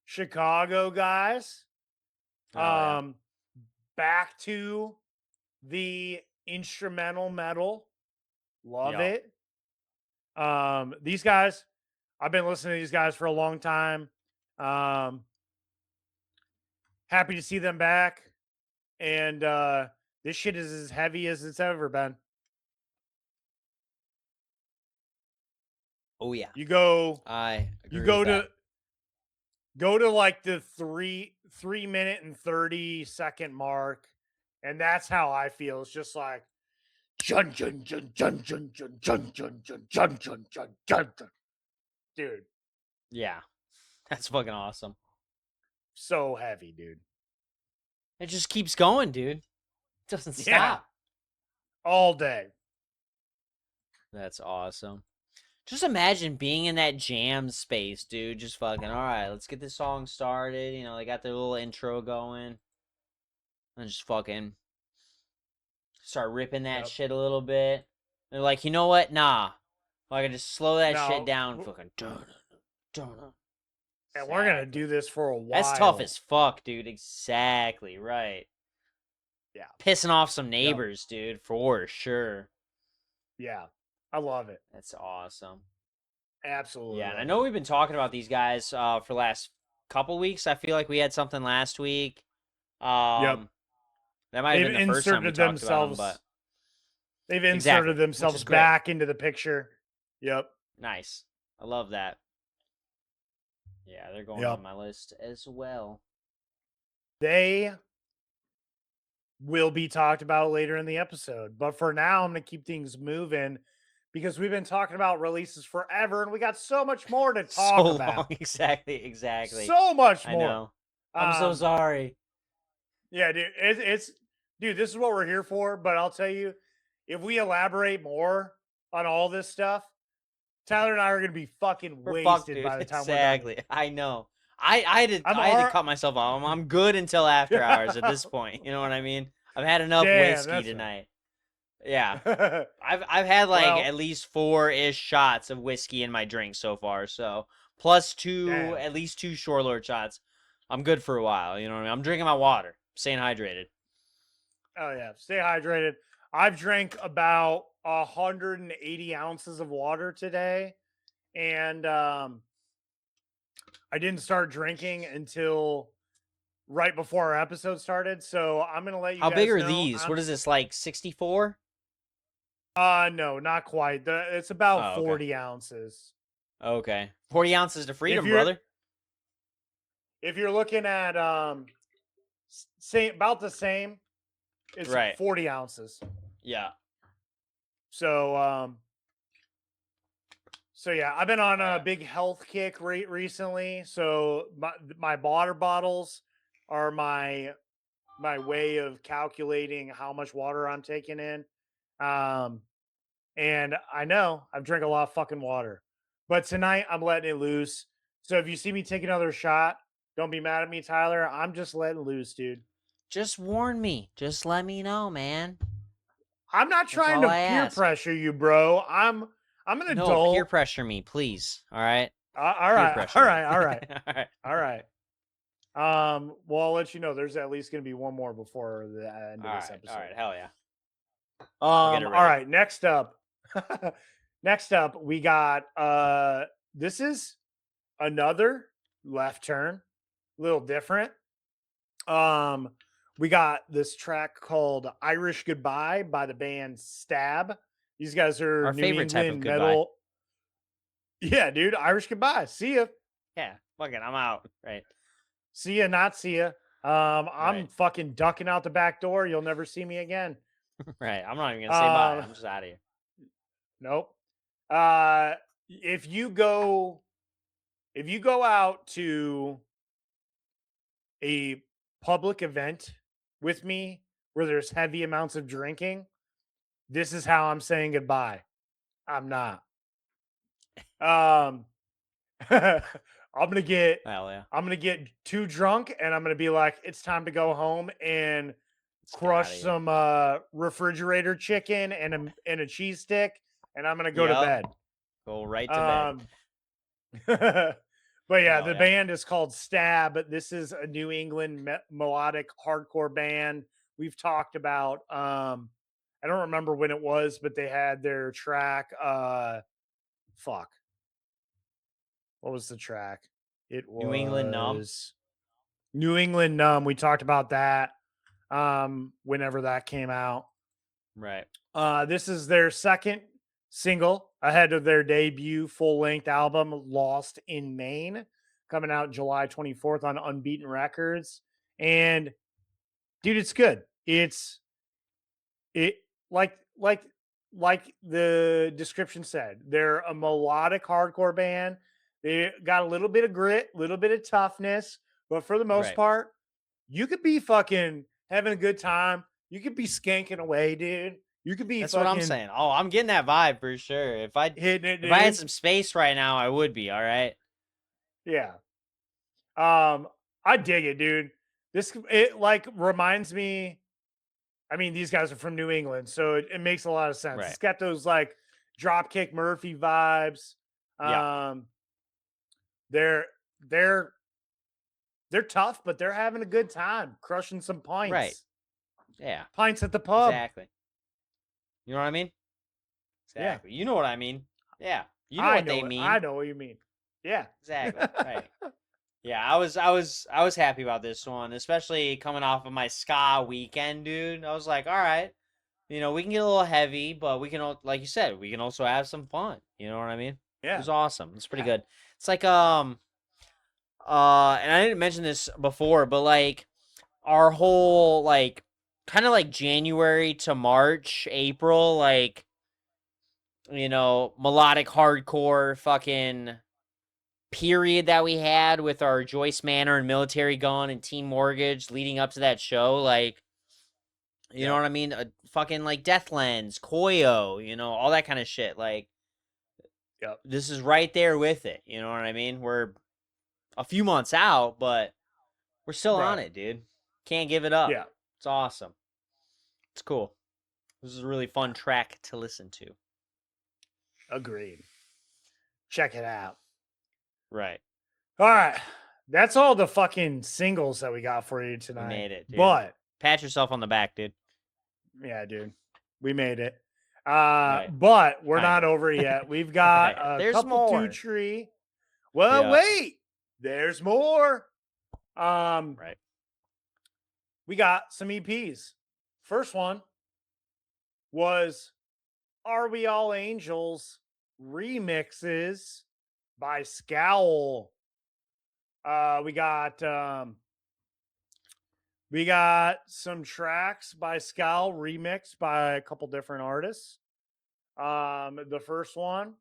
Speaker 2: Chicago guys. Back to the instrumental metal. Love it. These guys, I've been listening to these guys for a long time. Happy to see them back. And this shit is as heavy as it's ever been.
Speaker 3: Oh yeah.
Speaker 2: You go to like the 3 minute and 30-second mark, and that's how I feel. It's just like jun jun jun jun jun jun jun jun jun jun jun jun jun. Dude.
Speaker 3: Yeah. That's fucking awesome.
Speaker 2: So heavy, dude.
Speaker 3: It just keeps going, dude. It doesn't stop.
Speaker 2: All day.
Speaker 3: That's awesome. Just imagine being in that jam space, dude. Just fucking, all right, let's get this song started. You know, they got their little intro going. and just fucking start ripping that
Speaker 2: Yep.
Speaker 3: shit a little bit. They're like, you know what? Nah. I can just slow that shit
Speaker 2: No,
Speaker 3: down. Fucking dun.
Speaker 2: and we're gonna do this for a while.
Speaker 3: That's tough as fuck, dude. Exactly right.
Speaker 2: Yeah.
Speaker 3: Pissing off some neighbors, dude, for sure.
Speaker 2: Yeah, I love it.
Speaker 3: That's awesome.
Speaker 2: Absolutely.
Speaker 3: Yeah, and I know we've been talking about these guys for the last couple weeks. I feel like we had something last week.
Speaker 2: Yep.
Speaker 3: That might have
Speaker 2: They've
Speaker 3: been the first time we
Speaker 2: inserted
Speaker 3: talked about them,
Speaker 2: themselves.
Speaker 3: but
Speaker 2: They've
Speaker 3: Exactly,
Speaker 2: inserted
Speaker 3: which
Speaker 2: themselves
Speaker 3: is great.
Speaker 2: back into the picture. Yep.
Speaker 3: nice. I love that. Yeah, they're going
Speaker 2: Yep.
Speaker 3: on my list as well.
Speaker 2: They will be talked about later in the episode. But for now, I'm going to keep things moving because we've been talking about releases forever and we got so much more to talk
Speaker 3: So
Speaker 2: about.
Speaker 3: long. Exactly.
Speaker 2: So much
Speaker 3: I
Speaker 2: more.
Speaker 3: know. I'm so sorry.
Speaker 2: Yeah, dude. Dude, this is what we're here for. But I'll tell you, if we elaborate more on all this stuff, Tyler and I are going to be fucking
Speaker 3: We're
Speaker 2: wasted
Speaker 3: fucked, dude.
Speaker 2: by the time
Speaker 3: Exactly. I know. I had to
Speaker 2: I'm
Speaker 3: cut myself off. I'm good until after hours at this point. You know what I mean? I've had enough
Speaker 2: Damn,
Speaker 3: whiskey
Speaker 2: that's
Speaker 3: tonight. Yeah.
Speaker 2: we're.
Speaker 3: I've had like
Speaker 2: Well-
Speaker 3: at least 4-ish shots of whiskey in my drink so far. So plus
Speaker 2: Damn.
Speaker 3: at least 2 Shore Lord shots. I'm good for a while. You know what I mean? I'm drinking my water, staying hydrated.
Speaker 2: Oh yeah, stay hydrated. I've drank about 180 ounces of water today, and I didn't start drinking until right before our episode started. So I'm gonna let you.
Speaker 3: How
Speaker 2: guys
Speaker 3: big are
Speaker 2: know
Speaker 3: these? What is this, like 64?
Speaker 2: No, not quite. It's about
Speaker 3: Oh, okay.
Speaker 2: 40 ounces.
Speaker 3: Okay. 40 ounces to freedom,
Speaker 2: you're-
Speaker 3: brother.
Speaker 2: If you're looking at about the same, it's
Speaker 3: Right.
Speaker 2: 40 ounces.
Speaker 3: Yeah.
Speaker 2: So yeah, I've been on a
Speaker 3: Yeah.
Speaker 2: big health kick recently. So my water bottles are my way of calculating how much water I'm taking in. And I know I've drank a lot of fucking water, but tonight I'm letting it loose. So if you see me take another shot, don't be mad at me, Tyler. I'm just letting loose, dude.
Speaker 3: Just warn me. Just let me know, man.
Speaker 2: I'm not trying to
Speaker 3: all I
Speaker 2: peer
Speaker 3: ask.
Speaker 2: pressure you, bro. I'm an
Speaker 3: No,
Speaker 2: adult.
Speaker 3: peer pressure me, please. All right?
Speaker 2: All
Speaker 3: Peer
Speaker 2: right,
Speaker 3: pressure
Speaker 2: all
Speaker 3: me.
Speaker 2: right, all right.
Speaker 3: All right.
Speaker 2: All right. Well, I'll let you know there's at least going to be one more before the end of this episode.
Speaker 3: All right. Hell yeah. get it
Speaker 2: All
Speaker 3: ready.
Speaker 2: right. Next up, we got this is another left turn, a little different. We got this track called Irish Goodbye by the band Stab. These guys are
Speaker 3: Our
Speaker 2: New
Speaker 3: favorite type of
Speaker 2: England
Speaker 3: goodbye.
Speaker 2: metal. Yeah, dude, Irish Goodbye. See ya.
Speaker 3: Yeah. Fuck it. I'm out. Right.
Speaker 2: See ya, not see ya. I'm
Speaker 3: Right.
Speaker 2: fucking ducking out the back door. You'll never see me again.
Speaker 3: Right. I'm not even going to say bye. I'm just out of here.
Speaker 2: Nope. If you go out to a public event with me where there's heavy amounts of drinking, this is how I'm saying goodbye. I'm not. I'm gonna get
Speaker 3: Hell yeah.
Speaker 2: too drunk and I'm gonna be like, it's time to go home and
Speaker 3: Let's get
Speaker 2: crush
Speaker 3: outta here.
Speaker 2: some refrigerator chicken and a cheese stick, and I'm gonna go to
Speaker 3: Yup.
Speaker 2: bed.
Speaker 3: Go right to
Speaker 2: But yeah,
Speaker 3: Hell
Speaker 2: the
Speaker 3: yeah.
Speaker 2: band is called Stab. This is a New England melodic hardcore band. We've talked about. I don't remember when it was, but they had their track. Fuck. What was the track? It was
Speaker 3: New England Numb?
Speaker 2: New England Numb. We talked about that. Whenever that came out.
Speaker 3: Right.
Speaker 2: This is their second single ahead of their debut full-length album, Lost in Maine, coming out July 24th on Unbeaten Records. And dude, it's good. Like the description said, they're a melodic hardcore band. They got a little bit of grit, a little bit of toughness, but for the most
Speaker 3: Right.
Speaker 2: part, you could be fucking having a good time. You could be skanking away, dude. You could be
Speaker 3: That's
Speaker 2: fucking
Speaker 3: what I'm saying. Oh, I'm getting that vibe for sure. If I
Speaker 2: hitting it, dude.
Speaker 3: if I had some space right now, I would be. All right.
Speaker 2: Yeah. I dig it, dude. It like reminds me. I mean, these guys are from New England, so it makes a lot of sense.
Speaker 3: Right.
Speaker 2: It's got those like Dropkick Murphy vibes.
Speaker 3: Yeah.
Speaker 2: They're tough, but they're having a good time, crushing some pints.
Speaker 3: Right. Yeah.
Speaker 2: Pints at the pub.
Speaker 3: Exactly. You know what I mean?
Speaker 2: Yeah.
Speaker 3: Exactly. You know what I mean? Yeah. You know what they mean.
Speaker 2: I know what you mean. Yeah.
Speaker 3: Exactly. Right. Yeah, I was happy about this one, especially coming off of my ska weekend, dude. I was like, all right, we can get a little heavy, but we can, like you said, we can also have some fun. You know what I mean?
Speaker 2: Yeah.
Speaker 3: It was awesome. It's pretty good. It's like and I didn't mention this before, but like our whole like kind of like January to March, April, like melodic hardcore fucking period that we had with our Joyce Manor and Military Gun and Team Mortgage leading up to that show, like, you know what I mean? Fucking like Deathlands, Koyo, all that kind of shit. Like, this is right there with it. You know what I mean? We're a few months out, but we're still on it, dude. Can't give it up.
Speaker 2: Yeah.
Speaker 3: It's awesome. It's cool. This is a really fun track to listen to.
Speaker 2: Agreed. Check it out.
Speaker 3: Right.
Speaker 2: All right. That's all the fucking singles that we got for you tonight.
Speaker 3: We made it, dude.
Speaker 2: But
Speaker 3: pat yourself on the back, dude.
Speaker 2: Yeah, dude. We made it.
Speaker 3: Right.
Speaker 2: But we're not over yet. We've got a
Speaker 3: There's
Speaker 2: couple
Speaker 3: more.
Speaker 2: 2-tree. Well, wait. There's more.
Speaker 3: Right.
Speaker 2: We got some EPs. First one was Are We All Angels remixes by Scowl. We got some tracks by Scowl remixed by a couple different artists. The first one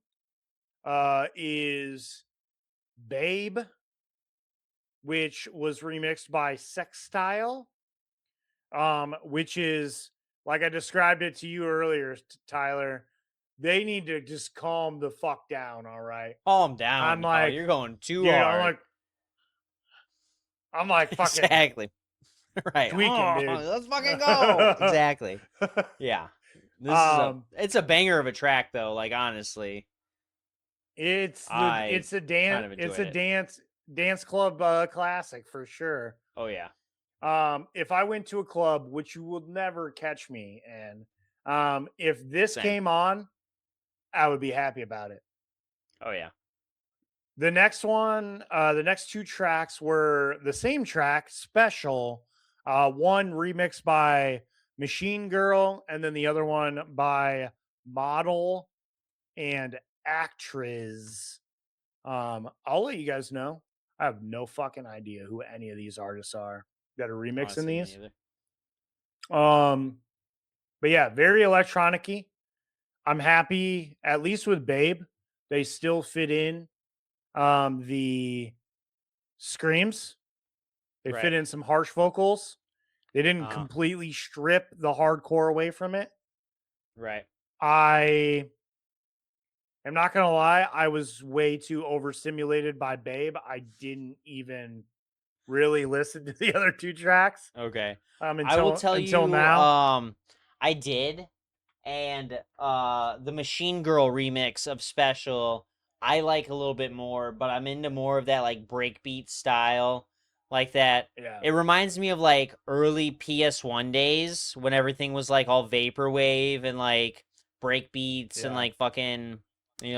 Speaker 2: is Babe, which was remixed by Sextile, which is, like I described it to you earlier, Tyler, they need to just calm the fuck down, all right?
Speaker 3: Calm down.
Speaker 2: I'm like,
Speaker 3: you're going too hard.
Speaker 2: I'm like fucking
Speaker 3: exactly. Right.
Speaker 2: tweaking, dude.
Speaker 3: Let's fucking go. Exactly. Yeah. This it's a banger of a track though, like honestly.
Speaker 2: It's a dance club classic for sure.
Speaker 3: Oh yeah.
Speaker 2: If I went to a club, which you will never catch me in, if this came on, I would be happy about it.
Speaker 3: Oh yeah.
Speaker 2: The next one, the next two tracks were the same track, Special. One remixed by Machine Girl, and then the other one by Model and Actress. I'll let you guys know. I have no fucking idea who any of these artists are that are remixing these. But yeah, very electronic-y. I'm happy, at least with Babe, they still fit in the screams. They fit in some harsh vocals. They didn't completely strip the hardcore away from it.
Speaker 3: Right.
Speaker 2: I am not going to lie. I was way too overstimulated by Babe. I didn't even really listen to the other two tracks.
Speaker 3: Okay.
Speaker 2: Until,
Speaker 3: I will tell
Speaker 2: until
Speaker 3: you
Speaker 2: now.
Speaker 3: I did. And the Machine Girl remix of Special, I like a little bit more, but I'm into more of that like breakbeat style. Like that.
Speaker 2: Yeah.
Speaker 3: It reminds me of like early PS1 days when everything was like all vaporwave and like breakbeats and like fucking,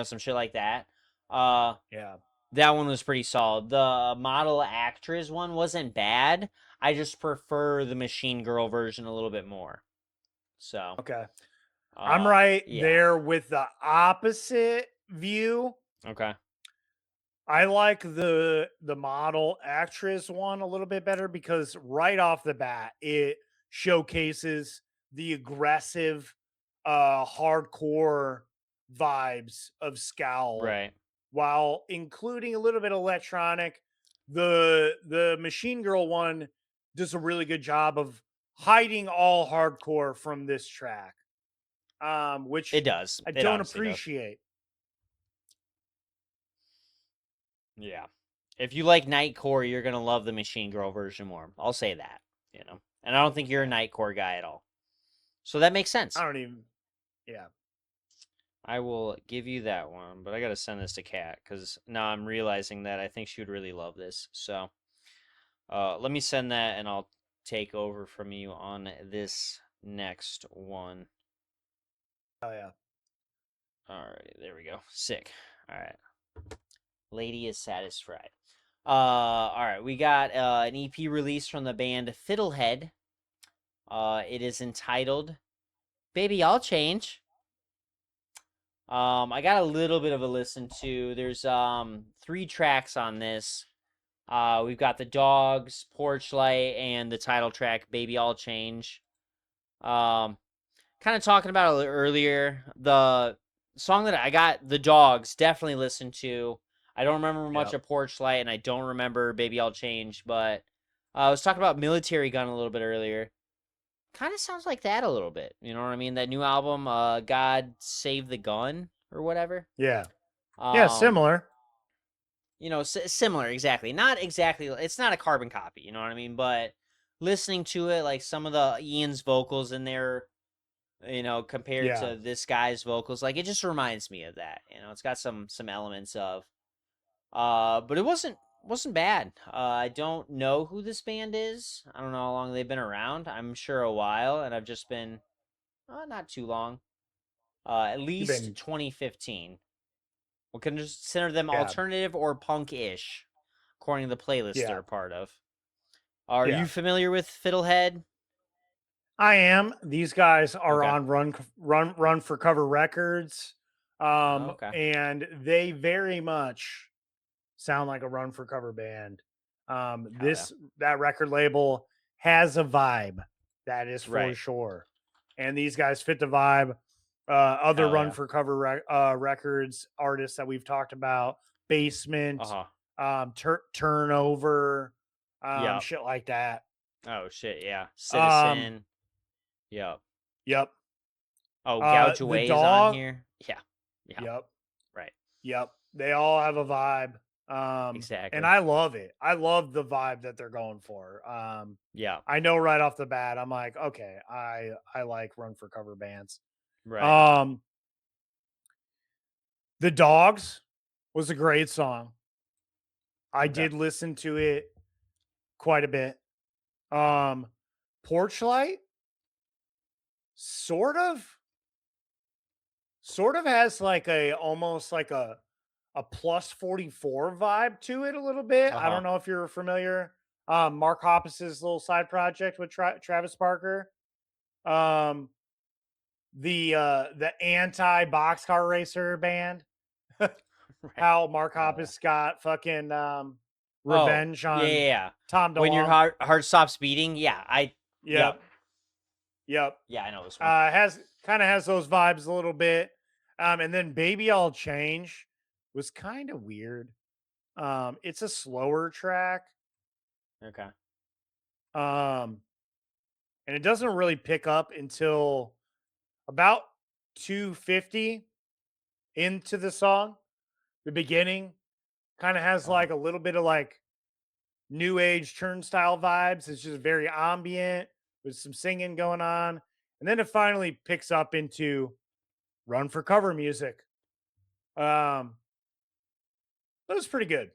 Speaker 3: some shit like that.
Speaker 2: Yeah.
Speaker 3: That one was pretty solid. The Model Actress one wasn't bad. I just prefer the Machine Girl version a little bit more. So.
Speaker 2: Okay. I'm right
Speaker 3: yeah.
Speaker 2: there with the opposite view.
Speaker 3: Okay.
Speaker 2: I like the Model Actress one a little bit better because right off the bat, it showcases the aggressive, hardcore vibes of Scowl.
Speaker 3: Right.
Speaker 2: While including a little bit of electronic. The Machine Girl one does a really good job of hiding all hardcore from this track. Which
Speaker 3: it does.
Speaker 2: I don't appreciate.
Speaker 3: Yeah. If you like Nightcore, you're gonna love the Machine Girl version more. I'll say that, And I don't think you're a Nightcore guy at all, so that makes sense.
Speaker 2: I don't even. Yeah.
Speaker 3: I will give you that one, but I gotta send this to Kat because now I'm realizing that I think she would really love this. So, let me send that, and I'll take over from you on this next one.
Speaker 2: Oh yeah.
Speaker 3: All right, there we go. Sick. All right, lady is satisfied. All right, we got an EP release from the band Fiddlehead. It is entitled "Baby I'll Change." I got a little bit of a listen to. There's 3 tracks on this. We've got The Dogs, Porch Light, and the title track "Baby I'll Change." Kind of talking about it earlier. The song that I got, The Dogs, definitely listened to. I don't remember much of Porch Light, and I don't remember Baby I'll Change, but I was talking about Military Gun a little bit earlier. Kind of sounds like that a little bit. You know what I mean? That new album, God Save the Gun, or whatever.
Speaker 2: Yeah. Yeah, similar.
Speaker 3: Similar, exactly. Not exactly. It's not a carbon copy, you know what I mean? But listening to it, like some of the Ian's vocals in there, compared to this guy's vocals, like it just reminds me of that. It's got some elements of. But it wasn't bad. I don't know who this band is. I don't know how long they've been around. I'm sure a while, and I've just been not too long. At least 2015. We can consider them alternative or punk-ish, according to the playlist they're a part of. Are you familiar with Fiddlehead?
Speaker 2: I am. These guys are on Run for Cover Records. And they very much sound like a Run for Cover band. That record label has a vibe, that is for sure. And these guys fit the vibe. Other Run for Cover records artists that we've talked about, Basement, Turnover, shit like that.
Speaker 3: Oh shit, yeah. Citizen. Yep. Oh, Gouge Away is on here. Yeah.
Speaker 2: Yep.
Speaker 3: Right.
Speaker 2: Yep. They all have a vibe.
Speaker 3: Exactly.
Speaker 2: And I love it. I love the vibe that they're going for.
Speaker 3: Yeah.
Speaker 2: I know right off the bat, I'm like, okay, I like Run for Cover bands.
Speaker 3: Right.
Speaker 2: The Dogs was a great song. I did listen to it quite a bit. Porch Light sort of has like almost like a plus 44 vibe to it a little bit. I don't know if you're familiar. Mark Hoppus's little side project with Travis Barker. The anti boxcar racer band. How Mark Hoppus got fucking revenge on Tom DeLonge.
Speaker 3: When your heart stops beating. Yeah.
Speaker 2: Yep.
Speaker 3: Yeah, I know this one.
Speaker 2: Has those vibes a little bit. And then Baby I'll Change was kind of weird. It's a slower track.
Speaker 3: Okay.
Speaker 2: And it doesn't really pick up until about 250 into the song. The beginning kind of has like a little bit of like new age turnstile vibes. It's just very ambient with some singing going on. And then it finally picks up into Run for Cover music. That was pretty good.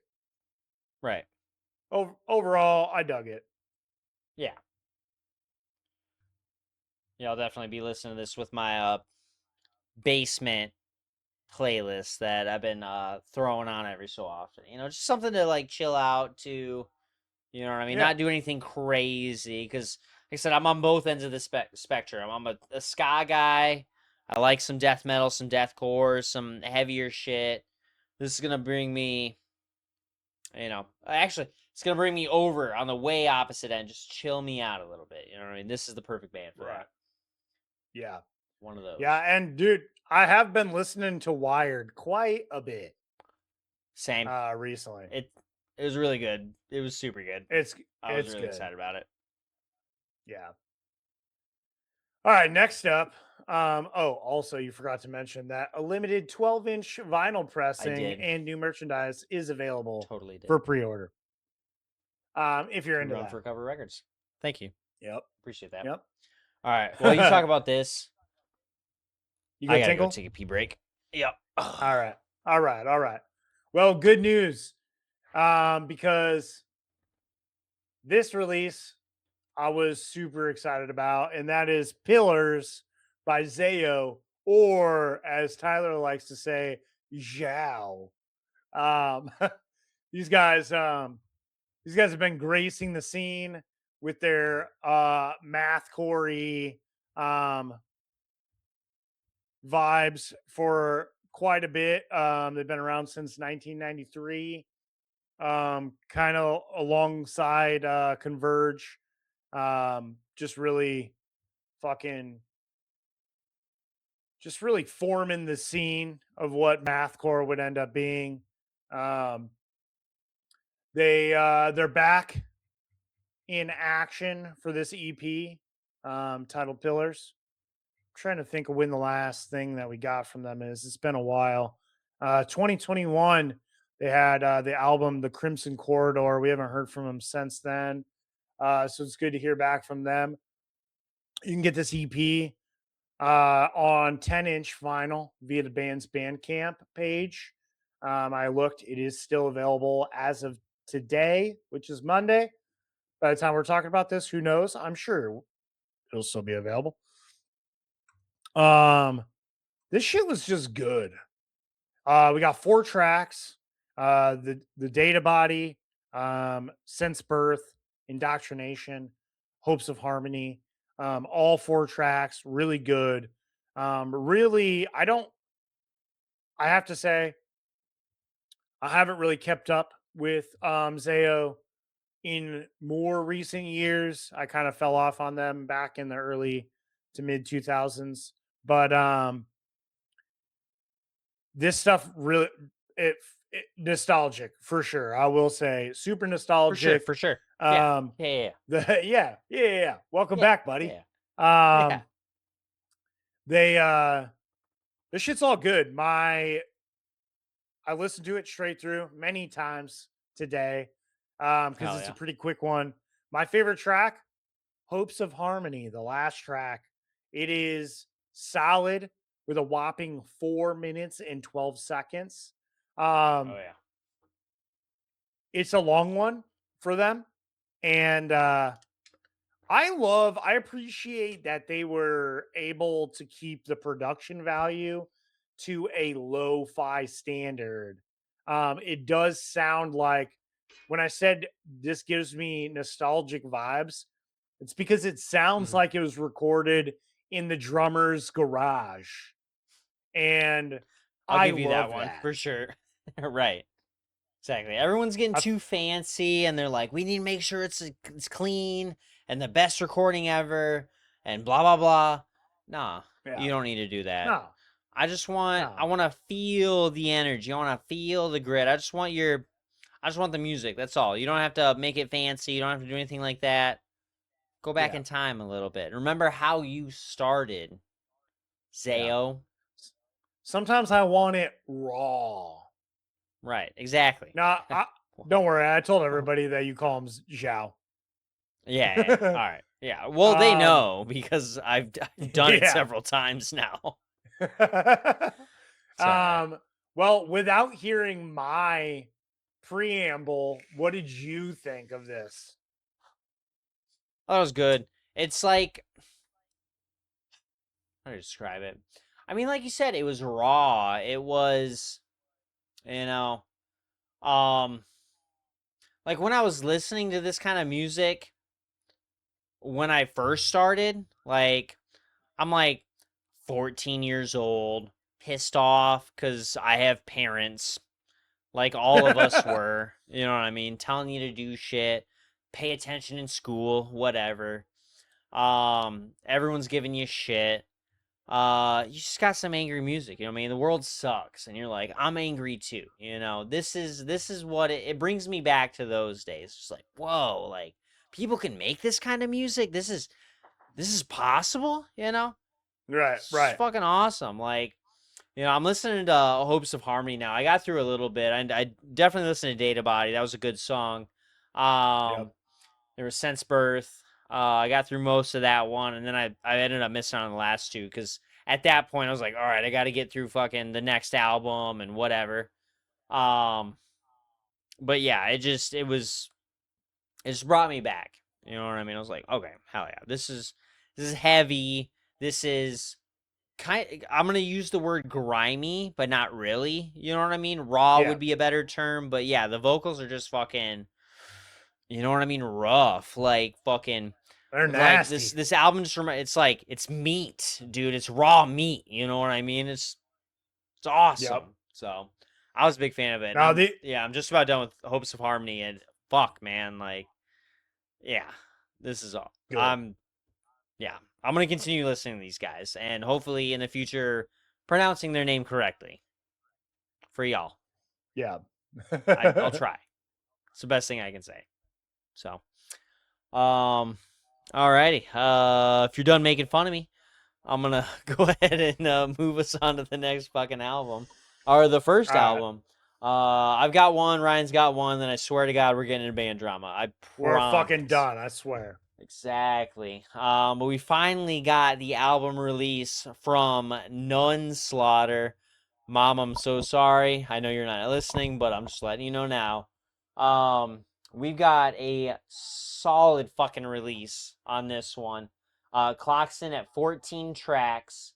Speaker 3: Right.
Speaker 2: Overall, I dug it.
Speaker 3: Yeah. Yeah, I'll definitely be listening to this with my basement playlist that I've been throwing on every so often. Just something to like chill out to. You know what I mean? Not do anything crazy because, like I said, I'm on both ends of the spectrum. I'm a ska guy. I like some death metal, some deathcore, some heavier shit. This is gonna bring me, actually, it's gonna bring me over on the way opposite end. Just chill me out a little bit. You know what I mean? This is the perfect band for that.
Speaker 2: Yeah.
Speaker 3: One of those.
Speaker 2: Yeah, and dude, I have been listening to Wired quite a bit.
Speaker 3: Same.
Speaker 2: Recently.
Speaker 3: It was really good. It was super good. I was really
Speaker 2: good.
Speaker 3: excited about it.
Speaker 2: Yeah. All right, next up, Also, you forgot to mention that a limited 12-inch vinyl pressing
Speaker 3: did.
Speaker 2: and new merchandise is available
Speaker 3: Totally did.
Speaker 2: for pre-order. If you're into
Speaker 3: Run
Speaker 2: that.
Speaker 3: for Cover Records. Thank you.
Speaker 2: Yep.
Speaker 3: Appreciate that.
Speaker 2: Yep.
Speaker 3: All right. Well, you talk about this.
Speaker 2: You
Speaker 3: I
Speaker 2: good,
Speaker 3: gotta
Speaker 2: Tinkle?
Speaker 3: go take a pee break. Yep.
Speaker 2: All right. Well, good news. Because this release I was super excited about, and that is Pillars by Zayo, or as Tyler likes to say, Zhao. Um, these guys have been gracing the scene with their mathcore vibes for quite a bit. They've been around since 1993, kind of alongside Converge. Just really fucking just really forming the scene of what mathcore would end up being. They're back in action for this EP, titled Pillars. I'm trying to think of when the last thing that we got from them is. It's been a while. 2021, they had the album The Crimson Corridor. We haven't heard from them since then. So it's good to hear back from them. You can get this EP on 10-inch vinyl via the band's Bandcamp page. I looked; it is still available as of today, which is Monday. By the time we're talking about this, who knows? I'm sure it'll still be available. This shit was just good. We got 4 tracks. The Data Body, Sense Birth, Indoctrination, Hopes of Harmony. All 4 tracks, really good. Really, I have to say, I haven't really kept up with Zayo in more recent years. I kind of fell off on them back in the early to mid 2000s. But this stuff really it nostalgic for sure. I will say super nostalgic.
Speaker 3: For sure.
Speaker 2: Yeah. Welcome back, buddy.
Speaker 3: Yeah.
Speaker 2: This shit's all good. I listened to it straight through many times today because it's a pretty quick one. My favorite track, Hopes of Harmony, the last track. It is solid with a whopping 4 minutes and 12 seconds. It's a long one for them. And I appreciate that they were able to keep the production value to a lo-fi standard. It does sound like when I said this gives me nostalgic vibes, it's because it sounds like it was recorded in the drummer's garage. And
Speaker 3: I'll give you that one for sure. Right. Exactly. Everyone's getting too fancy and they're like, we need to make sure it's clean and the best recording ever and blah, blah, blah. Nah, you don't need to do that.
Speaker 2: No.
Speaker 3: I want to feel the energy. I want to feel the grit. I just want the music. That's all. You don't have to make it fancy. You don't have to do anything like that. Go back in time a little bit. Remember how you started, Zayo.
Speaker 2: Yeah. Sometimes I want it raw.
Speaker 3: Right, exactly.
Speaker 2: No, don't worry. I told everybody that you call him Zhao.
Speaker 3: Yeah. All right. Yeah. Well, they know because I've done it several times now.
Speaker 2: Well, without hearing my preamble, what did you think of this?
Speaker 3: That was good. It's like, how do I describe it? I mean, like you said, it was raw. It was, like when I was listening to this kind of music, when I first started, like, I'm like 14 years old, pissed off because I have parents, like all of us were, you know what I mean, telling you to do shit, pay attention in school, whatever. Everyone's giving you shit. You just got some angry music, you know what I mean? The world sucks, and you're like, I'm angry too, you know? This is what it brings me back to those days. Just like, whoa, like, people can make this kind of music? This is possible, you know?
Speaker 2: Right,
Speaker 3: It's
Speaker 2: right.
Speaker 3: fucking awesome. Like, I'm listening to Hopes of Harmony now. I got through a little bit. I definitely listened to Data Body. That was a good song.
Speaker 2: Yep.
Speaker 3: There was Sense Birth. I got through most of that one, and then I ended up missing on the last two because at that point I was like, all right, I got to get through fucking the next album and whatever. But yeah, it just brought me back. You know what I mean? I was like, okay, hell yeah, this is heavy. This is I'm gonna use the word grimy, but not really. You know what I mean? Raw
Speaker 2: Yeah.
Speaker 3: would be a better term, but yeah, the vocals are just fucking. You know what I mean? Rough, like fucking.
Speaker 2: They're
Speaker 3: Like
Speaker 2: nasty.
Speaker 3: this album just it's like it's meat, dude. It's raw meat. You know what I mean? It's awesome.
Speaker 2: Yep.
Speaker 3: So I was a big fan of it. And
Speaker 2: Now the
Speaker 3: I'm just about done with Hopes of Harmony, and fuck, man, like, yeah, this is all.
Speaker 2: good.
Speaker 3: I'm gonna continue listening to these guys, and hopefully in the future pronouncing their name correctly for y'all.
Speaker 2: Yeah.
Speaker 3: I'll try. It's the best thing I can say. So, alrighty. If you're done making fun of me, I'm gonna go ahead and move us on to the next fucking album, or the first album. I've got one. Ryan's got one. Then I swear to God, we're getting into band drama. I
Speaker 2: We're
Speaker 3: promise.
Speaker 2: fucking done, I swear.
Speaker 3: Exactly. But we finally got the album release from Nunslaughter. Mom, I'm so sorry. I know you're not listening, but I'm just letting you know now. We've got a solid fucking release on this one. Clocks in at 14 tracks,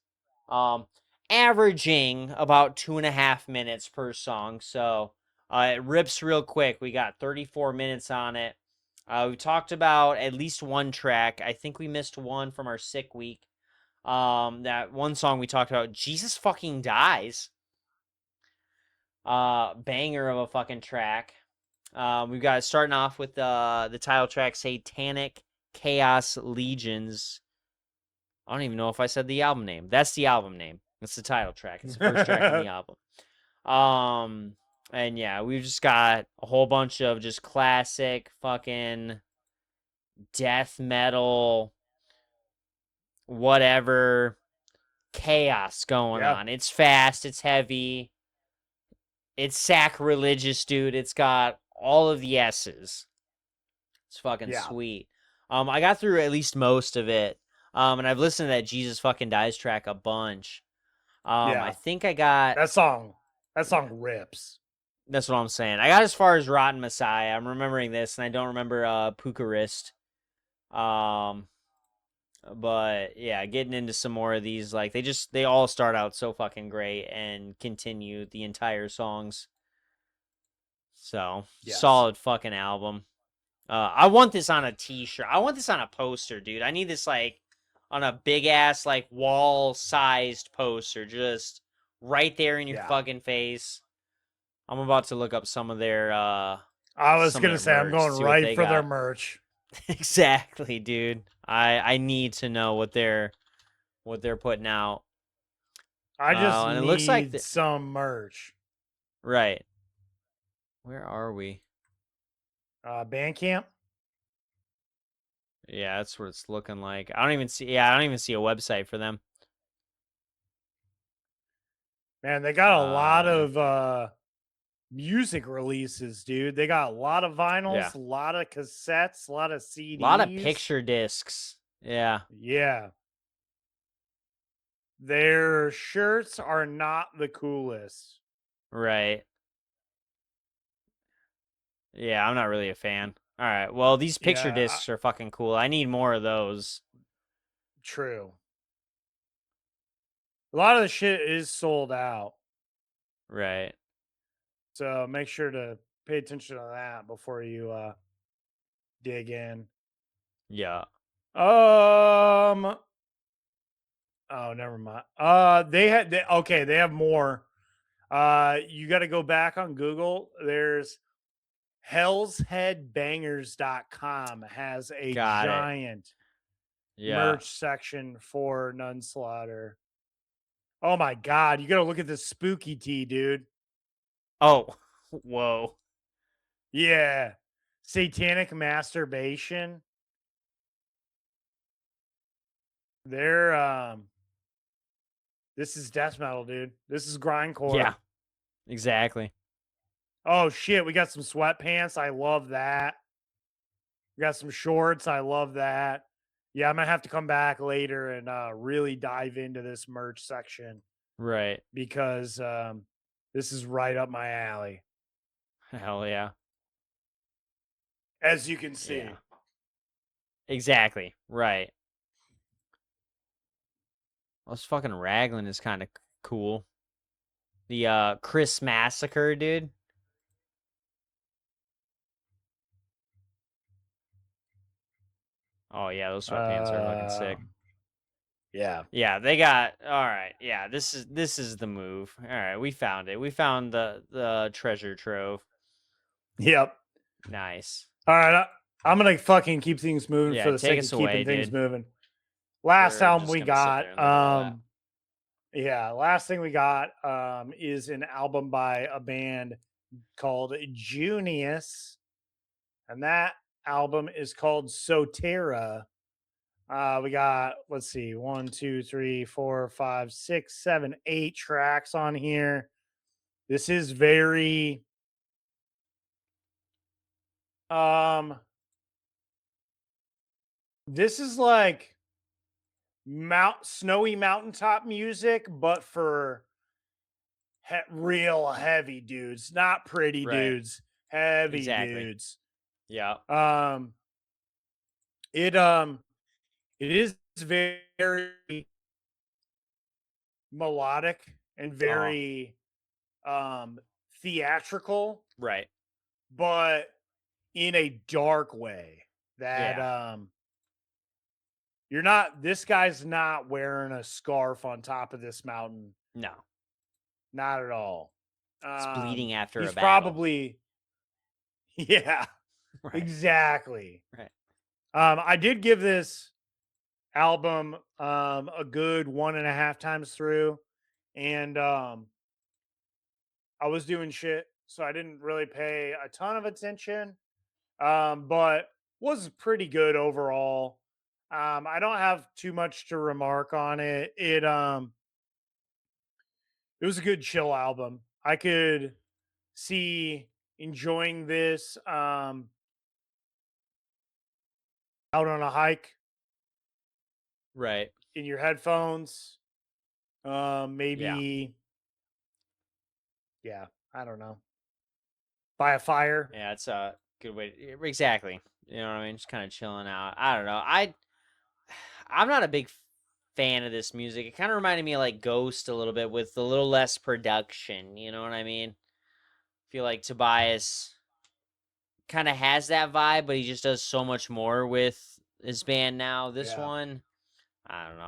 Speaker 3: averaging about 2.5 minutes per song. So it rips real quick. We got 34 minutes on it. We talked about at least one track. I think we missed one from our sick week. That one song we talked about, Jesus Fucking Dies. Banger of a fucking track. We've got starting off with the title track, Satanic Chaos Legions. I don't even know if I said the album name. That's the album name. That's the title track. It's the first track on the album. And yeah, we've just got a whole bunch of just classic fucking death metal, whatever chaos going on. It's fast, it's heavy, it's sacrilegious, dude. It's got all of the S's. It's fucking sweet. I got through at least most of it. And I've listened to that Jesus Fucking Dies track a bunch. I think I got
Speaker 2: that song rips.
Speaker 3: That's what I'm saying. I got as far as Rotten Messiah. I'm remembering this, and I don't remember Pucarist. But yeah, getting into some more of these, like they all start out so fucking great and continue the entire songs. So solid fucking album. I want this on a t-shirt. I want this on a poster, dude. I need this like on a big ass like wall sized poster, just right there in your fucking face. I'm about to look up some of their
Speaker 2: I was gonna say I'm going right for their merch.
Speaker 3: Exactly, dude. I need to know what they're putting out.
Speaker 2: I just
Speaker 3: and
Speaker 2: need
Speaker 3: it looks like
Speaker 2: some merch.
Speaker 3: Right. Where are we?
Speaker 2: Bandcamp.
Speaker 3: Yeah, that's what it's looking like. I don't even see a website for them.
Speaker 2: Man, they got a lot of music releases, dude. They got a lot of vinyls, a lot of cassettes, a lot of CDs. A
Speaker 3: lot of picture discs. Yeah.
Speaker 2: Yeah. Their shirts are not the coolest.
Speaker 3: Right. Yeah, I'm not really a fan. All right. Well, these picture discs are fucking cool. I need more of those.
Speaker 2: True. A lot of the shit is sold out.
Speaker 3: Right.
Speaker 2: So make sure to pay attention to that before you dig in.
Speaker 3: Yeah.
Speaker 2: Oh, never mind. They have more. You got to go back on Google. There's hellsheadbangers.com has a giant merch section for Nunslaughter. Oh my God. You got to look at this spooky tee, dude.
Speaker 3: Oh, whoa.
Speaker 2: Yeah. Satanic masturbation. They're This is death metal, dude. This is grindcore.
Speaker 3: Yeah, exactly.
Speaker 2: Oh shit, we got some sweatpants. I love that. We got some shorts. I love that. Yeah, I'm gonna have to come back later and really dive into this merch section
Speaker 3: Right.
Speaker 2: because this is right up my alley,
Speaker 3: Hell yeah.
Speaker 2: as you can see.
Speaker 3: Yeah. Exactly. Right. This fucking Raglan is kind of cool. The Chris Massacre, dude. Oh yeah, those sweatpants are fucking sick.
Speaker 2: Yeah.
Speaker 3: Yeah, they got all right. Yeah, this is the move. All right, we found it. We found the treasure trove.
Speaker 2: Yep.
Speaker 3: Nice.
Speaker 2: All right, I'm gonna fucking keep things moving
Speaker 3: Yeah,
Speaker 2: for the
Speaker 3: take
Speaker 2: sake
Speaker 3: us
Speaker 2: of keeping
Speaker 3: away,
Speaker 2: things
Speaker 3: dude.
Speaker 2: moving. Last
Speaker 3: We're
Speaker 2: album
Speaker 3: just
Speaker 2: we
Speaker 3: gonna sit there
Speaker 2: got,
Speaker 3: in the middle of that.
Speaker 2: yeah, last thing we got is an album by a band called Junius, and that album is called Sotera. We got, let's see, 1, 2, 3, 4, 5, 6, 7, 8 tracks on here. This is very this is like snowy mountaintop music, but for real heavy dudes, not pretty
Speaker 3: Right.
Speaker 2: dudes, heavy
Speaker 3: Exactly.
Speaker 2: dudes.
Speaker 3: Yeah.
Speaker 2: It is very melodic and very theatrical,
Speaker 3: Right.
Speaker 2: but in a dark way that this guy's not wearing a scarf on top of this mountain.
Speaker 3: No.
Speaker 2: Not at all.
Speaker 3: It's bleeding after
Speaker 2: he's
Speaker 3: a battle.
Speaker 2: probably yeah,
Speaker 3: Right.
Speaker 2: exactly.
Speaker 3: Right.
Speaker 2: I did give this album a good 1.5 times through, and I was doing shit, so I didn't really pay a ton of attention, but was pretty good overall. I don't have too much to remark on it. It was a good chill album. I could see enjoying this out on a hike
Speaker 3: Right.
Speaker 2: in your headphones. Maybe yeah, I don't know. By a fire.
Speaker 3: Yeah, it's a good way. Exactly. You know what I mean? Just kind of chilling out. I don't know. I'm not a big fan of this music. It kind of reminded me of like Ghost a little bit with a little less production. You know what I mean? I feel like Tobias kind of has that vibe, but he just does so much more with his band now. This one, I don't know.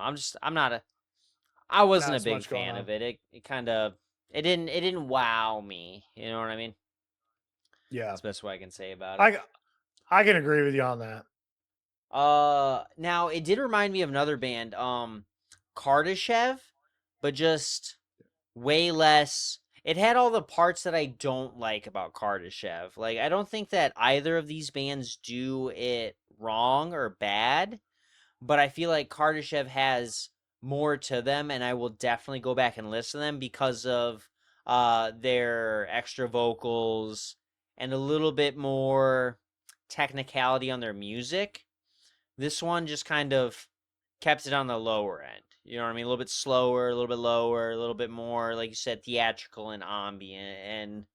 Speaker 3: I wasn't
Speaker 2: Not
Speaker 3: a
Speaker 2: as
Speaker 3: big
Speaker 2: much going
Speaker 3: fan
Speaker 2: on.
Speaker 3: of it. It didn't wow me. You know what I mean?
Speaker 2: Yeah.
Speaker 3: That's the best way I can say about it.
Speaker 2: I can agree with you on that.
Speaker 3: Now it did remind me of another band, Kardashev, but just way less. It had all the parts that I don't like about Kardashev. Like, I don't think that either of these bands do it wrong or bad, but I feel like Kardashev has more to them, and I will definitely go back and listen to them because of their extra vocals and a little bit more technicality on their music. This one just kind of kept it on the lower end. You know what I mean? A little bit slower, a little bit lower, a little bit more, like you said, theatrical and ambient, and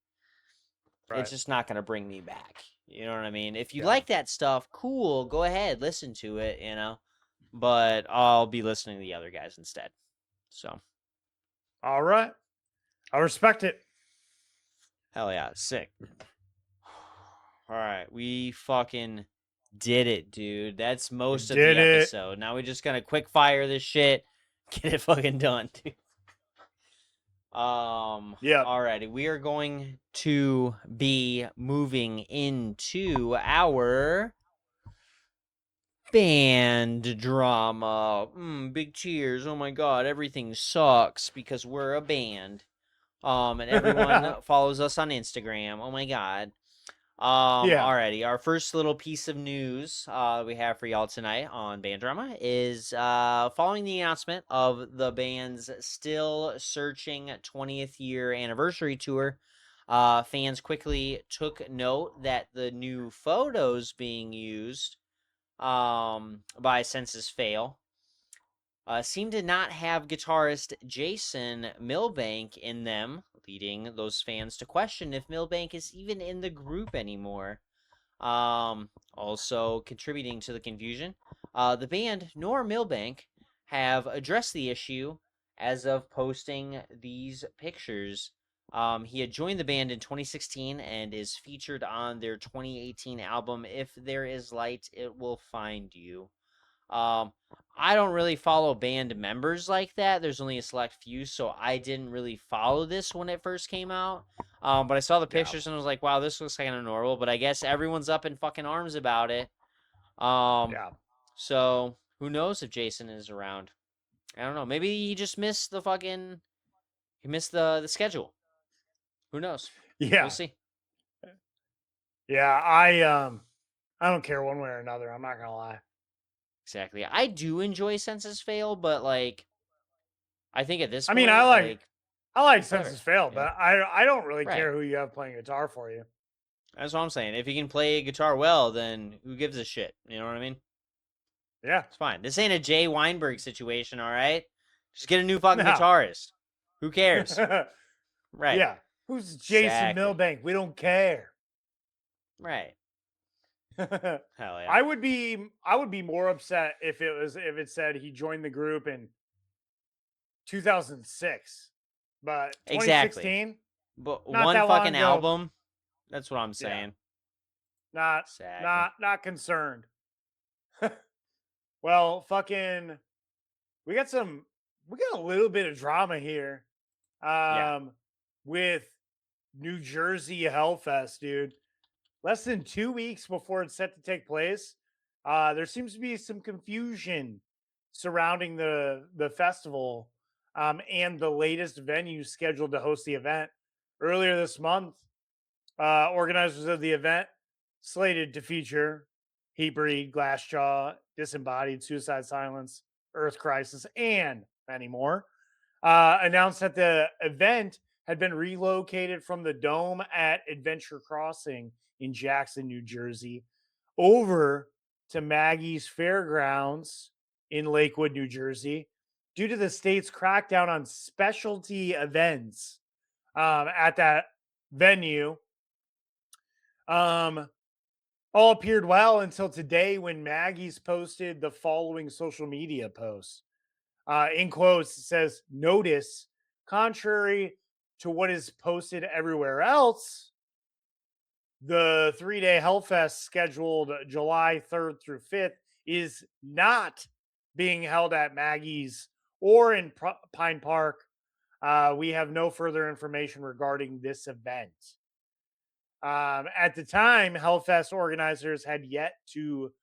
Speaker 3: it's just not going to bring me back. You know what I mean? If you like that stuff, cool, go ahead, listen to it, you know? But I'll be listening to the other guys instead. So.
Speaker 2: All right. I respect it.
Speaker 3: Hell yeah, sick. All right, we fucking did it, dude. That's most of the episode. Now we just gonna quick fire this shit, get it fucking done, dude.
Speaker 2: Yeah.
Speaker 3: Alrighty, we are going to be moving into our band drama. Big cheers. Oh my god, everything sucks because we're a band. And everyone follows us on Instagram. Oh my god.
Speaker 2: Yeah.
Speaker 3: Alrighty. Our first little piece of news we have for y'all tonight on Band Drama is following the announcement of the band's Still Searching 20th year anniversary tour. Fans quickly took note that the new photos being used by Senses Fail seem to not have guitarist Jason Milbank in them, leading those fans to question if Milbank is even in the group anymore. Also contributing to the confusion, the band nor Milbank have addressed the issue as of posting these pictures. He had joined the band in 2016 and is featured on their 2018 album, If There Is Light, It Will Find You. I don't really follow band members like that. There's only a select few, so I didn't really follow this when it first came out. But I saw the pictures and I was like, wow, this looks kind of normal. But I guess everyone's up in fucking arms about it.
Speaker 2: Yeah.
Speaker 3: So who knows if Jason is around? I don't know. Maybe he just missed the fucking. He missed the schedule. Who knows?
Speaker 2: Yeah.
Speaker 3: We'll see.
Speaker 2: Yeah. I don't care one way or another. I'm not gonna lie.
Speaker 3: Exactly. I do enjoy Senses Fail, but like, I think at this
Speaker 2: I
Speaker 3: point,
Speaker 2: mean, I like
Speaker 3: whatever.
Speaker 2: Senses Fail,
Speaker 3: Yeah.
Speaker 2: but I don't really
Speaker 3: Right.
Speaker 2: care who you have playing guitar for you.
Speaker 3: That's what I'm saying. If he can play guitar well, then who gives a shit? You know what I mean?
Speaker 2: Yeah.
Speaker 3: It's fine. This ain't a Jay Weinberg situation, all right? Just get a new fucking
Speaker 2: No.
Speaker 3: guitarist. Who cares? Right.
Speaker 2: Yeah. Who's Jason
Speaker 3: Exactly.
Speaker 2: Milbank? We don't care.
Speaker 3: Right.
Speaker 2: Hell
Speaker 3: yeah.
Speaker 2: I would be more upset if it said he joined the group in 2006. But 2016,
Speaker 3: Exactly. But
Speaker 2: not
Speaker 3: one
Speaker 2: that long
Speaker 3: fucking
Speaker 2: ago.
Speaker 3: album. That's what I'm
Speaker 2: Yeah.
Speaker 3: saying.
Speaker 2: Not concerned. Well, fucking we got a little bit of drama here. With New Jersey Hellfest, dude. Less than 2 weeks before it's set to take place, there seems to be some confusion surrounding the festival and the latest venue scheduled to host the event. Earlier this month, organizers of the event slated to feature Hatebreed, Glassjaw, Disembodied, Suicide Silence, Earth Crisis, and many more, announced that the event had been relocated from the Dome at Adventure Crossing in Jackson, New Jersey, over to Maggie's Fairgrounds in Lakewood, New Jersey, due to the state's crackdown on specialty events at that venue. All appeared well until today when Maggie's posted the following social media posts. In quotes, it says, "Notice, contrary to what is posted everywhere else, the 3-day Hellfest scheduled July 3rd through 5th is not being held at Maggie's or in Pine Park. We have no further information regarding this event." At the time, Hellfest organizers had yet to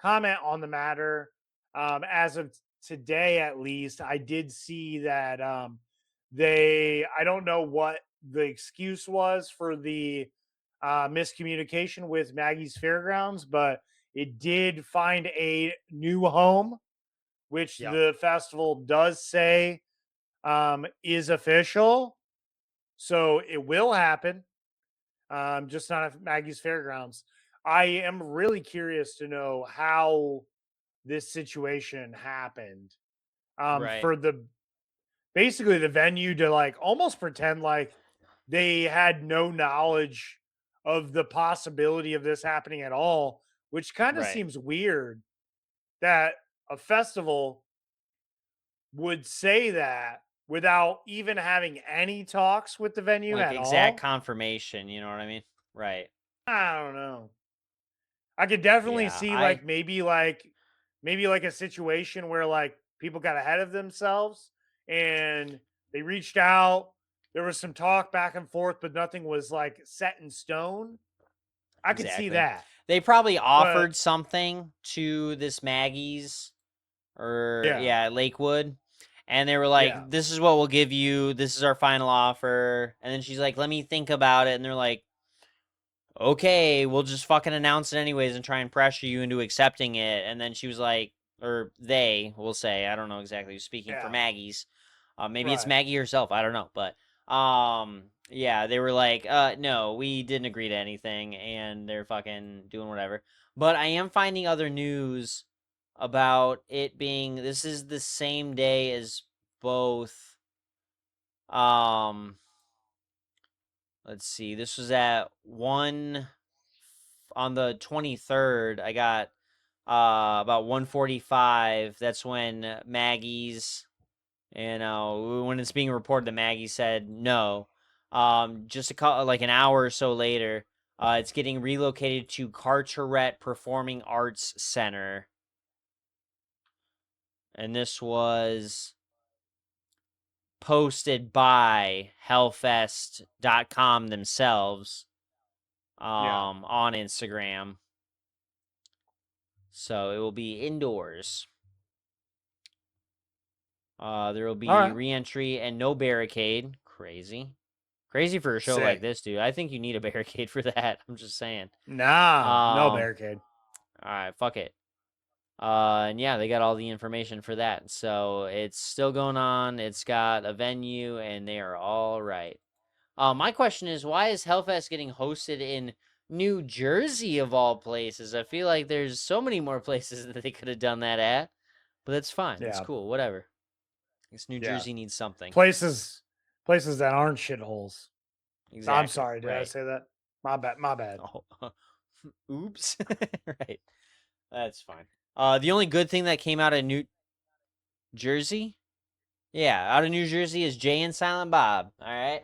Speaker 2: comment on the matter. As of today, at least, I did see that I don't know what the excuse was for the miscommunication with Maggie's Fairgrounds, but it did find a new home, which the festival does say is official. So it will happen, just not at Maggie's Fairgrounds. I am really curious to know how this situation happened.
Speaker 3: Right.
Speaker 2: For basically the venue to like almost pretend like they had no knowledge of the possibility of this happening at all, which kind of
Speaker 3: Right.
Speaker 2: seems weird that a festival would say that without even having any talks with the venue
Speaker 3: Like
Speaker 2: at
Speaker 3: exact
Speaker 2: all.
Speaker 3: confirmation, you know what I mean? Right.
Speaker 2: I don't know. I could definitely
Speaker 3: Yeah,
Speaker 2: see
Speaker 3: I-
Speaker 2: maybe like a situation where like people got ahead of themselves and they reached out. There was some talk back and forth, but nothing was like set in stone. I could see
Speaker 3: Exactly.
Speaker 2: that.
Speaker 3: They probably offered something to this Maggie's or Lakewood. And they were like, this is what we'll give you. This is our final offer. And then she's like, let me think about it. And they're like, okay, we'll just fucking announce it anyways and try and pressure you into accepting it. And then she was like, or they will say, I don't know exactly who's speaking for
Speaker 2: Yeah.
Speaker 3: Maggie's. Maybe it's
Speaker 2: Right.
Speaker 3: Maggie herself. I don't know. But yeah, they were like, no, we didn't agree to anything, and they're fucking doing whatever. But I am finding other news about it being, this is the same day as both, let's see, this was at 1 on the 23rd. I got about 1:45. That's when Maggie's, when it's being reported that Maggie said no. Just like an hour or so later, it's getting relocated to Carteret Performing Arts Center. And this was posted by hellfest.com themselves on Instagram. So it will be indoors. There will be re-entry and no barricade. Crazy for a show like this, dude. I think you need a barricade for that. I'm just saying.
Speaker 2: Nah, no barricade.
Speaker 3: All right, fuck it. And yeah, they got all the information for that. So it's still going on. It's got a venue, and they are all right. My question is, why is Hellfest getting hosted in New Jersey of all places? I feel like there's so many more places that they could have done that at, but that's fine. It's cool. Whatever. I guess New Jersey needs something.
Speaker 2: Places that aren't shitholes.
Speaker 3: Exactly.
Speaker 2: I'm sorry. Did I say that? My bad.
Speaker 3: Oh. Oops. Right. That's fine. The only good thing that came out of New Jersey, out of New Jersey is Jay and Silent Bob. All right.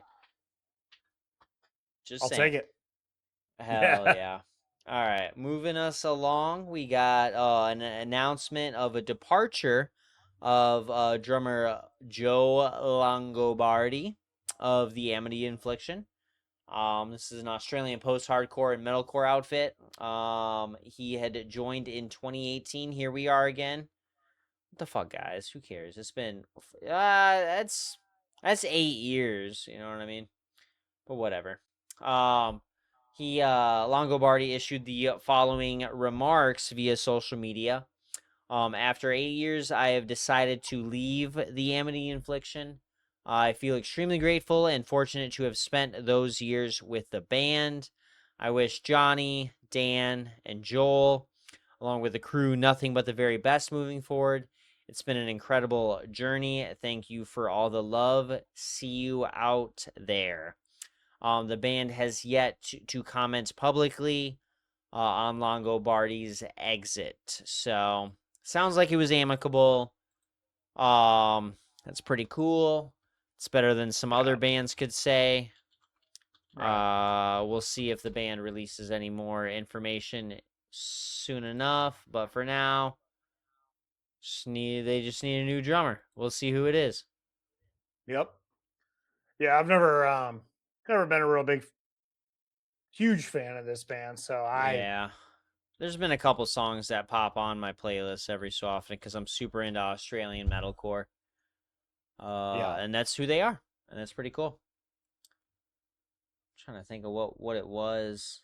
Speaker 3: Just
Speaker 2: I'll
Speaker 3: saying.
Speaker 2: take it.
Speaker 3: Hell yeah. All right. Moving us along, we got an announcement of a departure of drummer Joe Longobardi of the Amity Infliction. This is an Australian post-hardcore and metalcore outfit. He had joined in 2018. Here we are again. What the fuck, guys? Who cares? It's been that's 8 years. You know what I mean? But whatever. Longobardi issued the following remarks via social media. After 8 years, I have decided to leave the Amity Infliction. I feel extremely grateful and fortunate to have spent those years with the band. I wish Johnny, Dan, and Joel, along with the crew, nothing but the very best moving forward. It's been an incredible journey. Thank you for all the love. See you out there. The band has yet to comment publicly on Longobardi's exit. So, sounds like it was amicable. That's pretty cool. It's better than some other bands could say. Right. We'll see if the band releases any more information soon enough. But for now, they just need a new drummer. We'll see who it is.
Speaker 2: Yep. Yeah, I've never been a real huge fan of this band, so
Speaker 3: there's been a couple songs that pop on my playlist every so often because I'm super into Australian metalcore. And that's who they are, and that's pretty cool. I'm trying to think of what it was.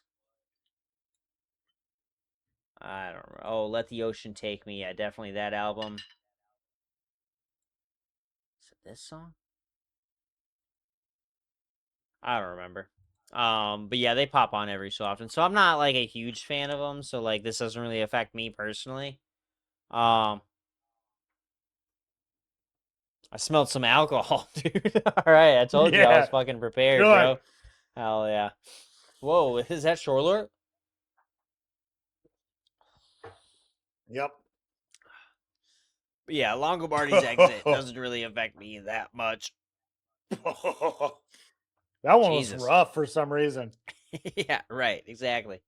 Speaker 3: I don't know. Oh, Let the Ocean Take Me. Yeah, definitely that album. Is it this song? I don't remember. But yeah, they pop on every so often. So I'm not like a huge fan of them. So like this doesn't really affect me personally. I smelled some alcohol, dude. All right, I told you I was fucking prepared, bro. Hell yeah. Whoa, is that Shore Lord?
Speaker 2: Yep.
Speaker 3: But yeah, Longobardi's exit doesn't really affect me that much.
Speaker 2: That one was rough for some reason.
Speaker 3: Yeah, right, exactly.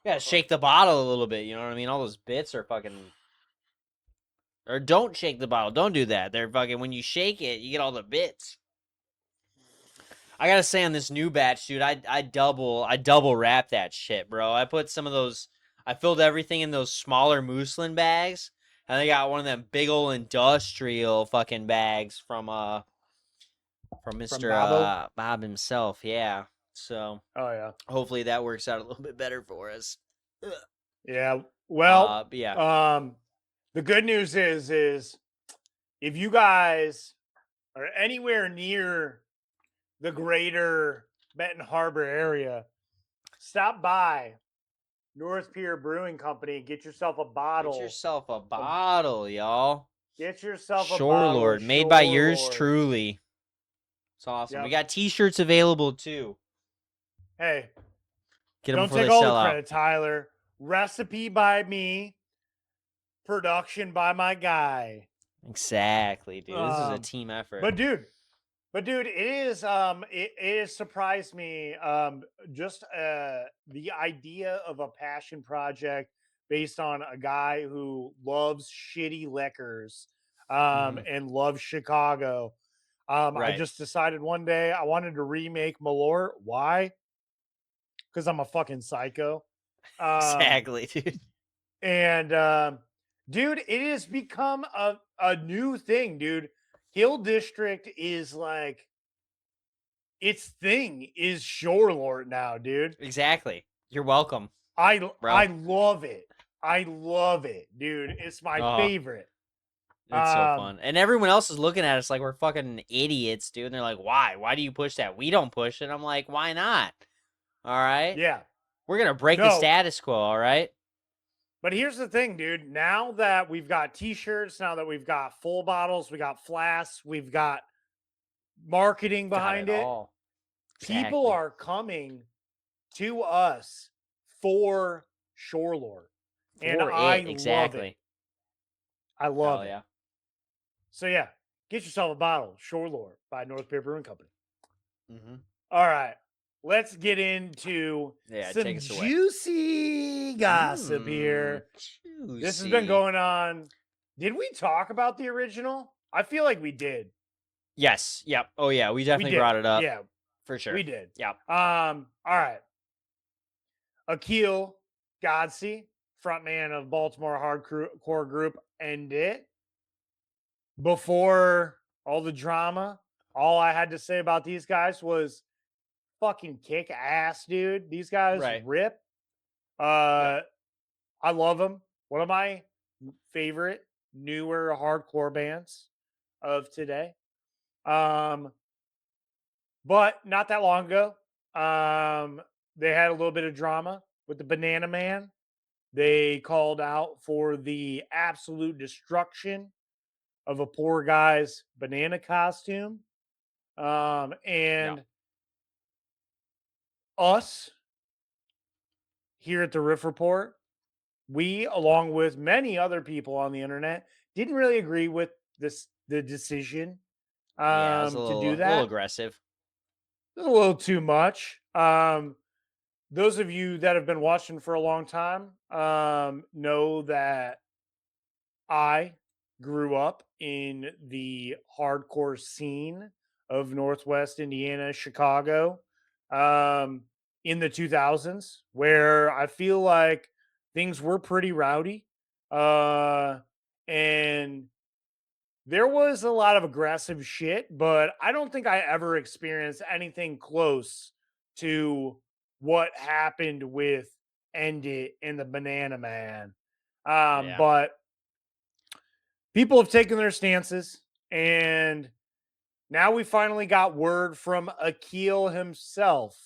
Speaker 3: You gotta shake the bottle a little bit, you know what I mean? All those bits are fucking... Or don't shake the bottle. Don't do that. They're fucking... When you shake it, you get all the bits. I gotta say on this new batch, dude, I double wrap that shit, bro. I put some of those... I filled everything in those smaller muslin bags, and I got one of them big old industrial fucking bags from Mr. Bob himself. Yeah, So
Speaker 2: Oh yeah.
Speaker 3: hopefully that works out a little bit better for us.
Speaker 2: Yeah. Well,
Speaker 3: But yeah.
Speaker 2: The good news is if you guys are anywhere near the greater Benton Harbor area, stop by North Pier Brewing Company. Get yourself a bottle.
Speaker 3: Get yourself a bottle, y'all.
Speaker 2: Get yourself a
Speaker 3: Shore
Speaker 2: bottle.
Speaker 3: Lord,
Speaker 2: of
Speaker 3: made by
Speaker 2: Shore
Speaker 3: yours
Speaker 2: Lord.
Speaker 3: truly. It's awesome. We
Speaker 2: Yep.
Speaker 3: got t-shirts available too.
Speaker 2: Hey,
Speaker 3: Get them
Speaker 2: don't
Speaker 3: before
Speaker 2: take
Speaker 3: they
Speaker 2: all
Speaker 3: sell
Speaker 2: the
Speaker 3: out.
Speaker 2: credit, Tyler. Recipe by me. Production by my guy.
Speaker 3: Exactly, dude. This is a team effort.
Speaker 2: But dude, it is it has surprised me just the idea of a passion project based on a guy who loves shitty liquors and loves Chicago. I
Speaker 3: Right.
Speaker 2: just decided one day I wanted to remake Malort. Why? Because I'm a fucking psycho.
Speaker 3: Exactly, dude.
Speaker 2: And dude, it has become a new thing, dude. Hill District is like its thing is Shore Lord now, dude.
Speaker 3: Exactly. You're welcome.
Speaker 2: I
Speaker 3: Bro.
Speaker 2: love it. I love it, dude. It's my favorite.
Speaker 3: It's so fun. And everyone else is looking at us like we're fucking idiots, dude. And they're like, why? Why do you push that? We don't push it. I'm like, why not? All right.
Speaker 2: Yeah.
Speaker 3: We're going to break the status quo. All right.
Speaker 2: But here's the thing, dude. Now that we've got t-shirts, now that we've got full bottles, we got flasks, we've got marketing behind it.
Speaker 3: All.
Speaker 2: People
Speaker 3: Exactly.
Speaker 2: are coming to us for Shore Lord. And I love it. I love it.
Speaker 3: Yeah.
Speaker 2: So yeah, get yourself a bottle, Shore Lord by North Pier Brewing Company.
Speaker 3: Mm-hmm.
Speaker 2: All right, let's get into some juicy gossip here.
Speaker 3: Juicy.
Speaker 2: This has been going on. Did we talk about the original? I feel like we did.
Speaker 3: Yes. Yep. Oh yeah, we definitely brought it up.
Speaker 2: Yeah,
Speaker 3: for sure.
Speaker 2: we did.
Speaker 3: Yep.
Speaker 2: All right. Akil, Godsey, frontman of Baltimore hardcore group, End It. Before all the drama, all I had to say about these guys was fucking kick ass, dude. These guys rip. I love them. One of my favorite newer hardcore bands of today. But not that long ago, they had a little bit of drama with the Banana Man. They called out for the absolute destruction of a poor guy's banana costume. And us here at the Riff Report, we, along with many other people on the internet, didn't really agree with the decision to do that.
Speaker 3: A little aggressive.
Speaker 2: A little too much. Those of you that have been watching for a long time know that I grew up in the hardcore scene of Northwest Indiana, Chicago, in the 2000s, where I feel like things were pretty rowdy. And there was a lot of aggressive shit, but I don't think I ever experienced anything close to what happened with End It and the Banana Man. But people have taken their stances, and now we finally got word from Akil himself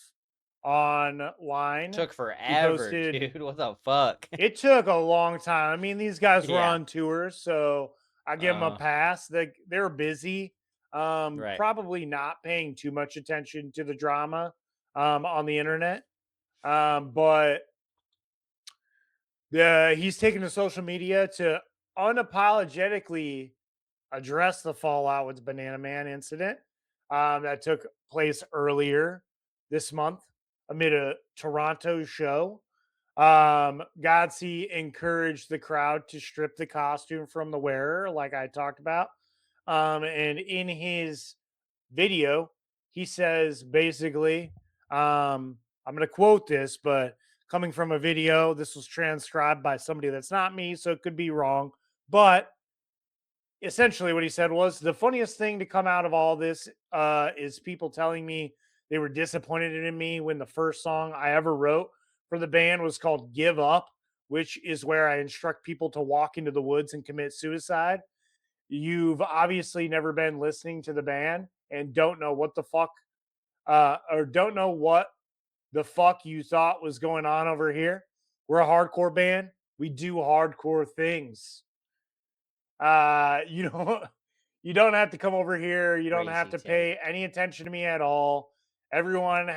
Speaker 2: online.
Speaker 3: Took forever, dude. What the fuck?
Speaker 2: It took a long time. I mean, these guys were on tour, so I give them a pass. They're busy. Probably not paying too much attention to the drama on the internet. But he's taken to social media to unapologetically address the fallout with the Banana Man incident that took place earlier this month amid a Toronto show. Godsey encouraged the crowd to strip the costume from the wearer, like I talked about. And in his video, he says basically, I'm going to quote this, but coming from a video, this was transcribed by somebody that's not me, so it could be wrong. But essentially what he said was, the funniest thing to come out of all this is people telling me They were disappointed in me when the first song I ever wrote for the band was called Give Up, which is where I instruct people to walk into the woods and commit suicide. You've obviously never been listening to the band and don't know what the fuck, or don't know what the fuck you thought was going on over here. We're a hardcore band. We do hardcore things. You know, you don't have to come over here. You don't have to
Speaker 3: Crazy
Speaker 2: pay any attention to me at all. Everyone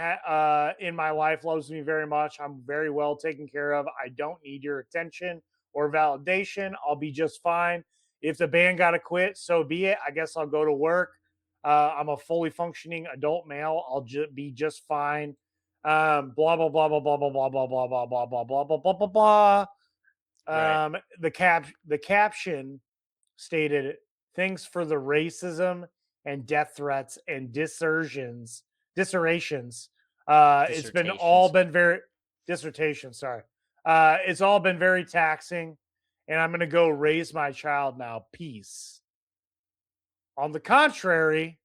Speaker 2: in my life loves me very much. I'm very well taken care of. I don't need your attention or validation. I'll be just fine. If the band got to quit, so be it. I guess I'll go to work. I'm a fully functioning adult male. I'll be just fine. Blah blah blah blah blah blah blah blah blah blah blah blah blah blah blah blah blah.
Speaker 3: Right.
Speaker 2: The caption stated, "Thanks for the racism and death threats and dissertations. It's been all been very dissertation. Sorry, it's all been very taxing, and I'm gonna go raise my child now. Peace." On the contrary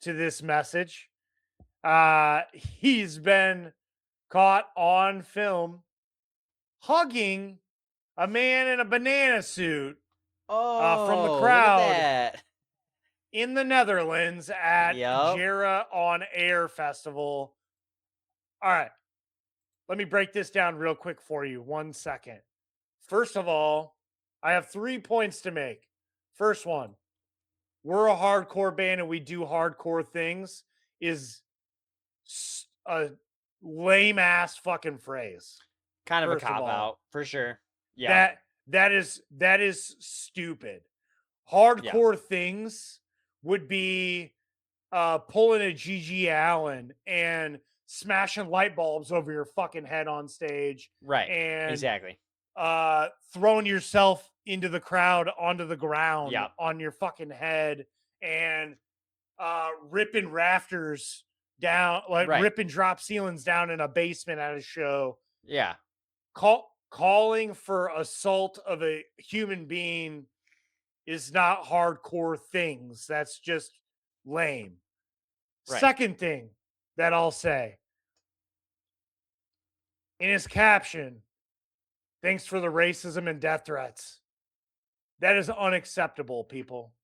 Speaker 2: to this message, he's been caught on film hugging a man in a banana suit from the
Speaker 3: Oh, look
Speaker 2: crowd
Speaker 3: at that.
Speaker 2: in the Netherlands at
Speaker 3: Yep.
Speaker 2: Jera on Air Festival. All right, let me break this down real quick for you. 1 second. First of all, I have 3 points to make. First one, we're a hardcore band and we do hardcore things is a lame ass fucking phrase.
Speaker 3: Kind of a
Speaker 2: First of
Speaker 3: cop
Speaker 2: all,
Speaker 3: out for sure. Yeah.
Speaker 2: that is stupid.
Speaker 3: Yeah.
Speaker 2: Hardcore things would be pulling a GG Allen and smashing light bulbs over your fucking head on stage,
Speaker 3: Right.
Speaker 2: and
Speaker 3: Exactly.
Speaker 2: throwing yourself into the crowd onto the ground
Speaker 3: Yeah.
Speaker 2: on your fucking head, and ripping rafters down, like
Speaker 3: Right.
Speaker 2: ripping drop ceilings down in a basement at a show.
Speaker 3: Yeah.
Speaker 2: Calling for assault of a human being is not hardcore things. That's just lame.
Speaker 3: Right.
Speaker 2: Second thing that I'll say in his caption, "Thanks for the racism and death threats." That is unacceptable, people.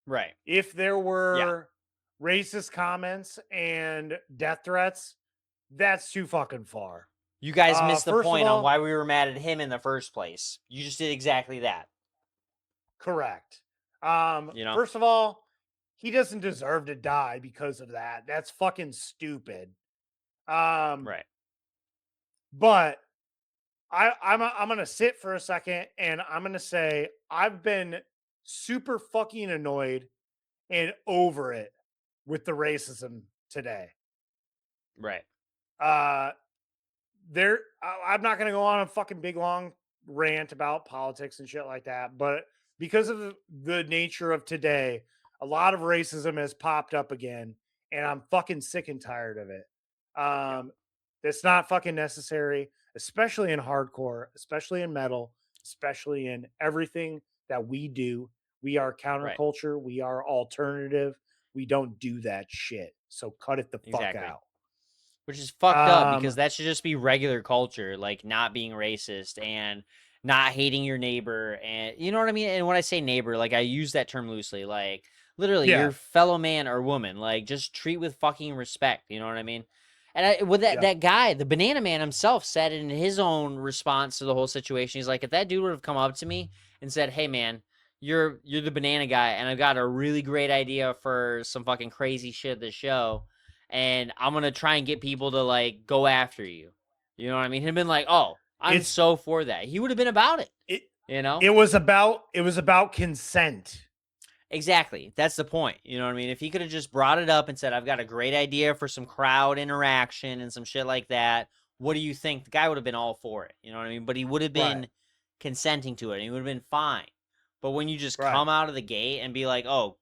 Speaker 3: Right.
Speaker 2: If there were racist comments and death threats, that's too fucking far.
Speaker 3: You guys missed the
Speaker 2: First of
Speaker 3: point on
Speaker 2: all-
Speaker 3: why we were mad at him in the first place. You just did exactly that.
Speaker 2: Correct.
Speaker 3: You know?
Speaker 2: First of all, he doesn't deserve to die because of that. That's fucking stupid.
Speaker 3: Right.
Speaker 2: But I'm gonna sit for a second and I'm gonna say I've been super fucking annoyed and over it with the racism today.
Speaker 3: Right.
Speaker 2: I'm not gonna go on a fucking big long rant about politics and shit like that, but because of the nature of today, a lot of racism has popped up again, and I'm fucking sick and tired of it. That's not fucking necessary, especially in hardcore, especially in metal, especially in everything that we do. We are counterculture. We are alternative. We don't do that shit. So cut it the fuck out.
Speaker 3: Which is fucked up because that should just be regular culture, like not being racist and not hating your neighbor. And you know what I mean? And when I say neighbor, like I use that term loosely, like literally your fellow man or woman, like just treat with fucking respect. You know what I mean? And that guy, the banana man himself said in his own response to the whole situation, he's like, if that dude would have come up to me and said, "Hey man, you're the banana guy, and I've got a really great idea for some fucking crazy shit at the show, and I'm gonna try and get people to like go after you." You know what I mean? He'd been like, "Oh, I'm so for that." He would have been about it. You know?
Speaker 2: It was about consent.
Speaker 3: Exactly. That's the point. You know what I mean? If he could have just brought it up and said, "I've got a great idea for some crowd interaction and some shit like that. What do you think?" The guy would have been all for it. You know what I mean? But he would have been consenting to it, and he would have been fine. But when you just come out of the gate and be like, "Oh,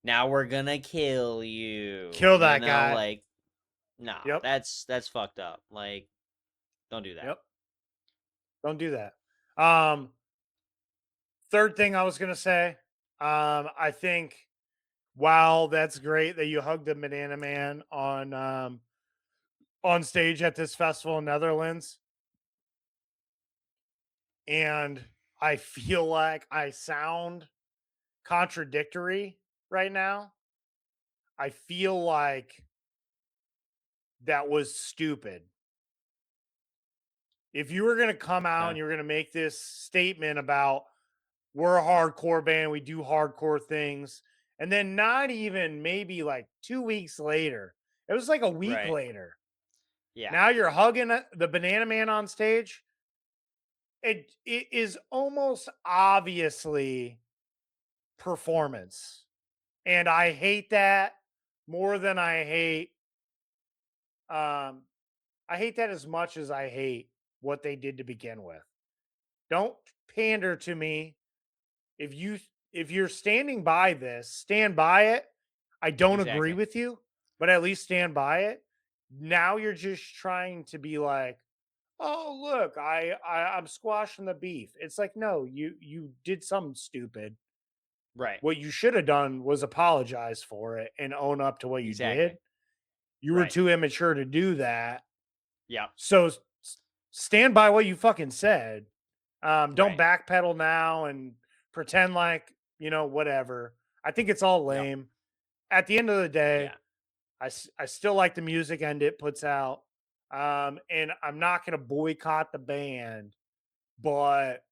Speaker 3: now we're gonna kill you,"
Speaker 2: kill that guy,
Speaker 3: like, no, that's fucked up. Like, don't do that.
Speaker 2: Don't do that. Third thing I was gonna say, I think Wow, that's great that you hugged the Banana Man on stage at this festival in Netherlands. And I feel like I sound contradictory right now. I feel like that was stupid. If you were going to come out and you were going to make this statement about we're a hardcore band, we do hardcore things, and then not even maybe like 2 weeks later, it was like a week
Speaker 3: Right.
Speaker 2: later.
Speaker 3: Yeah.
Speaker 2: Now you're hugging the Banana Man on stage. It is almost obviously performance. And I hate that more than I hate that as much as I hate what they did to begin with. Don't pander to me. If you're standing by this, stand by it. I don't agree
Speaker 3: Exactly.
Speaker 2: with you, but at least stand by it. Now you're just trying to be like, oh look, I'm squashing the beef. It's like, no, you did something stupid.
Speaker 3: Right.
Speaker 2: What you should have done was apologize for it and own up to what you
Speaker 3: Exactly.
Speaker 2: did. You were
Speaker 3: Right.
Speaker 2: too immature to do that.
Speaker 3: Yeah.
Speaker 2: So stand by what you fucking said. Don't
Speaker 3: Right.
Speaker 2: backpedal now and pretend like, whatever. I think it's all
Speaker 3: Yep.
Speaker 2: lame. At the end of the day,
Speaker 3: Yeah.
Speaker 2: I still like the music and it puts out. And I'm not going to boycott the band, but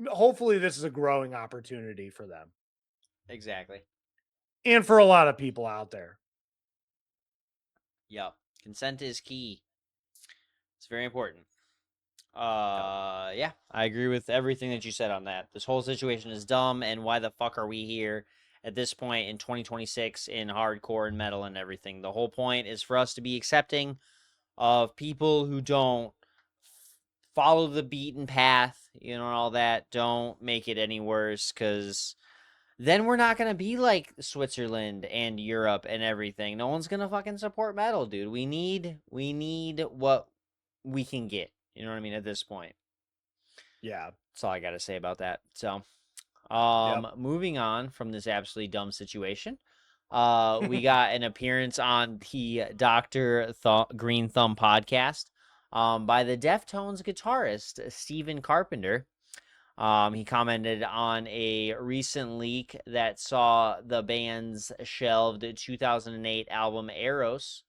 Speaker 2: hopefully this is a growing opportunity for them
Speaker 3: Exactly.
Speaker 2: and for a lot of people out there.
Speaker 3: Yep. Consent is key. It's very important. Yeah, I agree with everything that you said on that. This whole situation is dumb, and why the fuck are we here at this point in 2026 in hardcore and metal and everything? The whole point is for us to be accepting of people who don't follow the beaten path, and all that. Don't make it any worse, because then we're not going to be like Switzerland and Europe and everything. No one's going to fucking support metal, dude. We need what we can get. You know what I mean? At this point.
Speaker 2: Yeah.
Speaker 3: That's all I got to say about that. So,
Speaker 2: Yep.
Speaker 3: moving on from this absolutely dumb situation, we got an appearance on the Dr. Green Thumb podcast, by the Deftones guitarist, Stephen Carpenter. He commented on a recent leak that saw the band's shelved 2008 album Eros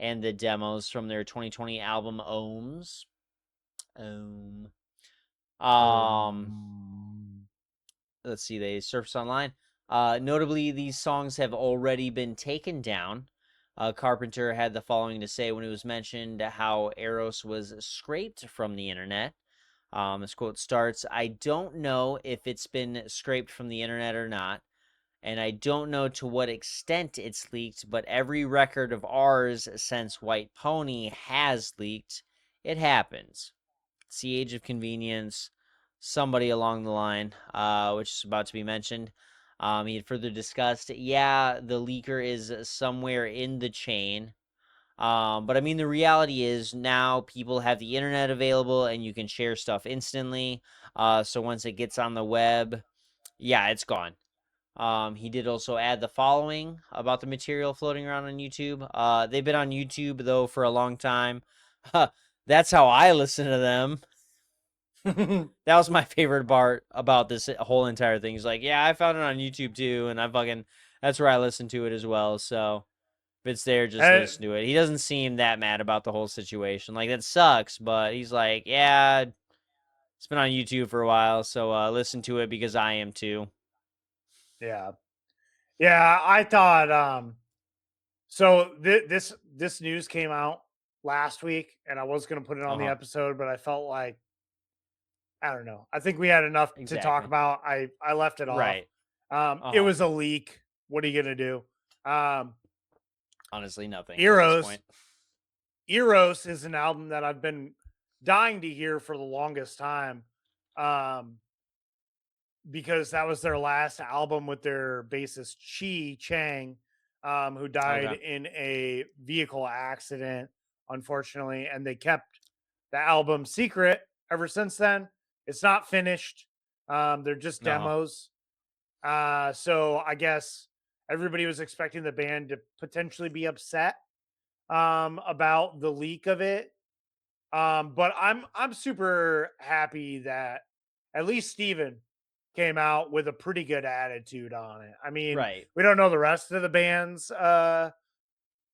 Speaker 3: and the demos from their 2020 album Ohms. Let's see, they surfaced online. Notably, these songs have already been taken down. Carpenter had the following to say when it was mentioned how Eros was scraped from the internet. This quote starts, "I don't know if it's been scraped from the internet or not, and I don't know to what extent it's leaked, but every record of ours since White Pony has leaked. It happens. It's the age of convenience." Somebody along the line, which is about to be mentioned. He had further discussed, yeah, the leaker is somewhere in the chain. But I mean, the reality is now people have the internet available and you can share stuff instantly. So once it gets on the web, yeah, it's gone. He did also add the following about the material floating around on YouTube. They've been on YouTube, though, for a long time. That's how I listen to them. That was my favorite part about this whole entire thing. He's like, yeah, I found it on YouTube too, and that's where I listen to it as well. So if it's there, just listen to it. He doesn't seem that mad about the whole situation. Like, that sucks, but he's like, yeah, it's been on YouTube for a while, so listen to it because I am too.
Speaker 2: Yeah. Yeah, I thought so this news came out last week and I was going to put it on the episode, but I felt like I don't know. I think we had enough to talk about. I left it off.
Speaker 3: Right.
Speaker 2: It was a leak. What are you going to do?
Speaker 3: Honestly, nothing at this point.
Speaker 2: Eros is an album that I've been dying to hear for the longest time. Because that was their last album with their bassist Chi Chang, who died in a vehicle accident, unfortunately, and they kept the album secret ever since then. It's not finished. They're just demos. So I guess everybody was expecting the band to potentially be upset about the leak of it. But I'm super happy that at least Steven came out with a pretty good attitude on it. I mean,
Speaker 3: Right.
Speaker 2: we don't know the rest of the band's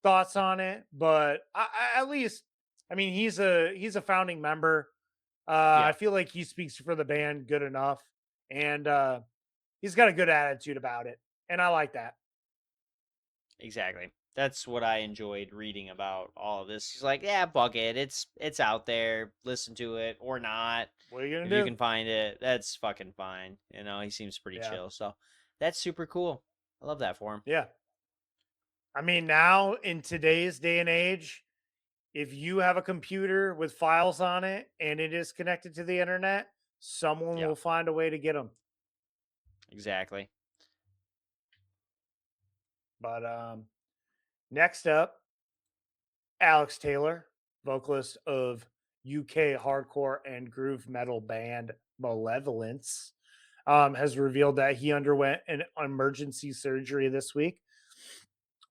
Speaker 2: thoughts on it, but at least, I mean, he's a founding member. I feel like he speaks for the band good enough, and he's got a good attitude about it, and I like that.
Speaker 3: Exactly. That's what I enjoyed reading about all of this. He's like, yeah, fuck it. It's out there. Listen to it or not.
Speaker 2: What are you
Speaker 3: If
Speaker 2: gonna
Speaker 3: you
Speaker 2: do?
Speaker 3: can find it, that's fucking fine. You know, he seems pretty
Speaker 2: Yeah,
Speaker 3: chill. So that's super cool. I love that for him.
Speaker 2: yeah. I mean, now in today's day and age, if you have a computer with files on it and it is connected to the internet, someone
Speaker 3: Yeah,
Speaker 2: will find a way to get them.
Speaker 3: exactly.
Speaker 2: But next up, Alex Taylor, vocalist of UK hardcore and groove metal band Malevolence, has revealed that he underwent an emergency surgery this week.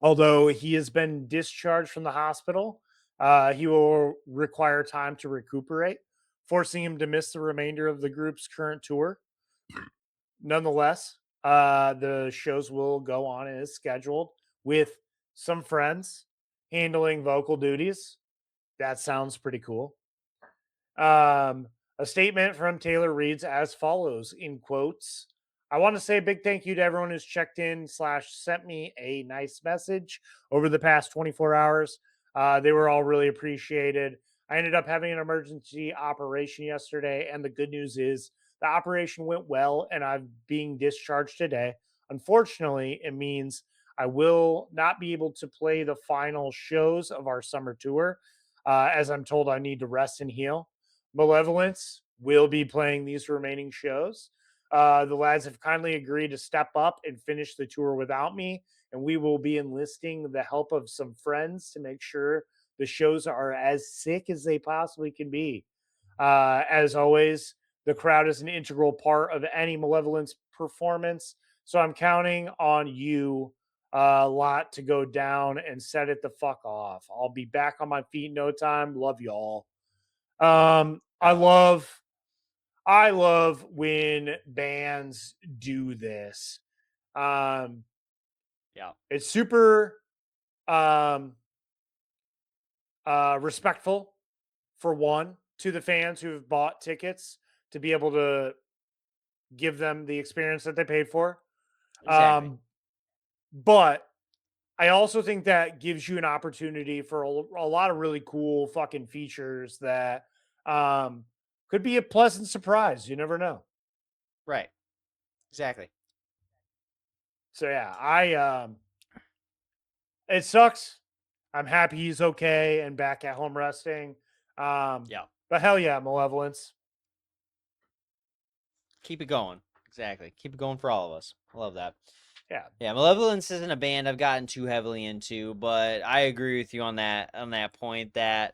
Speaker 2: Although he has been discharged from the hospital, he will require time to recuperate, forcing him to miss the remainder of the group's current tour. Nonetheless, the shows will go on as scheduled with some friends handling vocal duties. That sounds pretty cool. A statement from Taylor reads as follows in quotes. I want to say a big thank you to everyone who's checked in / sent me a nice message over the past 24 hours. They were all really appreciated. I ended up having an emergency operation yesterday, and the good news is the operation went well, and I'm being discharged today. Unfortunately, it means I will not be able to play the final shows of our summer tour, as I'm told I need to rest and heal. Malevolence will be playing these remaining shows. The lads have kindly agreed to step up and finish the tour without me, and we will be enlisting the help of some friends to make sure the shows are as sick as they possibly can be. As always, the crowd is an integral part of any Malevolence performance, so I'm counting on you a lot to go down and set it the fuck off. I'll be back on my feet in no time. Love y'all. I
Speaker 3: Hell yeah.
Speaker 2: love when bands do this. Um,
Speaker 3: Yeah.
Speaker 2: it's super um respectful, for one, to the fans who have bought tickets to be able to give them the experience that they paid for.
Speaker 3: Exactly.
Speaker 2: But I also think that gives you an opportunity for a lot of really cool fucking features that um, could be a pleasant surprise. You never know.
Speaker 3: Right. Exactly.
Speaker 2: So yeah, it sucks. I'm happy he's okay and back at home resting.
Speaker 3: Yeah.
Speaker 2: But hell yeah, Malevolence.
Speaker 3: Keep it going. Exactly. Keep it going for all of us. I love that.
Speaker 2: Yeah.
Speaker 3: Yeah, Malevolence isn't a band I've gotten too heavily into, but I agree with you on that point that,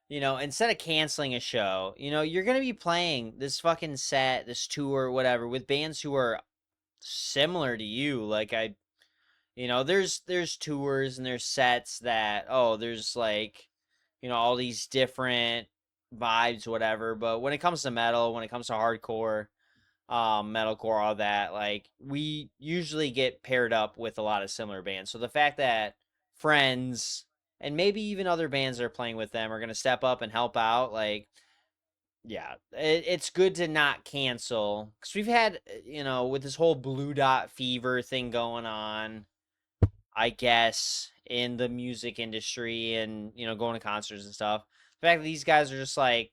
Speaker 3: instead of canceling a show, you're gonna be playing this fucking set, this tour, whatever, with bands who are similar to you. Like there's tours and there's sets that, there's like, all these different vibes, whatever. But when it comes to metal, when it comes to hardcore, metalcore, all that, like we usually get paired up with a lot of similar bands. So the fact that friends and maybe even other bands that are playing with them are gonna step up and help out, like, yeah, it's good to not cancel because we've had, with this whole Blue Dot Fever thing going on, I guess, in the music industry and, going to concerts and stuff. The fact that these guys are just like,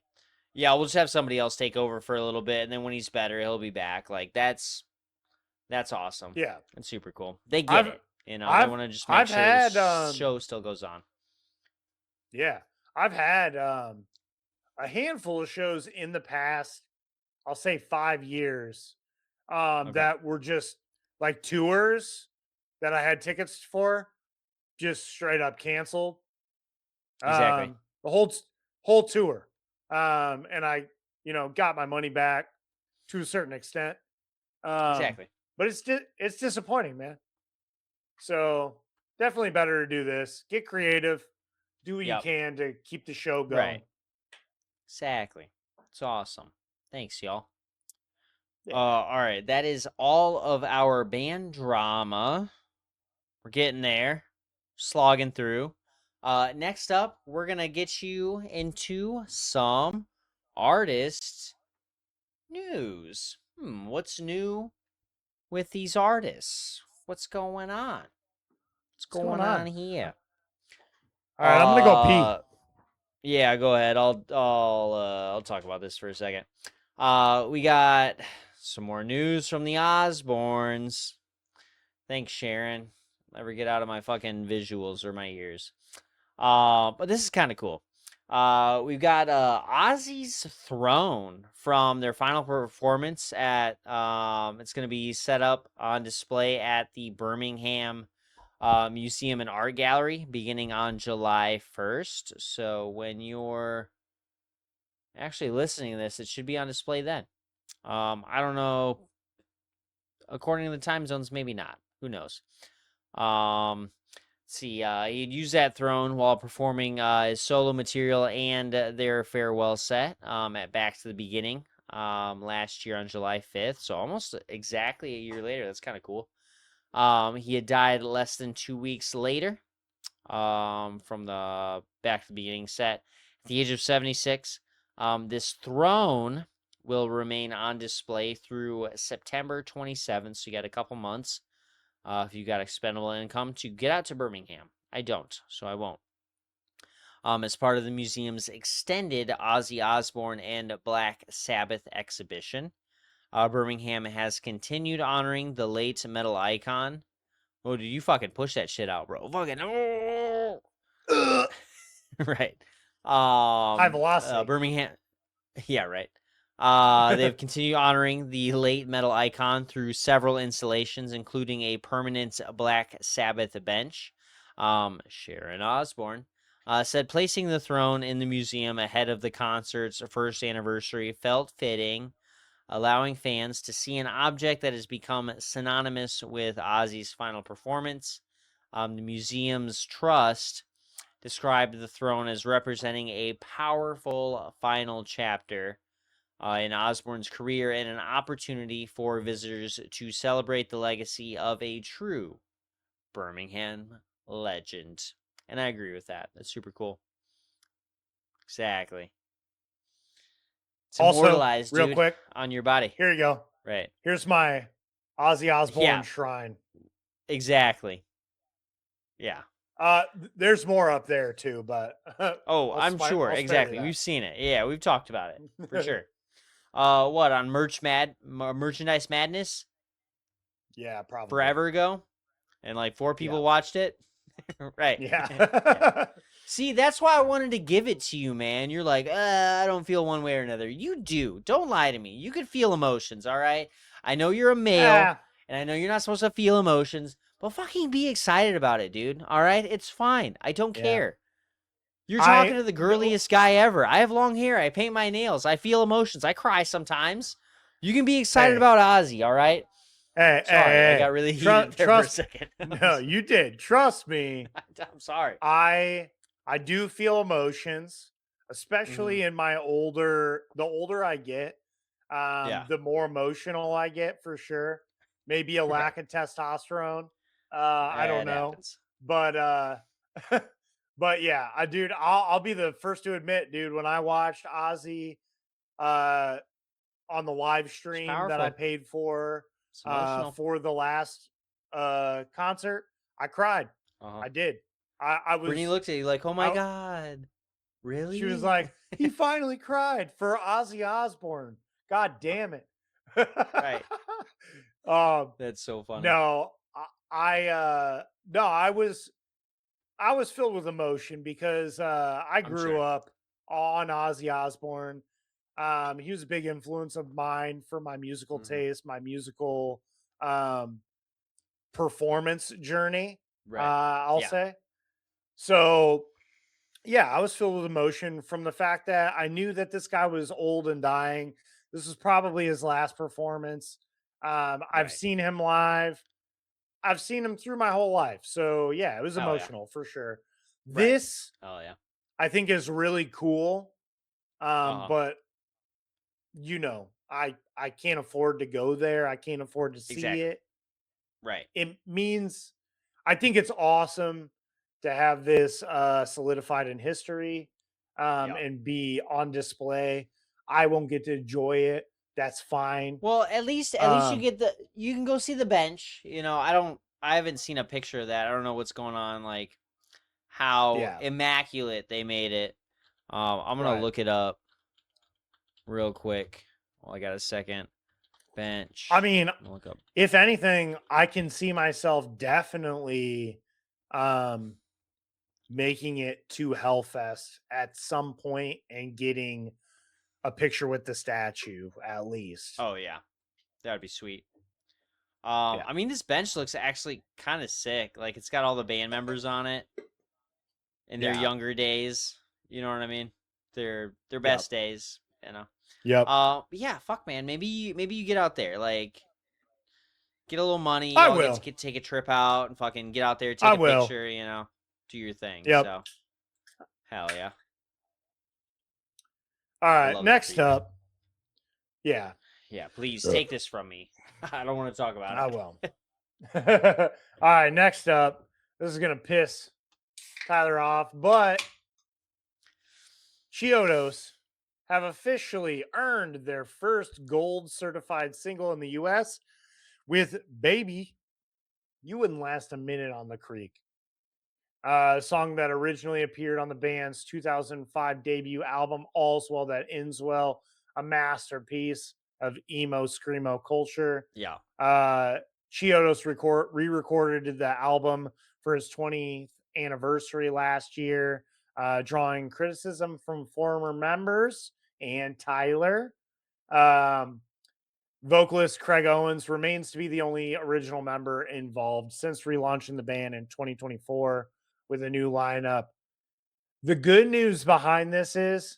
Speaker 3: yeah, we'll just have somebody else take over for a little bit, and then when he's better, he'll be back. Like that's awesome.
Speaker 2: Yeah.
Speaker 3: And super cool. They get
Speaker 2: I've
Speaker 3: it. They
Speaker 2: I've
Speaker 3: want to just make
Speaker 2: I've
Speaker 3: sure the
Speaker 2: had
Speaker 3: show still goes on.
Speaker 2: yeah, I've had a handful of shows in the past, I'll say 5 years,
Speaker 3: Okay.
Speaker 2: that were just like tours that I had tickets for, just straight up canceled.
Speaker 3: Exactly.
Speaker 2: The whole tour. And I, got my money back to a certain extent. Um,
Speaker 3: Exactly.
Speaker 2: but it's disappointing, man. So definitely better to do this. Get creative. Do what you
Speaker 3: Yep.
Speaker 2: can to keep the show going.
Speaker 3: Right. Exactly. It's awesome. Thanks, y'all.
Speaker 2: Yeah.
Speaker 3: All right. That is all of our band drama. We're getting there. Slogging through. Next up, we're going to get you into some artist news. What's new with these artists? What's going on? What's going on here?
Speaker 2: All right, I'm gonna go pee.
Speaker 3: Yeah, go ahead. I'll talk about this for a second. We got some more news from the Osbournes. Thanks, Sharon. Never get out of my fucking visuals or my ears. But this is kind of cool. We've got Ozzy's Throne from their final performance at it's going to be set up on display at the Birmingham Museum and Art Gallery beginning on July 1st. So when you're actually listening to this, it should be on display then. I don't know. According to the time zones, maybe not. Who knows? Let's see. He'd used that throne while performing his solo material and their farewell set at Back to the Beginning last year on July 5th. So almost exactly a year later. That's kind of cool. He had died less than 2 weeks later from the Back to the Beginning set at the age of 76. This throne will remain on display through September 27th, so you got a couple months if you got expendable income to get out to Birmingham. I don't, so I won't. As part of the museum's extended Ozzy Osbourne and Black Sabbath exhibition, Birmingham has continued honoring the late metal icon. Oh, did you fucking push that shit out, bro? Fucking right.
Speaker 2: High velocity.
Speaker 3: Birmingham. Yeah, right. They've continued honoring the late metal icon through several installations, including a permanent Black Sabbath bench. Sharon Osbourne said placing the throne in the museum ahead of the concert's first anniversary felt fitting, allowing fans to see an object that has become synonymous with Ozzy's final performance. The museum's trust described the throne as representing a powerful final chapter in Osbourne's career and an opportunity for visitors to celebrate the legacy of a true Birmingham legend. And I agree with that. That's super cool. Exactly. It's
Speaker 2: Also,
Speaker 3: immortalized,
Speaker 2: real
Speaker 3: dude,
Speaker 2: quick,
Speaker 3: on your body.
Speaker 2: here you go.
Speaker 3: Right.
Speaker 2: Here's my Ozzy Osbourne
Speaker 3: Yeah.
Speaker 2: shrine.
Speaker 3: Exactly. Yeah.
Speaker 2: There's more up there too, but
Speaker 3: I'm sure. Exactly. We've seen it. Yeah, we've talked about it for sure. What on Merchandise Madness?
Speaker 2: Yeah, probably
Speaker 3: Forever ago, and like 4 people watched it. Right.
Speaker 2: Yeah.
Speaker 3: See, that's why I wanted to give it to you, man. You're like, I don't feel one way or another. You do. Don't lie to me. You could feel emotions, all right? I know you're a male, and I know you're not supposed to feel emotions, but fucking be excited about it, dude. All right? It's fine. I don't care. You're talking to the girliest guy ever. I have long hair. I paint my nails. I feel emotions. I cry sometimes. You can be excited about Ozzy, all right? Sorry, I got really heated there for a second.
Speaker 2: No, you did. Trust me.
Speaker 3: I'm sorry.
Speaker 2: I do feel emotions, especially in my the older I get, the more emotional I get for sure. Maybe a lack of testosterone. I don't know.
Speaker 3: Happens.
Speaker 2: But but yeah, dude, I'll be the first to admit, dude, when I watched Ozzy on the live stream that I paid for the last concert, I cried. I did. I was.
Speaker 3: Brittany looked at you like, "Oh my god, really?"
Speaker 2: She was like, "He finally cried for Ozzy Osbourne. God damn it!"
Speaker 3: Right. That's so funny.
Speaker 2: No, I was filled with emotion because I grew up on Ozzy Osbourne. He was a big influence of mine for my musical taste, my musical performance journey.
Speaker 3: Right.
Speaker 2: I'll say. So, yeah, I was filled with emotion from the fact that I knew that this guy was old and dying. This was probably his last performance. I've seen him live. I've seen him through my whole life. So yeah, it was
Speaker 3: Hell yeah.
Speaker 2: emotional for sure.
Speaker 3: Right.
Speaker 2: This
Speaker 3: Oh yeah.
Speaker 2: I think is really cool.
Speaker 3: Uh-huh.
Speaker 2: But you know, I can't afford to go there. I can't afford to see
Speaker 3: Exactly.
Speaker 2: it.
Speaker 3: Right.
Speaker 2: It means I think it's awesome to have this solidified in history
Speaker 3: Yeah.
Speaker 2: and be on display. I won't get to enjoy it. That's fine.
Speaker 3: Well, at least you get you can go see the bench. You know, I haven't seen a picture of that. I don't know what's going on, like how
Speaker 2: Yeah.
Speaker 3: immaculate they made it. I'm gonna
Speaker 2: Right.
Speaker 3: look it up real quick. Well, I got a second. Bench.
Speaker 2: I mean,
Speaker 3: Look up.
Speaker 2: if anything, I can see myself definitely making it to Hellfest at some point and getting a picture with the statue at least.
Speaker 3: Oh yeah, that would be sweet.
Speaker 2: Yeah.
Speaker 3: I mean, this bench looks actually kind of sick. Like it's got all the band members on it in their
Speaker 2: Yeah.
Speaker 3: younger days. You know what I mean? Their
Speaker 2: Yep.
Speaker 3: best days. You know.
Speaker 2: Yep.
Speaker 3: But yeah, fuck, man. Maybe you get out there, like get a little money.
Speaker 2: I
Speaker 3: Y'all
Speaker 2: will.
Speaker 3: get to take a trip out and fucking get out there,
Speaker 2: I
Speaker 3: take a
Speaker 2: will.
Speaker 3: picture. You know, do your thing.
Speaker 2: Yep.
Speaker 3: So, hell yeah.
Speaker 2: All
Speaker 3: I
Speaker 2: right.
Speaker 3: love that
Speaker 2: Next
Speaker 3: for you.
Speaker 2: up. Yeah.
Speaker 3: Yeah, please take this from me. I don't want to talk about it.
Speaker 2: I will. All right. Next up. This is gonna piss Tyler off, but Chiodos have officially earned their first gold certified single in the US with Baby, You Wouldn't Last a Minute on the Creek. A song that originally appeared on the band's 2005 debut album, All's Well That Ends Well, a masterpiece of emo screamo culture.
Speaker 3: Yeah.
Speaker 2: Chiodos re-recorded the album for his 20th anniversary last year, drawing criticism from former members and Tyler. Vocalist Craig Owens remains to be the only original member involved since relaunching the band in 2024 with a new lineup. The good news behind this is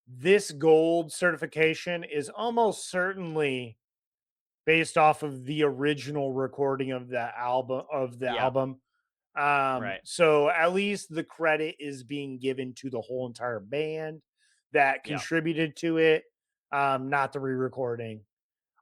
Speaker 2: this gold certification is almost certainly based off of the original recording of the album.
Speaker 3: Right.
Speaker 2: So at least the credit is being given to the whole entire band that contributed to it, not the re-recording.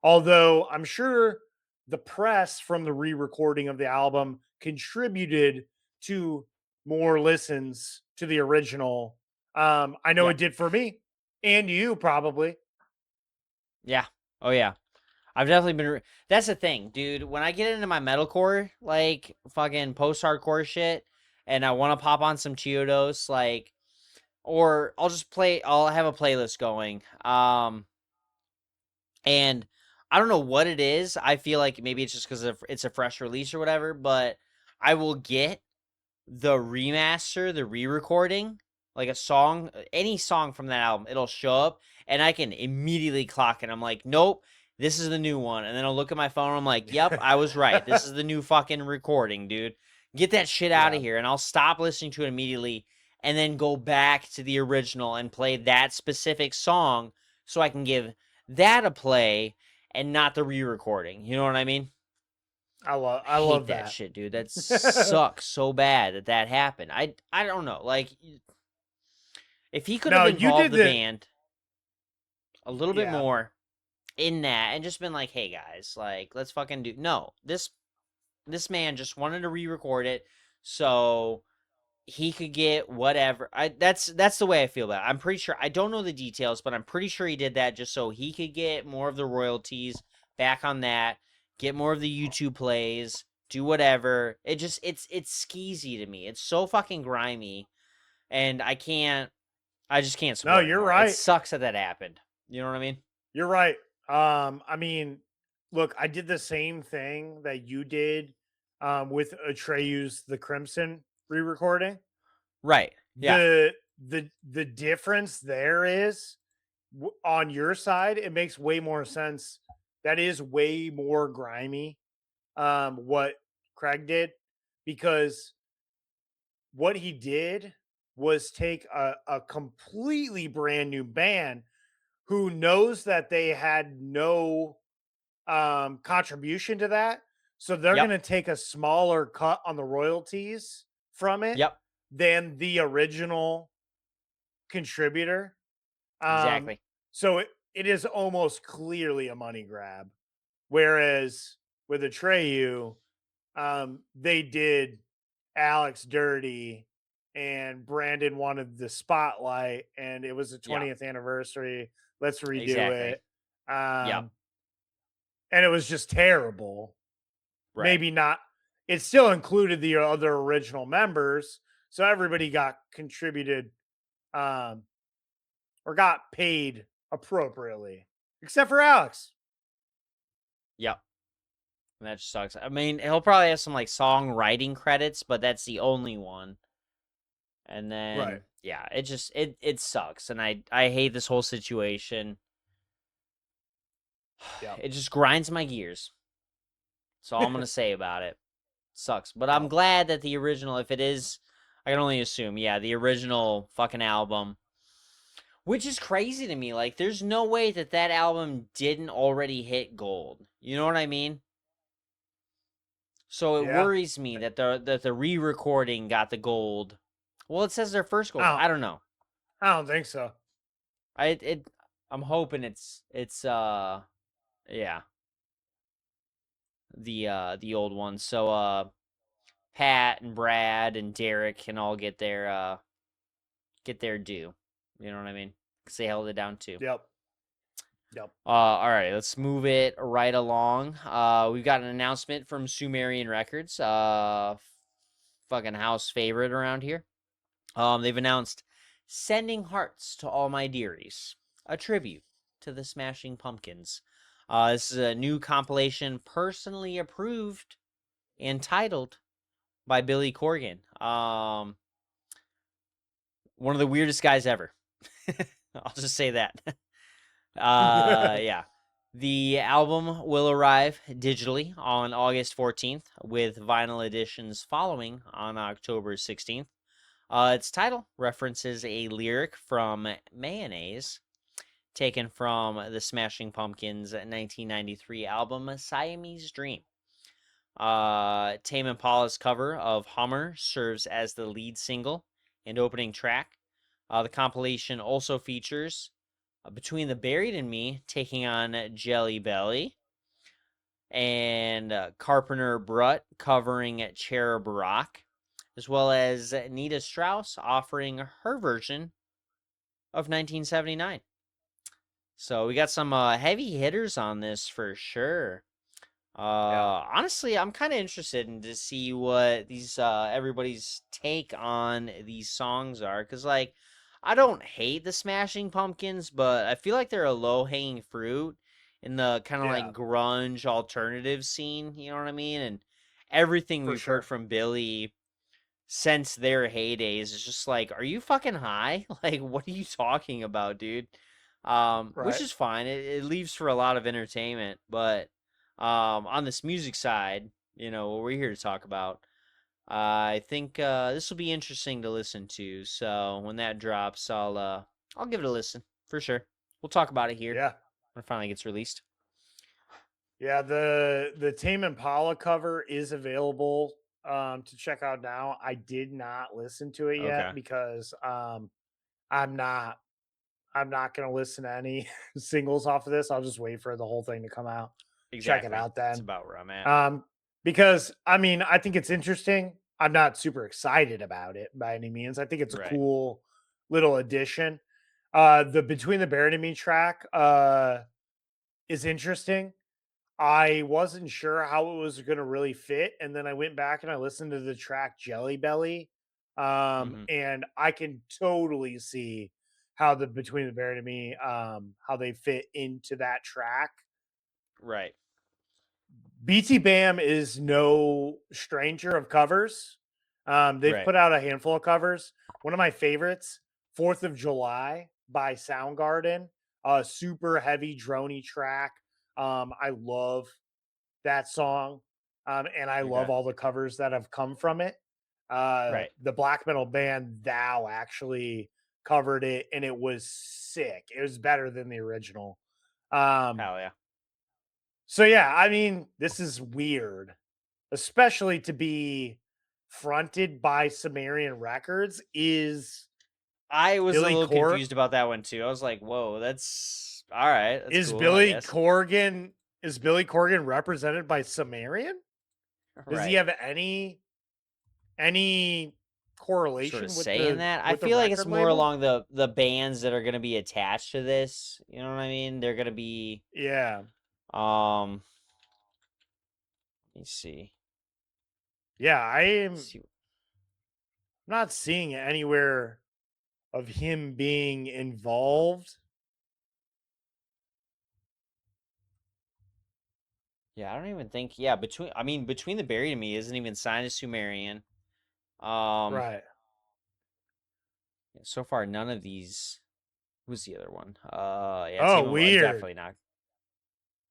Speaker 2: Although I'm sure the press from the re-recording of the album contributed to more listens to the original. I know it did for me and you probably.
Speaker 3: Yeah. Oh yeah. I've definitely been. That's the thing, dude. When I get into my metalcore, like fucking post-hardcore shit, and I want to pop on some Chiodos, like, or I'll just play. I'll have a playlist going. And I don't know what it is. I feel like maybe it's just because it's a fresh release or whatever. But I will get the remaster, the re-recording, like a song, any song from that album. It'll show up, and I can immediately clock it. I'm like, nope. This is the new one. And then I'll look at my phone and I'm like, yep, I was right. This is the new fucking recording, dude. Get that shit out of here. And I'll stop listening to it immediately and then go back to the original and play that specific song so I can give that a play and not the re-recording. You know what I mean?
Speaker 2: I
Speaker 3: hate
Speaker 2: love
Speaker 3: that shit, dude. That sucks so bad that happened. I don't know. Like, if he could have involved the band a little bit more in that and just been like, hey guys, like, let's fucking do. No, this man just wanted to re-record it so he could get whatever. That's the way I feel about it. I'm pretty sure, I don't know the details, but I'm pretty sure he did that just so he could get more of the royalties back on that, get more of the YouTube plays, do whatever. It's skeezy to me. It's so fucking grimy, and I just can't support it.
Speaker 2: No, you're
Speaker 3: anymore.
Speaker 2: right.
Speaker 3: It sucks that happened. You know what I mean?
Speaker 2: You're right. I mean, look, I did the same thing that you did with Atreyu's The Crimson re-recording.
Speaker 3: Right. Yeah.
Speaker 2: The difference there is on your side, it makes way more sense. That is way more grimy. What Craig did, because what he did was take a completely brand new band who knows that they had no contribution to that. So they're
Speaker 3: Yep.
Speaker 2: going to take a smaller cut on the royalties from it
Speaker 3: Yep.
Speaker 2: than the original contributor.
Speaker 3: Exactly.
Speaker 2: So it is almost clearly a money grab. Whereas with Atreyu, they did Alex dirty and Brandon wanted the spotlight and it was the 20th anniversary. Let's redo
Speaker 3: Exactly.
Speaker 2: it.
Speaker 3: Yep.
Speaker 2: And it was just terrible.
Speaker 3: Right.
Speaker 2: Maybe not. It still included the other original members. So everybody got contributed or got paid appropriately, except for Alex.
Speaker 3: Yep. And that just sucks. I mean, he'll probably have some like songwriting credits, but that's the only one. And then yeah, it just it sucks. And I hate this whole situation.
Speaker 2: Yep.
Speaker 3: It just grinds my gears. That's all I'm gonna say about it. Sucks. But I'm glad that the original, if it is, I can only assume, yeah, the original fucking album. Which is crazy to me. Like, there's no way that album didn't already hit gold. You know what I mean? So it worries me that the re-recording got the gold. Well, it says their first gold. I don't know.
Speaker 2: I don't think so.
Speaker 3: I'm hoping it's yeah. The old one. So Pat and Brad and Derek can all get their due. You know what I mean? Because they held it down too.
Speaker 2: Yep.
Speaker 3: All right, let's move it right along. We've got an announcement from Sumerian Records. Fucking house favorite around here. They've announced Sending Hearts to All My Dearies, a tribute to the Smashing Pumpkins. This is a new compilation personally approved and titled by Billy Corgan. One of the weirdest guys ever. I'll just say that. Yeah. The album will arrive digitally on August 14th, with vinyl editions following on October 16th. Its title references a lyric from Mayonnaise, taken from the Smashing Pumpkins' 1993 album Siamese Dream. Tame Impala's cover of Hummer serves as the lead single and opening track. The compilation also features Between the Buried and Me taking on Jelly Belly, and Carpenter Brut covering Cherub Rock, as well as Nita Strauss offering her version of 1979. So we got some heavy hitters on this for sure. Honestly, I'm kind of interested in to see what these everybody's take on these songs are, because like I don't hate the Smashing Pumpkins, but I feel like they're a low-hanging fruit in the kind of like grunge alternative scene, you know what I mean? And everything we've heard from Billy since their heydays is just like, are you fucking high? Like, what are you talking about, dude? Which is fine. It leaves for a lot of entertainment, but on this music side, you know, what we're here to talk about, I think this will be interesting to listen to. So when that drops, I'll give it a listen for sure. We'll talk about it here.
Speaker 2: Yeah.
Speaker 3: When it finally gets released.
Speaker 2: Yeah, the Tame Impala cover is available to check out now. I did not listen to it yet because I'm not going to listen to any singles off of this. I'll just wait for the whole thing to come out. Check it out then.
Speaker 3: That's about where I'm at.
Speaker 2: Because I mean, I think it's interesting. I'm not super excited about it by any means. I think it's a cool little addition. The Between the Buried and Me track is interesting. I wasn't sure how it was going to really fit, and then I went back and I listened to the track Jelly Belly, and I can totally see how the Between the Buried and Me, how they fit into that track.
Speaker 3: Right.
Speaker 2: BT Bam is no stranger of covers. They've put out a handful of covers. One of my favorites, 4th of July by Soundgarden, a super heavy droney track. I love that song, and I love all the covers that have come from it. The black metal band Thou actually covered it, and it was sick. It was better than the original.
Speaker 3: Hell yeah.
Speaker 2: So yeah, I mean, this is weird especially to be fronted by Sumerian Records, is
Speaker 3: I was a
Speaker 2: Billy
Speaker 3: little confused about that one too. I was like, "Whoa, that's all right. That's
Speaker 2: is
Speaker 3: cool, I
Speaker 2: Billy
Speaker 3: guess."
Speaker 2: Corgan represented by Sumerian? Does he
Speaker 3: Right.
Speaker 2: have any
Speaker 3: Sort of
Speaker 2: correlation
Speaker 3: saying that. I
Speaker 2: with the
Speaker 3: feel like it's
Speaker 2: record
Speaker 3: more
Speaker 2: label?
Speaker 3: along the bands that are going to be attached to this. You know what I mean? They're going to be
Speaker 2: Yeah.
Speaker 3: let me see.
Speaker 2: Yeah, I'm
Speaker 3: Let's see.
Speaker 2: not seeing anywhere of him being involved.
Speaker 3: Yeah, I don't even think. Yeah, between the Buried and Me isn't even signed as Sumerian.
Speaker 2: Right.
Speaker 3: So far none of these. Who's the other one? Yeah,
Speaker 2: Oh,
Speaker 3: Tame of
Speaker 2: weird.
Speaker 3: definitely not.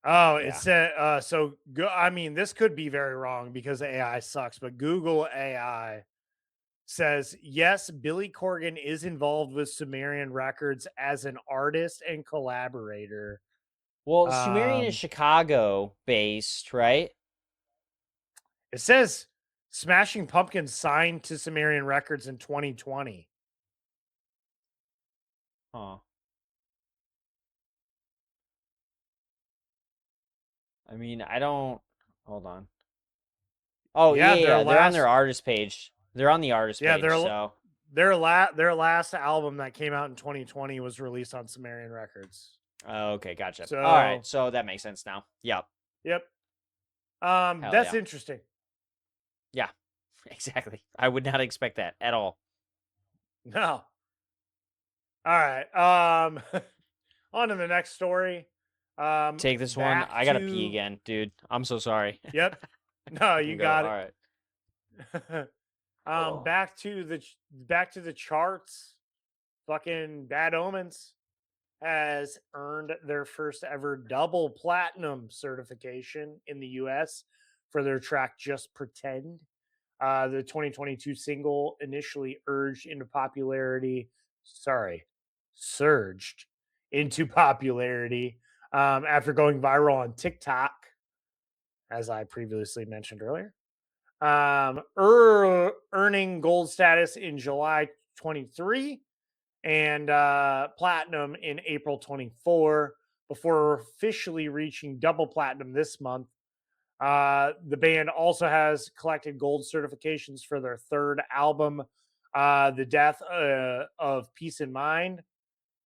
Speaker 2: Oh, it
Speaker 3: Yeah.
Speaker 2: said I mean, this could be very wrong because AI sucks, but Google AI says yes, Billy Corgan is involved with Sumerian Records as an artist and collaborator.
Speaker 3: Well, Sumerian is
Speaker 2: Um,
Speaker 3: Chicago based, right?
Speaker 2: It says Smashing Pumpkins signed to Sumerian Records in 2020.
Speaker 3: Huh. I mean, I don't. Hold on. Oh
Speaker 2: Yeah,
Speaker 3: yeah. They're on their artist page. They're on the artist
Speaker 2: yeah,
Speaker 3: page. So
Speaker 2: their last album that came out in 2020 was released on Sumerian Records.
Speaker 3: okay, gotcha.
Speaker 2: So,
Speaker 3: All right, so that makes sense now. Yep.
Speaker 2: yep.
Speaker 3: Hell
Speaker 2: That's
Speaker 3: yeah.
Speaker 2: interesting.
Speaker 3: Yeah, exactly. I would not expect that at all.
Speaker 2: No. All right. On to the next story.
Speaker 3: Take this one. I gotta pee again, dude. I'm so sorry.
Speaker 2: Yep. No, you got
Speaker 3: All
Speaker 2: it.
Speaker 3: right.
Speaker 2: Back to the charts. Fucking Bad Omens has earned their first ever double platinum certification in the US for their track Just Pretend. The 2022 single initially surged into popularity after going viral on TikTok, as I previously mentioned earlier. Earning gold status in July 23 and platinum in April 24 before officially reaching double platinum this month. The band also has collected gold certifications for their third album, The Death of Peace in Mind,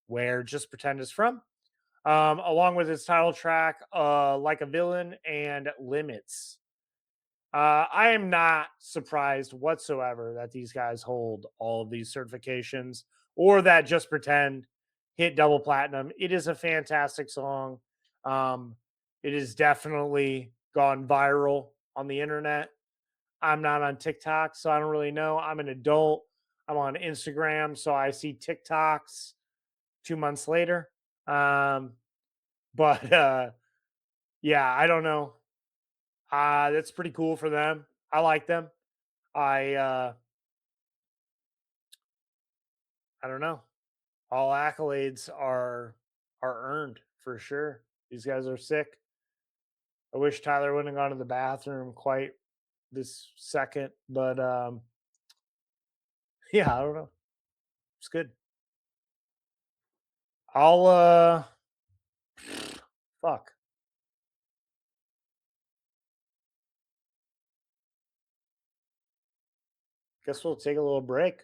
Speaker 2: where Just Pretend is from, along with its title track, Like a Villain and Limits. I am not surprised whatsoever that these guys hold all of these certifications or that Just Pretend hit double platinum. It is a fantastic song. It has definitely gone viral on the internet. I'm not on TikTok, so I don't really know. I'm an adult. I'm on Instagram, so I see TikToks 2 months later. But yeah, I don't know. That's pretty cool for them. I like them. I don't know. All accolades are earned for sure. These guys are sick. I wish Tyler wouldn't have gone to the bathroom quite this second, but yeah, I don't know. It's good. I'll fuck. Guess we'll take a little break.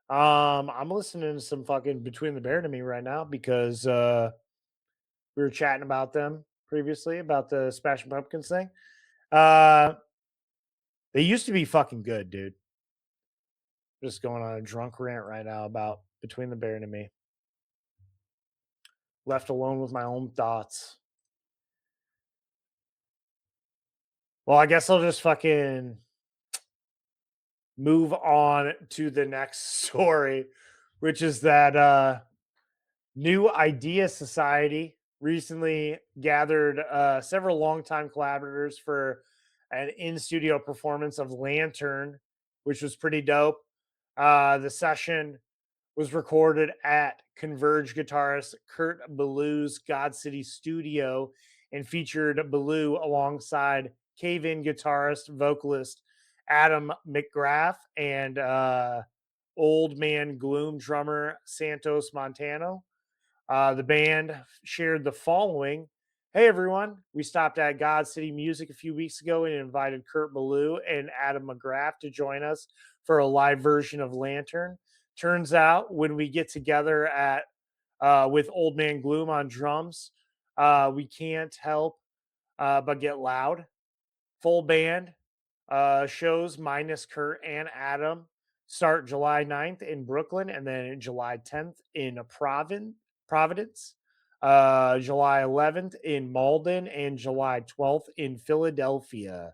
Speaker 2: I'm listening to some fucking Between the Bear to Me right now because we were chatting about them previously about the Smashing Pumpkins thing. They used to be fucking good, dude. Just going on a drunk rant right now about Between the Bear and Me. Left alone with my own thoughts. Well, I guess I'll just fucking move on to the next story, which is that New Idea Society recently gathered several longtime collaborators for an in-studio performance of Lantern, which was pretty dope. The session was recorded at Converge guitarist Kurt Ballou's God City studio and featured Ballou alongside cave-in guitarist, vocalist Adam McGrath, and Old Man Gloom drummer Santos Montano. The band shared the following. Hey everyone, we stopped at God City Music a few weeks ago and invited Kurt Ballou and Adam McGrath to join us for a live version of Lantern. Turns out when we get together at with Old Man Gloom on drums, we can't help but get loud. Full band shows minus Kurt and Adam start July 9th in Brooklyn and then July 10th in Providence, July 11th in Malden, and July 12th in Philadelphia.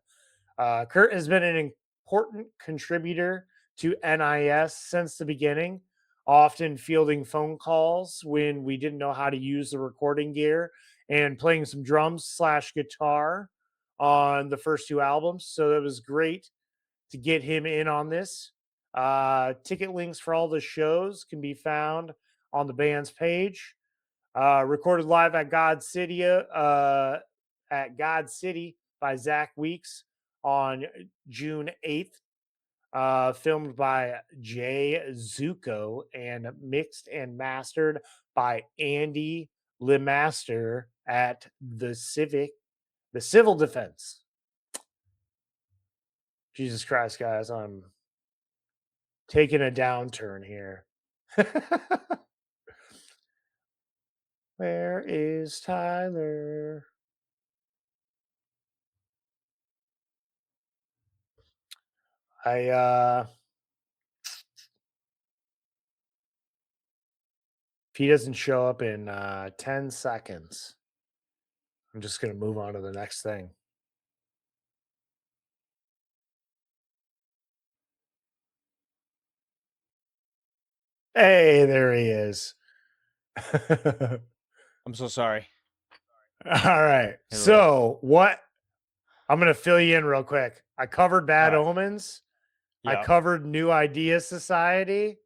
Speaker 2: Kurt has been an important contributor to NIS since the beginning, often fielding phone calls when we didn't know how to use the recording gear and playing some drums / guitar on the first 2 albums. So it was great to get him in on this. Ticket links for all the shows can be found on the band's page. Recorded live at God City by Zach Weeks on June 8th. Filmed by Jay Zuko and mixed and mastered by Andy Lemaster at the Civil Defense. Jesus Christ, guys, I'm taking a downturn here. Where is Tyler? If he doesn't show up in 10 seconds, I'm just going to move on to the next thing. Hey, there he is.
Speaker 3: I'm so sorry.
Speaker 2: All right. So what? I'm going to fill you in real quick. I covered Bad Omens. I covered New Idea Society.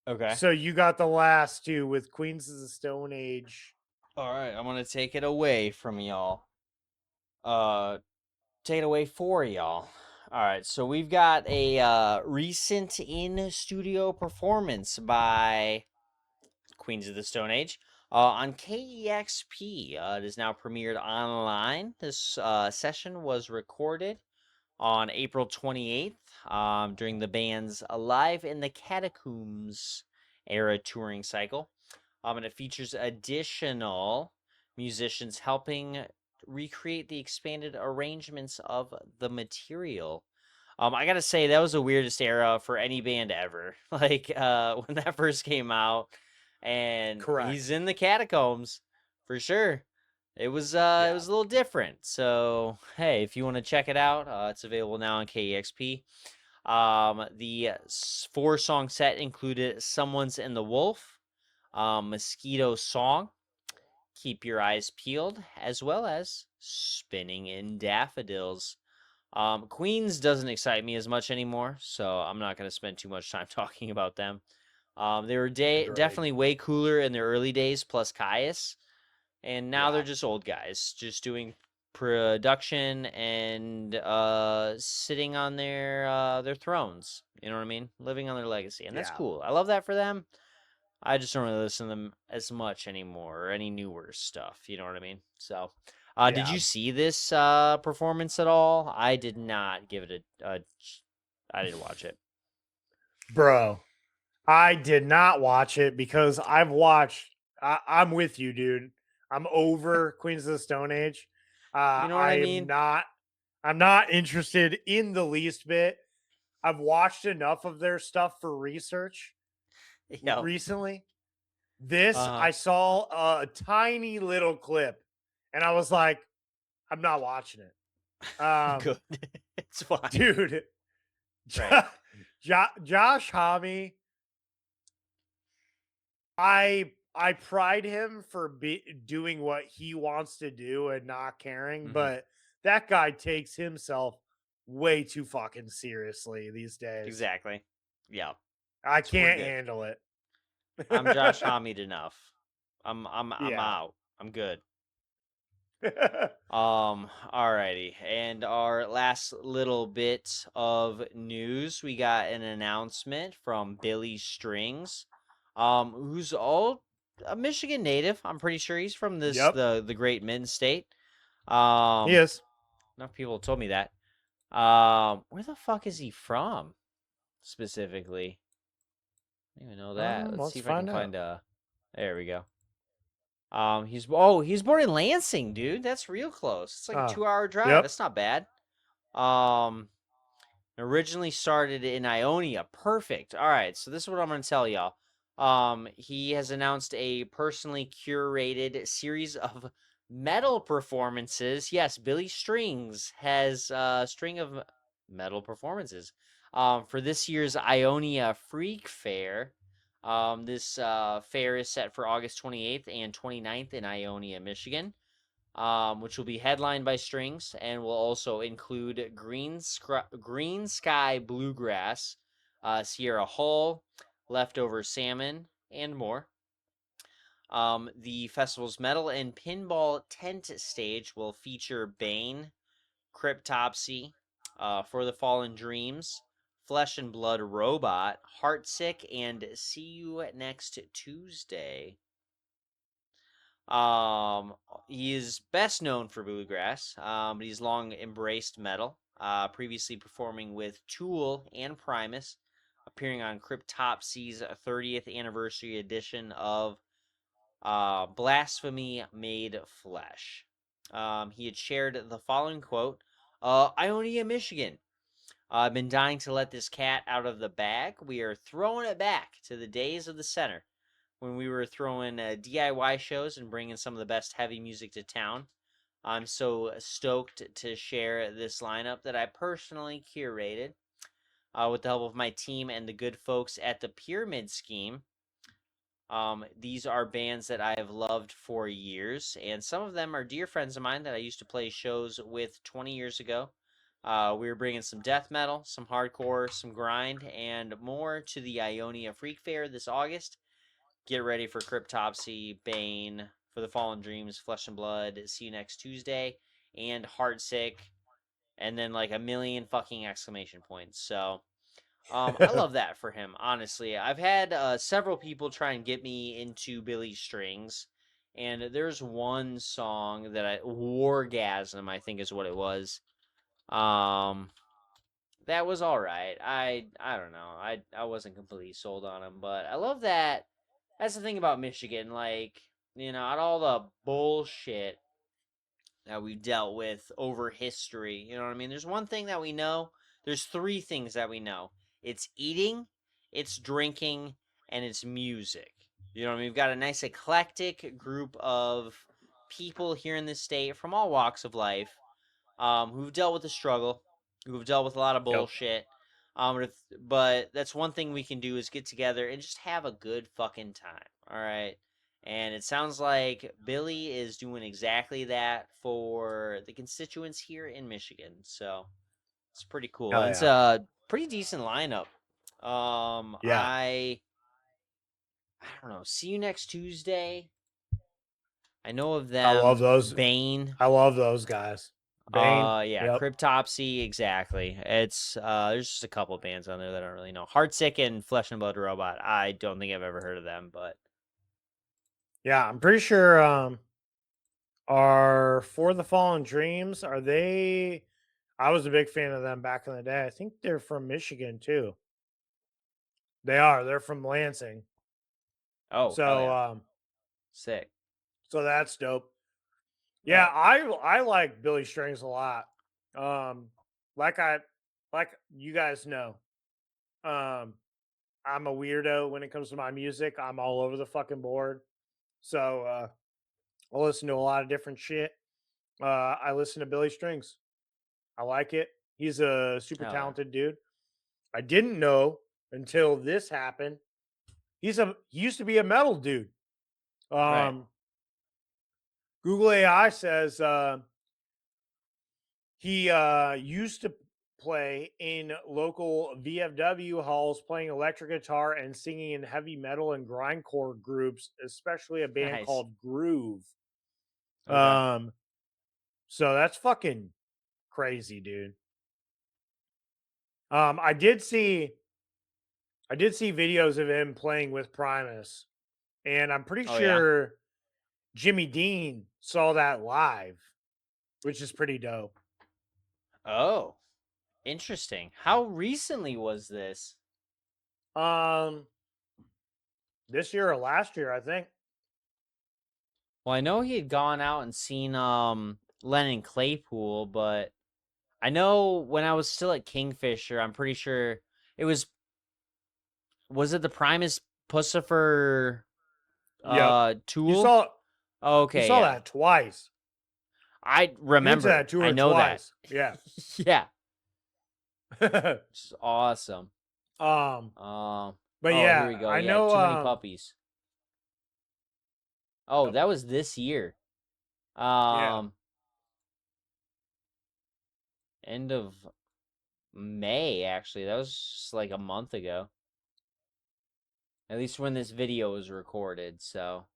Speaker 3: Okay.
Speaker 2: So you got the last 2 with Queens of the Stone Age.
Speaker 3: All right. I'm going to take it away from y'all. Take it away for y'all. All right. So we've got a recent in-studio performance by Queens of the Stone Age on KEXP. It is now premiered online. This session was recorded on April 28th during the band's Alive in the Catacombs era touring cycle. And it features additional musicians helping recreate the expanded arrangements of the material. I gotta say, that was the weirdest era for any band ever. Like, when that first came out, and he's in the catacombs, for sure. It was it was a little different. So, hey, if you want to check it out, it's available now on KEXP. The 4-song set included Someone's in the Wolf, Mosquito Song, Keep Your Eyes Peeled, as well as Spinning in Daffodils. Queens doesn't excite me as much anymore, so I'm not going to spend too much time talking about them. They were definitely way cooler in their early days, plus Caius, and now they're just old guys, just doing production and sitting on their thrones. You know what I mean? Living on their legacy, and that's cool. I love that for them. I just don't really listen to them as much anymore, or any newer stuff. You know what I mean? So, did you see this performance at all? I did not give it I didn't watch it.
Speaker 2: Bro, I did not watch it because I've watched. I'm with you, dude. I'm over Queens of the Stone Age.
Speaker 3: You know what I mean?
Speaker 2: I'm not interested in the least bit. I've watched enough of their stuff for research recently. I saw a tiny little clip, and I was like, I'm not watching it.
Speaker 3: Good. It's fine.
Speaker 2: Dude.
Speaker 3: Right.
Speaker 2: Josh Homme, I pride him for doing what he wants to do and not caring, but that guy takes himself way too fucking seriously these days.
Speaker 3: Exactly. Yeah.
Speaker 2: I can't handle it.
Speaker 3: I'm Josh Homme enough. I'm out. I'm good. Alrighty. And our last little bit of news, we got an announcement from Billy Strings, who's a Michigan native. I'm pretty sure he's from
Speaker 2: Yep.
Speaker 3: the great Mid State.
Speaker 2: He is.
Speaker 3: Enough people told me that. Where the fuck is he from specifically? I don't even know that. Let's see
Speaker 2: Let's
Speaker 3: if I can
Speaker 2: find
Speaker 3: find there we go. He's born in Lansing, dude. That's real close. It's like a 2-hour drive.
Speaker 2: Yep.
Speaker 3: That's not bad. Originally started in Ionia. Perfect. All right, so this is what I'm going to tell y'all. He has announced a personally curated series of metal performances. Yes, Billy Strings has a string of metal performances. For this year's Ionia Freak Fair. This fair is set for August 28th and 29th in Ionia, Michigan. Which will be headlined by Strings and will also include Green Sky Bluegrass, Sierra Hull, Leftover Salmon, and more. The festival's metal and pinball tent stage will feature Bane, Cryptopsy, For the Fallen Dreams, Flesh and Blood Robot, Heartsick, and See You Next Tuesday. He is best known for bluegrass, but he's long embraced metal, previously performing with Tool and Primus, appearing on Cryptopsy's 30th anniversary edition of Blasphemy Made Flesh. He had shared the following quote, Ionia, Michigan. I've been dying to let this cat out of the bag. We are throwing it back to the days of the center, when we were throwing DIY shows and bringing some of the best heavy music to town. I'm so stoked to share this lineup that I personally curated with the help of my team and the good folks at the Pyramid Scheme. These are bands that I have loved for years, and some of them are dear friends of mine that I used to play shows with 20 years ago. We were bringing some death metal, some hardcore, some grind, and more to the Ionia Freak Fair this August. Get ready for Cryptopsy, Bane, For the Fallen Dreams, Flesh and Blood, See You Next Tuesday, and Heartsick, and then like a million fucking exclamation points. So, I love that for him, honestly. I've had several people try and get me into Billy Strings, and there's one song that Wargasm, I think is what it was. That was all right. I don't know. I wasn't completely sold on him, but I love that. That's the thing about Michigan, like, out of all the bullshit that we've dealt with over history, you know what I mean? There's one thing that we know. There's three things that we know. It's eating, it's drinking, and it's music. You know what I mean? We've got a nice eclectic group of people here in this state from all walks of life, who've dealt with the struggle, who've dealt with a lot of bullshit. But that's one thing we can do is get together and just have a good fucking time. All right. And it sounds like Billy is doing exactly that for the constituents here in Michigan. So it's pretty cool.
Speaker 2: Hell
Speaker 3: It's
Speaker 2: yeah.
Speaker 3: a pretty decent lineup.
Speaker 2: Yeah.
Speaker 3: I don't know. See You Next Tuesday. I know of them.
Speaker 2: I love those.
Speaker 3: Bane.
Speaker 2: I love those guys. Bane.
Speaker 3: Yeah,
Speaker 2: Yep.
Speaker 3: Cryptopsy, exactly. It's there's just a couple bands on there that I don't really know. Heartsick and Flesh and Blood Robot. I don't think I've ever heard of them, but
Speaker 2: Yeah, I'm pretty sure are For the Fallen Dreams, are they I was a big fan of them back in the day. I think they're from Michigan too. They are. They're from Lansing.
Speaker 3: hell
Speaker 2: So
Speaker 3: yeah. Sick.
Speaker 2: so that's dope. Yeah, I like Billy Strings a lot. Like you guys know. I'm a weirdo when it comes to my music. I'm all over the fucking board. So I listen to a lot of different shit. I listen to Billy Strings. I like it. He's a super
Speaker 3: Hell yeah.
Speaker 2: talented dude. I didn't know until this happened. He used to be a metal dude.
Speaker 3: Right.
Speaker 2: Google AI says he used to play in local VFW halls, playing electric guitar and singing in heavy metal and grindcore groups, especially a band
Speaker 3: Nice.
Speaker 2: called Groove.
Speaker 3: Okay.
Speaker 2: So that's fucking crazy, dude. I did see videos of him playing with Primus, and I'm pretty
Speaker 3: Oh, yeah?
Speaker 2: sure Jimmy Dean saw that live, which is pretty dope.
Speaker 3: Oh, interesting. How recently was this?
Speaker 2: This year or last year, I think.
Speaker 3: Well, I know he had gone out and seen Lennon Claypool, but I know when I was still at Kingfisher, I'm pretty sure it was it the Primus Pussifer
Speaker 2: Yep. You
Speaker 3: Tool?
Speaker 2: you
Speaker 3: Okay,
Speaker 2: saw
Speaker 3: yeah.
Speaker 2: that twice.
Speaker 3: I
Speaker 2: You went to
Speaker 3: remember.
Speaker 2: that tour
Speaker 3: I know
Speaker 2: twice.
Speaker 3: that.
Speaker 2: Yeah.
Speaker 3: Yeah. Which is awesome.
Speaker 2: But
Speaker 3: Oh,
Speaker 2: yeah,
Speaker 3: here we go.
Speaker 2: I
Speaker 3: Yeah,
Speaker 2: know
Speaker 3: too many puppies. Oh,
Speaker 2: Yep.
Speaker 3: that was this year.
Speaker 2: Yeah.
Speaker 3: End of May, actually. That was just like a month ago. At least when this video was recorded, so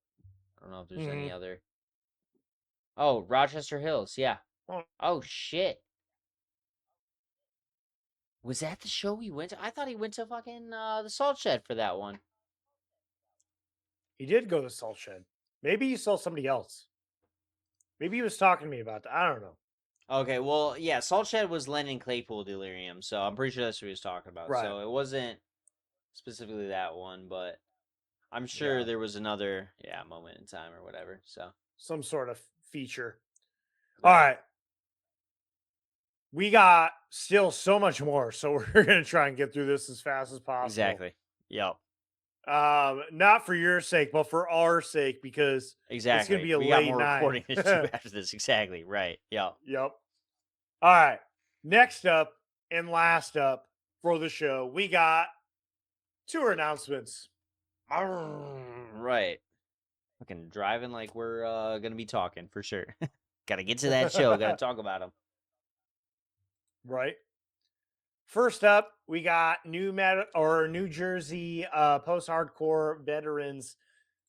Speaker 3: I don't know if there's any
Speaker 2: Mhm.
Speaker 3: other. Oh, Rochester Hills, yeah.
Speaker 2: Oh,
Speaker 3: Oh shit. Was that the show he went to? I thought he went to fucking the Salt Shed for that one.
Speaker 2: he did go to Salt Shed. Maybe he saw somebody else. Maybe he was talking to me about that. I don't know.
Speaker 3: Okay, well, yeah, Salt Shed was Lennon Claypool Delirium, so I'm pretty sure that's what he was talking about.
Speaker 2: Right.
Speaker 3: So it wasn't specifically that one, but I'm sure
Speaker 2: Yeah.
Speaker 3: there was another, moment in time or whatever. So
Speaker 2: Some sort of feature.
Speaker 3: Right.
Speaker 2: All right. We got still so much more, so we're gonna try and get through this as fast as possible.
Speaker 3: Exactly. Yep.
Speaker 2: Not for your sake, but for our sake, because
Speaker 3: Exactly.
Speaker 2: it's gonna be a
Speaker 3: we got
Speaker 2: late
Speaker 3: more
Speaker 2: night.
Speaker 3: recording to do after this. Exactly. Right. Yep.
Speaker 2: Yep. All right. Next up and last up for the show, we got tour announcements.
Speaker 3: Right. Fucking driving like we're gonna be talking for sure. Gotta get to that show. Gotta talk about them.
Speaker 2: Right. First up, we got New Jersey post-hardcore veterans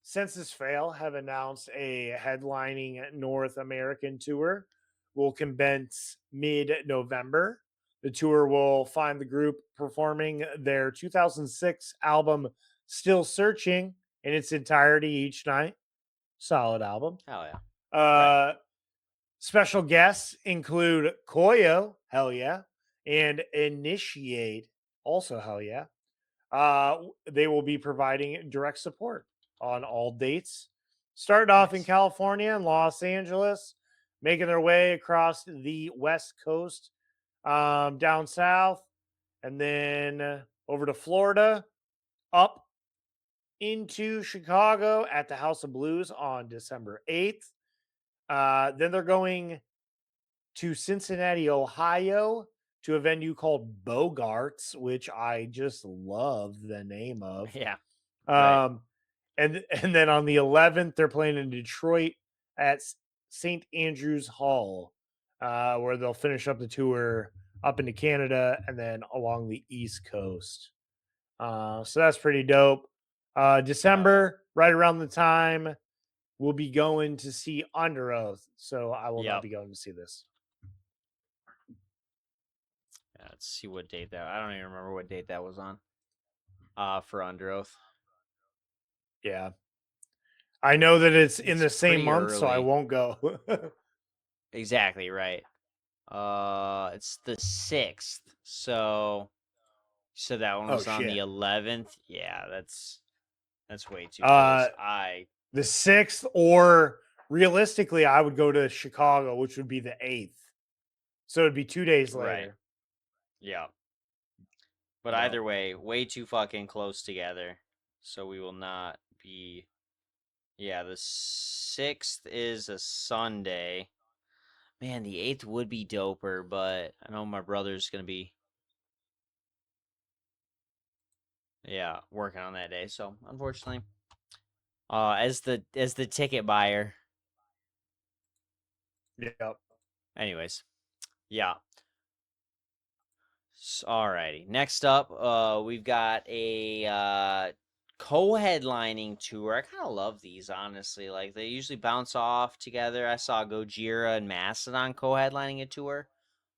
Speaker 2: Census Fail have announced a headlining North American tour. Will commence mid-November. The tour will find the group performing their 2006 album Still Searching in its entirety each night. Solid album.
Speaker 3: Hell yeah.
Speaker 2: Right. Special guests include Koyo, hell yeah, and Initiate, also hell yeah. They will be providing direct support on all dates. Starting off in California and Los Angeles, making their way across the West Coast, down south, and then over to Florida, up into Chicago at the House of Blues on December 8th. Then they're going to Cincinnati, Ohio, to a venue called Bogarts, which I just love the name of.
Speaker 3: Yeah.
Speaker 2: And then on the 11th, they're playing in Detroit at St. Andrews Hall, where they'll finish up the tour up into Canada and then along the East Coast. So that's pretty dope. December, right around the time, we'll be going to see Under Oath. So I will not be going to see this.
Speaker 3: Let's see what date that. I don't even remember what date that was on. For Under Oath.
Speaker 2: Yeah. I know that it's in the same month,
Speaker 3: early.
Speaker 2: so I won't go.
Speaker 3: Exactly, right. It's the 6th. So that one was on the 11th. Yeah, that's way too close.
Speaker 2: The 6th, or realistically, I would go to Chicago, which would be the 8th. So it'd be 2 days later.
Speaker 3: Right. Yeah. But either way, way too fucking close together. So we will not be. Yeah, the 6th is a Sunday. Man, the 8th would be doper, but I know my brother's gonna be working on that day. So unfortunately, as the ticket buyer.
Speaker 2: Yep.
Speaker 3: Anyways, yeah. Alrighty. Next up, we've got a co-headlining tour. I kind of love these, honestly. Like, they usually bounce off together. I saw Gojira and Mastodon co-headlining a tour.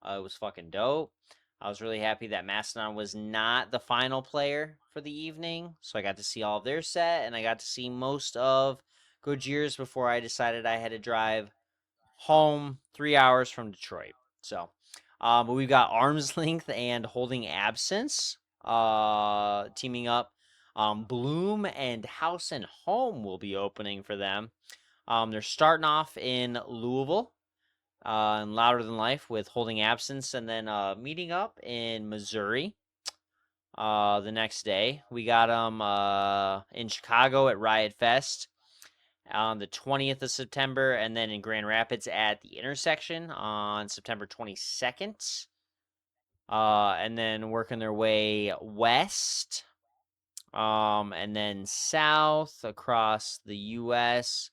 Speaker 3: It was fucking dope. I was really happy that Mastodon was not the final player for the evening, so I got to see all of their set, and I got to see most of Gojira's before I decided I had to drive home 3 hours from Detroit. So, but we've got Arm's Length and Holding Absence teaming up. Bloom and House and Home will be opening for them. They're starting off in Louisville and Louder Than Life with Holding Absence, and then meeting up in Missouri the next day. We got them in Chicago at Riot Fest on the 20th of September, and then in Grand Rapids at the Intersection on September 22nd. And then working their way west, and then south across the U.S.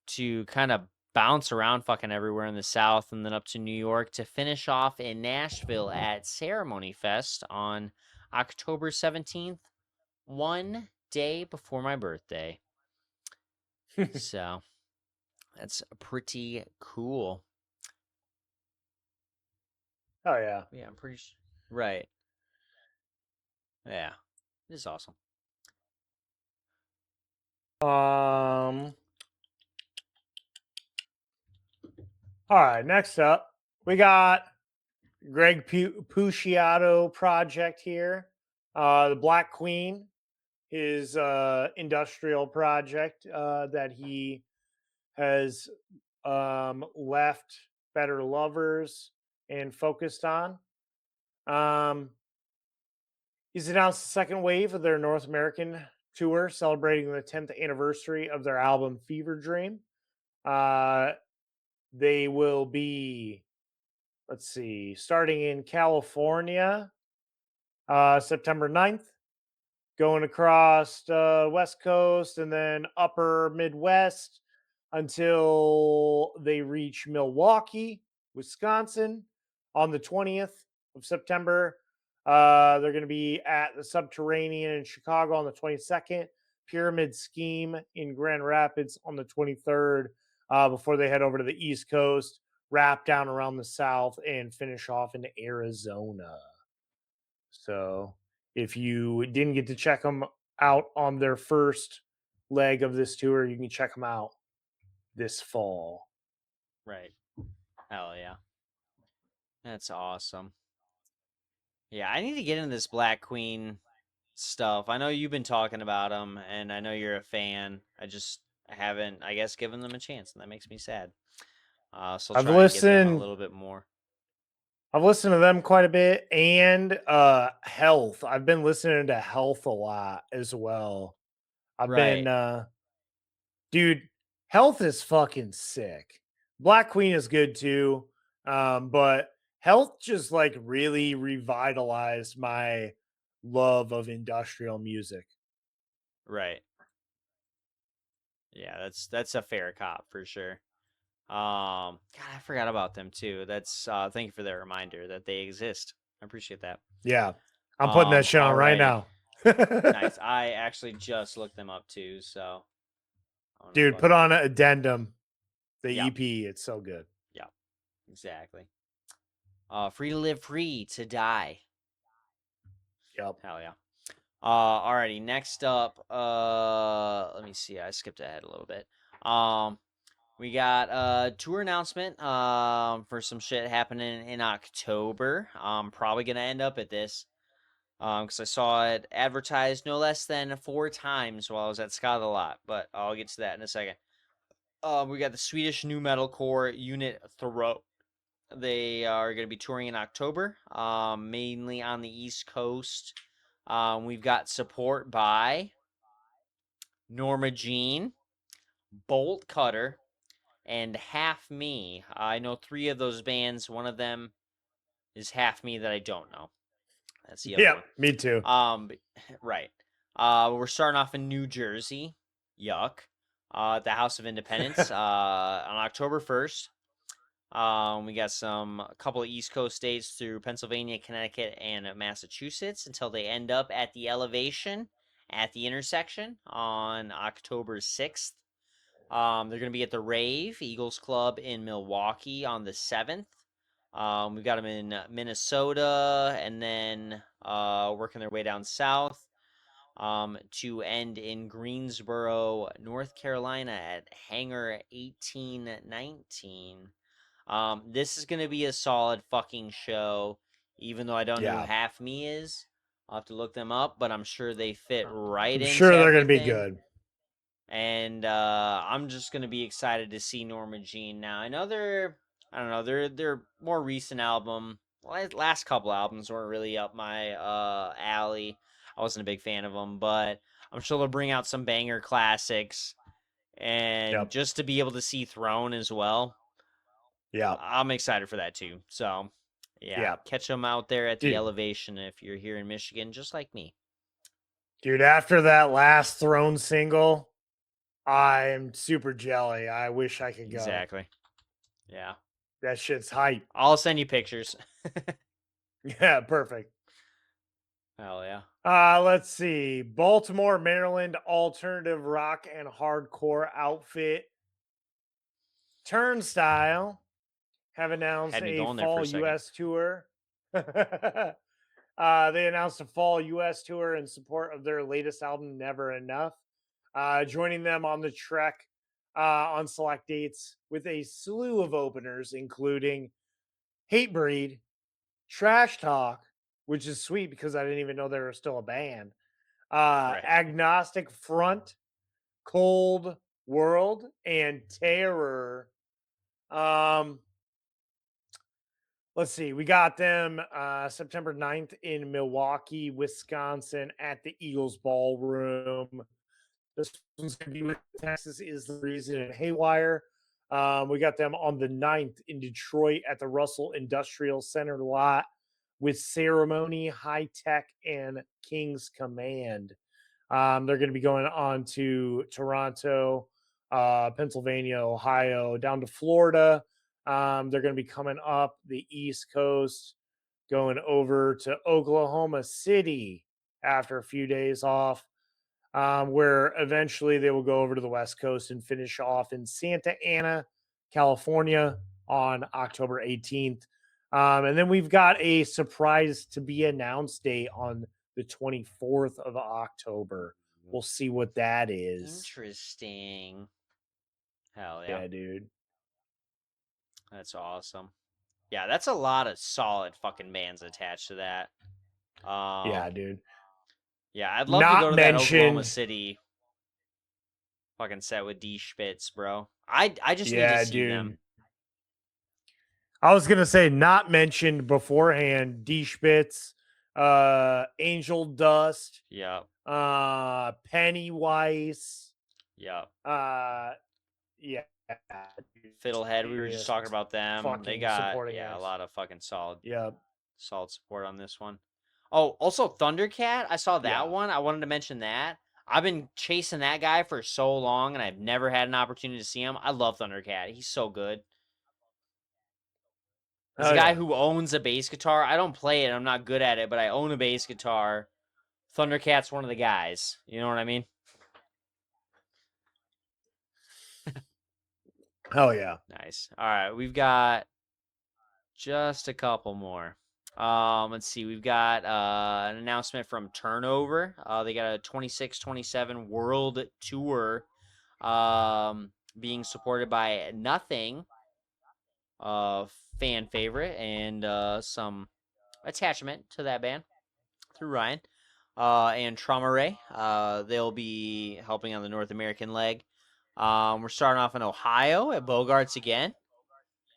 Speaker 3: to kind of bounce around fucking everywhere in the South, and then up to New York to finish off in Nashville at Ceremony Fest on October 17th, one day before my birthday. So that's pretty cool.
Speaker 2: Oh yeah.
Speaker 3: Yeah, I'm pretty sure. Right. Yeah. It is awesome.
Speaker 2: All right, next up, we got Greg Puciato project here. The Black Queen, his industrial project that he has left Better Lovers and focused on. He's announced the second wave of their North American tour, celebrating the 10th anniversary of their album Fever Dream. They will be, let's see, starting in California, September 9th, going across West Coast and then upper Midwest until they reach Milwaukee, Wisconsin on the 20th of September. They're going to be at the Subterranean in Chicago on the 22nd, Pyramid Scheme in Grand Rapids on the 23rd, before they head over to the East Coast, wrap down around the South, and finish off in Arizona. So if you didn't get to check them out on their first leg of this tour, you can check them out this fall.
Speaker 3: Right. Hell yeah. That's awesome. Yeah, I need to get into this Black Queen stuff. I know you've been talking about them, and I know you're a fan. I haven't, I guess, given them a chance, and that makes me sad. So I'll
Speaker 2: I've
Speaker 3: try and get them a
Speaker 2: listened.
Speaker 3: little bit more.
Speaker 2: I've listened to them quite a bit, and Health. I've been listening to Health a lot as well. I've
Speaker 3: Right.
Speaker 2: been, dude. Health is fucking sick. Black Queen is good too, but Health just like really revitalized my love of industrial music.
Speaker 3: Right. Yeah, that's a fair cop for sure. God, I forgot about them too. That's thank you for that reminder that they exist. I appreciate that.
Speaker 2: Yeah, I'm putting that shit on right
Speaker 3: alrighty.
Speaker 2: now.
Speaker 3: Nice. I actually just looked them up too, so I don't know
Speaker 2: Dude,
Speaker 3: about
Speaker 2: put
Speaker 3: that.
Speaker 2: on an addendum. The
Speaker 3: Yep.
Speaker 2: EP, it's so good.
Speaker 3: Yeah, exactly. Free to live, free to die.
Speaker 2: Yep.
Speaker 3: Hell yeah. Alrighty. Next up, let me see. I skipped ahead a little bit. We got a tour announcement for some shit happening in October. I'm probably gonna end up at this because I saw it advertised no less than 4 times while I was at Scott of the Lot, but I'll get to that in a second. We got the Swedish new metalcore unit Throat. They are going to be touring in October, mainly on the East Coast. We've got support by Norma Jean, Bolt Cutter, and Half Me. I know 3 of those bands. One of them is Half Me that I don't know. That's the other one.
Speaker 2: Me too.
Speaker 3: Right. We're starting off in New Jersey. Yuck. At the House of Independence on October 1st. We got a couple of East Coast states through Pennsylvania, Connecticut, and Massachusetts until they end up at the Elevation at the intersection on October 6th. They're going to be at the Rave Eagles Club in Milwaukee on the 7th. We've got them in Minnesota and then working their way down south to end in Greensboro, North Carolina at Hangar 1819. This is going to be a solid fucking show, even though I don't know who Half Me is. I'll have to look them up, but I'm sure they fit right
Speaker 2: I'm
Speaker 3: into
Speaker 2: sure they're going to be
Speaker 3: everything.
Speaker 2: good.
Speaker 3: And I'm just gonna be excited to see Norma Jean now. I know I don't know, their more recent album, last couple albums weren't really up my alley. I wasn't a big fan of them, but I'm sure they'll bring out some banger classics, and just to be able to see Throne as well.
Speaker 2: Yeah,
Speaker 3: I'm excited for that too. So yeah, catch them out there at the Elevation if you're here in Michigan, just like me.
Speaker 2: Dude, after that last Throne single, I'm super jelly. I wish I could go.
Speaker 3: Exactly. Yeah.
Speaker 2: That shit's hype.
Speaker 3: I'll send you pictures.
Speaker 2: Yeah, perfect.
Speaker 3: Hell yeah.
Speaker 2: Let's see. Baltimore, Maryland alternative rock and hardcore outfit Turnstile have announced a fall US tour. They announced a fall US tour in support of their latest album, Never Enough. Joining them on the trek on select dates with a slew of openers, including Hatebreed, Trash Talk, which is sweet because I didn't even know they were still a band. Agnostic Front, Cold World, and Terror. Let's see. We got them September 9th in Milwaukee, Wisconsin at the Eagles Ballroom. This one's going to be with Texas is the Reason and Haywire. We got them on the 9th in Detroit at the Russell Industrial Center lot with Ceremony, High Tech, and King's Command. They're going to be going on to Toronto, Pennsylvania, Ohio, down to Florida. They're going to be coming up the East Coast, going over to Oklahoma City after a few days off, where eventually they will go over to the West Coast and finish off in Santa Ana, California on October 18th. And then we've got a surprise to be announced date on the 24th of October. We'll see what that is.
Speaker 3: Interesting. Hell yeah.
Speaker 2: Yeah, dude.
Speaker 3: That's awesome. Yeah, that's a lot of solid fucking bands attached to that.
Speaker 2: Yeah, dude.
Speaker 3: Yeah, I'd love to go to that Oklahoma City fucking set with D Spitz, bro. I just need to see them.
Speaker 2: I was gonna say, not mentioned beforehand, D Spitz, Angel Dust.
Speaker 3: Yep.
Speaker 2: Pennywise.
Speaker 3: Yep.
Speaker 2: Yeah.
Speaker 3: Fiddlehead, we were just talking about them. They got a lot of fucking solid support on this one. Oh, also Thundercat. I saw that one. I wanted to mention that. I've been chasing that guy for so long, and I've never had an opportunity to see him. I love Thundercat. He's so good. He's a guy who owns a bass guitar. I don't play it. I'm not good at it, but I own a bass guitar. Thundercat's one of the guys. You know what I mean?
Speaker 2: Oh, yeah.
Speaker 3: Nice. All right. We've got just a couple more. Let's see. We've got an announcement from Turnover. They got a 26-27 World Tour being supported by Nothing, fan favorite, and some attachment to that band through Ryan. And Trauma Ray. They'll be helping on the North American leg. We're starting off in Ohio at Bogarts again.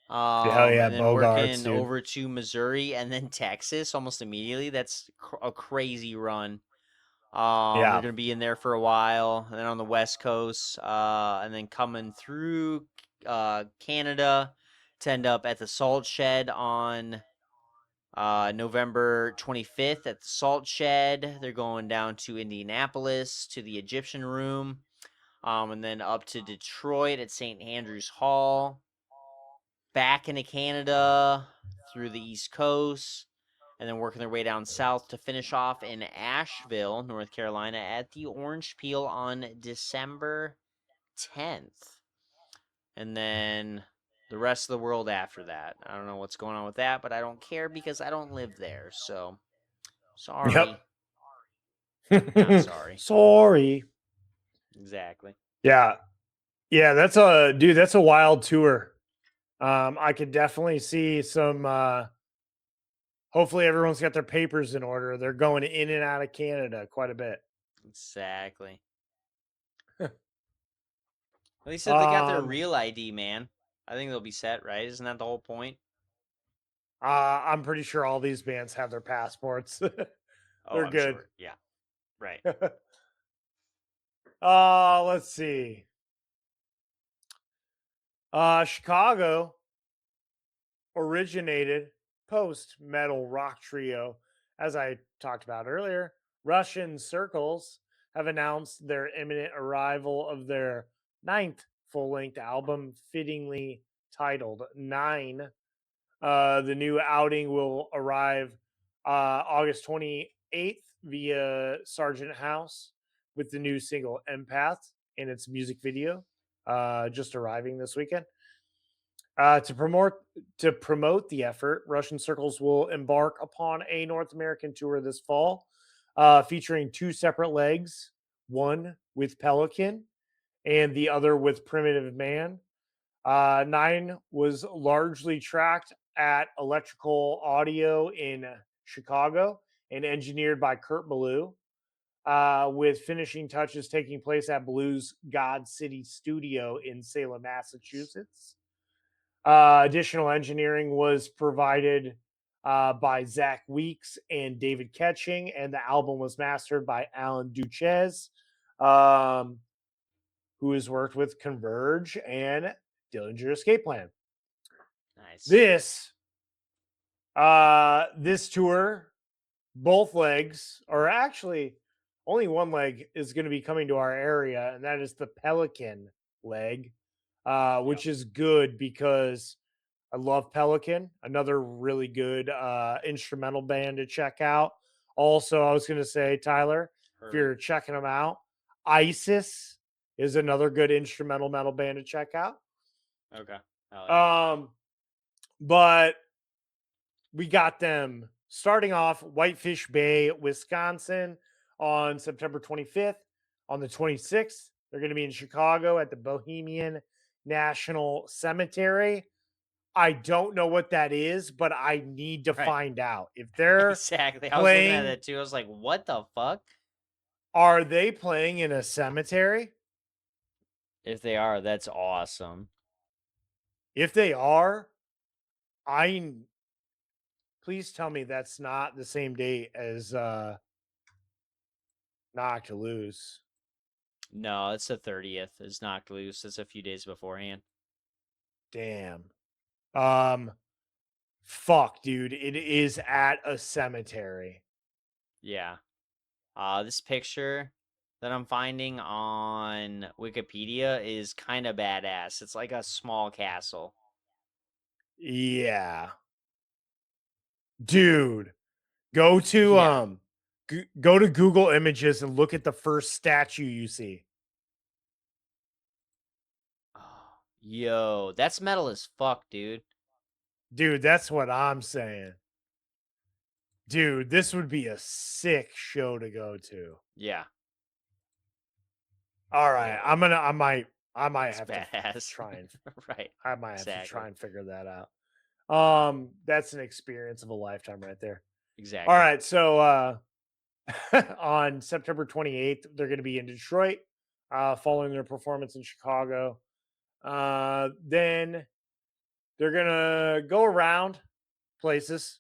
Speaker 3: And then working over to Missouri and then Texas almost immediately. That's a crazy run. They're going to be in there for a while, and then on the West Coast, and then coming through Canada to end up at the Salt Shed on November 25th at the Salt Shed. They're going down to Indianapolis to the Egyptian Room, and then up to Detroit at St. Andrews Hall. Back into Canada through the East Coast, and then working their way down south to finish off in Asheville, North Carolina, at the Orange Peel on December 10th. And then the rest of the world after that. I don't know what's going on with that, but I don't care because I don't live there. So, sorry. Not sorry.
Speaker 2: Sorry.
Speaker 3: Exactly.
Speaker 2: Yeah. Yeah, that's a wild tour. I could definitely see some hopefully everyone's got their papers in order. They're going in and out of Canada quite a bit.
Speaker 3: Exactly. At least if they got their
Speaker 2: Um,
Speaker 3: real ID, man, I think they'll be set, right? Isn't that the whole point?
Speaker 2: I'm pretty sure all these bands have their passports.
Speaker 3: Oh,
Speaker 2: They're
Speaker 3: I'm
Speaker 2: good.
Speaker 3: sure. Yeah. Right.
Speaker 2: Let's see. Chicago originated post-metal rock trio, as I talked about earlier. Russian Circles have announced their imminent arrival of their 9th full-length album, fittingly titled 9. The new outing will arrive August 28th via Sargent House with the new single Empath and its music video just arriving this weekend. To promote the effort, Russian Circles will embark upon a North American tour this fall, featuring 2 separate legs, one with Pelican and the other with Primitive Man. 9 was largely tracked at Electrical Audio in Chicago and engineered by Kurt Ballou, with finishing touches taking place at Blue's God City Studio in Salem, Massachusetts. Additional engineering was provided by Zach Weeks and David Ketching, and the album was mastered by Alan Duches, who has worked with Converge and Dillinger Escape Plan.
Speaker 3: Nice.
Speaker 2: This tour, both legs, or actually only one leg is going to be coming to our area, and that is the Pelican leg, which is good because I love Pelican, another really good instrumental band to check out. Also, I was going to say, Tyler, if you're checking them out, ISIS is another good instrumental metal band to check out.
Speaker 3: Okay. Yeah.
Speaker 2: But we got them starting off Whitefish Bay, Wisconsin on September 25th. On the 26th, they're going to be in Chicago at the Bohemian National Cemetery. I don't know what that is, but I need to find out. If they're
Speaker 3: exactly. I was looking at that too. I was like, what the fuck?
Speaker 2: Are they playing in a cemetery?
Speaker 3: If they are, that's awesome.
Speaker 2: If they are, please tell me that's not the same date as Knocked Loose.
Speaker 3: No, it's the 30th. It's Knocked Loose. It's a few days beforehand.
Speaker 2: Damn. Fuck, dude. It is at a cemetery.
Speaker 3: Yeah. This picture that I'm finding on Wikipedia is kind of badass. It's like a small castle.
Speaker 2: Yeah. Dude, go to go to Google Images and look at the first statue you see.
Speaker 3: Yo, that's metal as fuck, dude.
Speaker 2: Dude, that's what I'm saying. Dude, this would be a sick show to go to.
Speaker 3: Yeah.
Speaker 2: All right, I might
Speaker 3: It's
Speaker 2: have
Speaker 3: badass.
Speaker 2: to try and
Speaker 3: right.
Speaker 2: I might have
Speaker 3: Exactly.
Speaker 2: to try and figure that out. That's an experience of a lifetime right there.
Speaker 3: Exactly.
Speaker 2: All right, so on September 28th, they're going to be in Detroit, following their performance in Chicago. Then they're going to go around places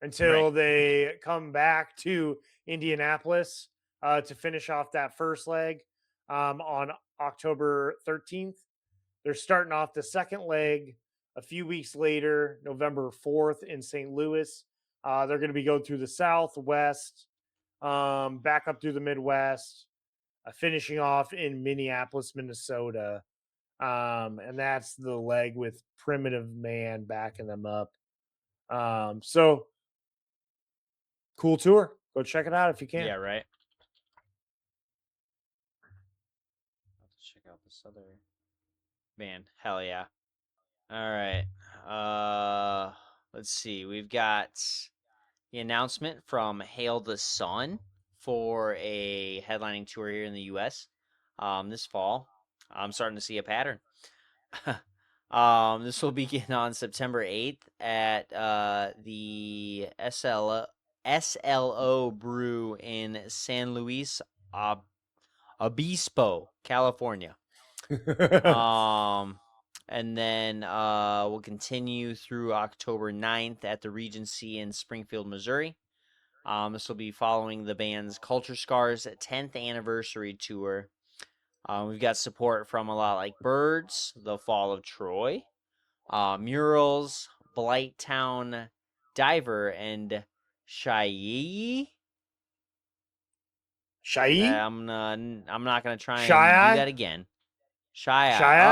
Speaker 2: until they come back to Indianapolis to finish off that first leg on October 13th. They're starting off the second leg a few weeks later, November 4th in St. Louis. They're going to be going through the South, West, back up through the Midwest, finishing off in Minneapolis, Minnesota. And that's the leg with Primitive Man backing them up. So Cool tour. Go check it out if you can.
Speaker 3: Yeah, right. Let's check out this other band. Hell yeah. All right. Let's see. We've got the announcement from Hail the Sun for a headlining tour here in the U.S. This fall. I'm starting to see a pattern. This will begin on September 8th at the SLO Brew in San Luis Obispo, California. And then we'll continue through October 9th at the Regency in Springfield, Missouri. This will be following the band's Culture Scars 10th anniversary tour. We've got support from a lot like Birds, The Fall of Troy, Murals, Blighttown Diver, and Shai.
Speaker 2: Shai?
Speaker 3: I'm not gonna try and
Speaker 2: Shai?
Speaker 3: do that again. Shai.
Speaker 2: Shai?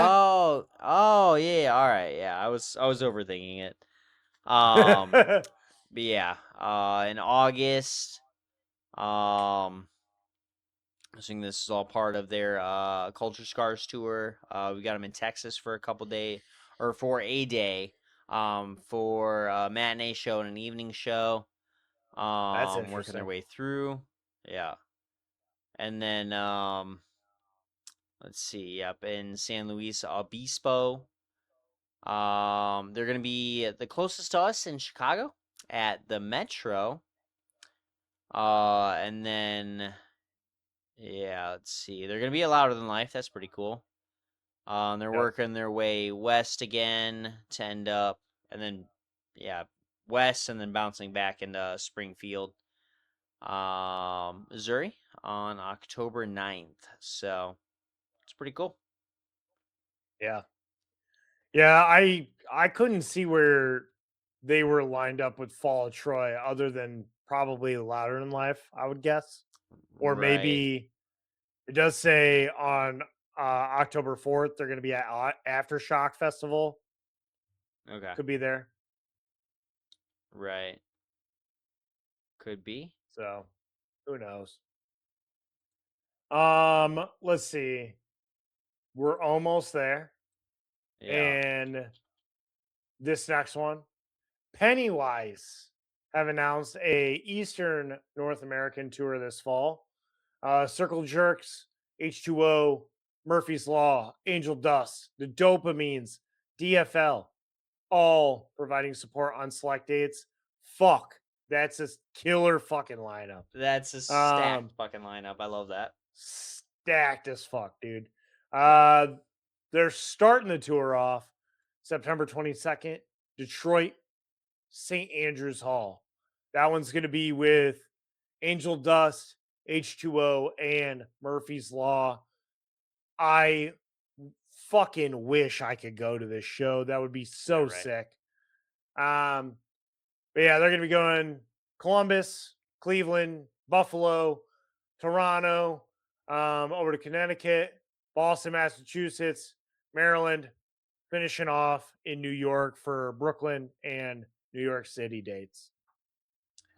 Speaker 3: Oh yeah. All right. Yeah, I was overthinking it. But yeah. In August, I think this is all part of their Culture Scars tour. We got them in Texas for a couple days, or for a day, for a matinee show and an evening show.
Speaker 2: That's
Speaker 3: Working their
Speaker 2: interesting.
Speaker 3: way through. Yeah. And then let's see, yep, in San Luis Obispo. They're gonna be the closest to us in Chicago at the Metro. And then yeah, let's see. They're gonna be at Louder Than Life. That's pretty cool. They're
Speaker 2: Yep.
Speaker 3: working their way west again to end up, and then yeah, west, and then bouncing back into Springfield, Missouri on October 9th. So it's pretty cool.
Speaker 2: Yeah. Yeah, I couldn't see where they were lined up with Fall of Troy other than probably Louder Than Life, I would guess. Or
Speaker 3: Right.
Speaker 2: maybe it does say on October 4th they're going to be at Aftershock Festival.
Speaker 3: Okay.
Speaker 2: Could be there.
Speaker 3: Right. Could be.
Speaker 2: So, who knows? Let's see. We're almost there.
Speaker 3: Yeah.
Speaker 2: And this next one, Pennywise have announced a Eastern North American tour this fall. Circle Jerks, H2O, Murphy's Law, Angel Dust, The Dopamines, DFL, all providing support on select dates. Fuck, that's a killer fucking lineup.
Speaker 3: That's a stacked fucking lineup. I love that.
Speaker 2: Stacked as fuck, dude. They're starting the tour off September 22nd, Detroit, St. Andrews Hall. That one's going to be with Angel Dust, H2O, and Murphy's Law. I fucking wish I could go to this show. That would be so sick. But yeah, they're going to be going Columbus, Cleveland, Buffalo, Toronto, over to Connecticut, Boston, Massachusetts, Maryland, finishing off in New York for Brooklyn and New York City dates.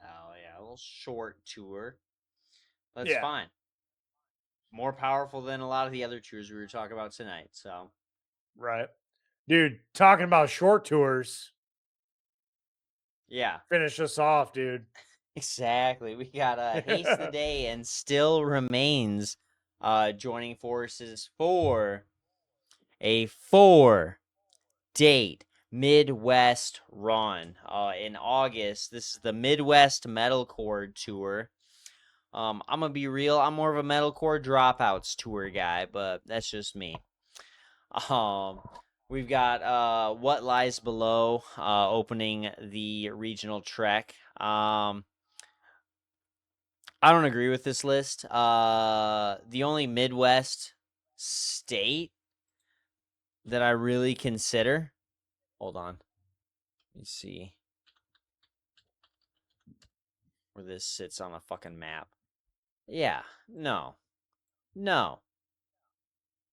Speaker 3: Oh yeah, a little short tour. That's
Speaker 2: Yeah.
Speaker 3: fine. More powerful than a lot of the other tours we were talking about tonight. So
Speaker 2: Right. Dude, talking about short tours.
Speaker 3: yeah.
Speaker 2: Finish us off, dude.
Speaker 3: Exactly. We got Haste the Day and Still Remains joining forces for a 4-date Midwest run in August. This is the Midwest Metalcore Tour. I'm gonna be real. I'm more of a Metalcore Dropouts tour guy, but that's just me. We've got What Lies Below opening the regional trek. I don't agree with this list. The only Midwest state that I really consider. Hold on. Let me see where this sits on a fucking map. Yeah, no.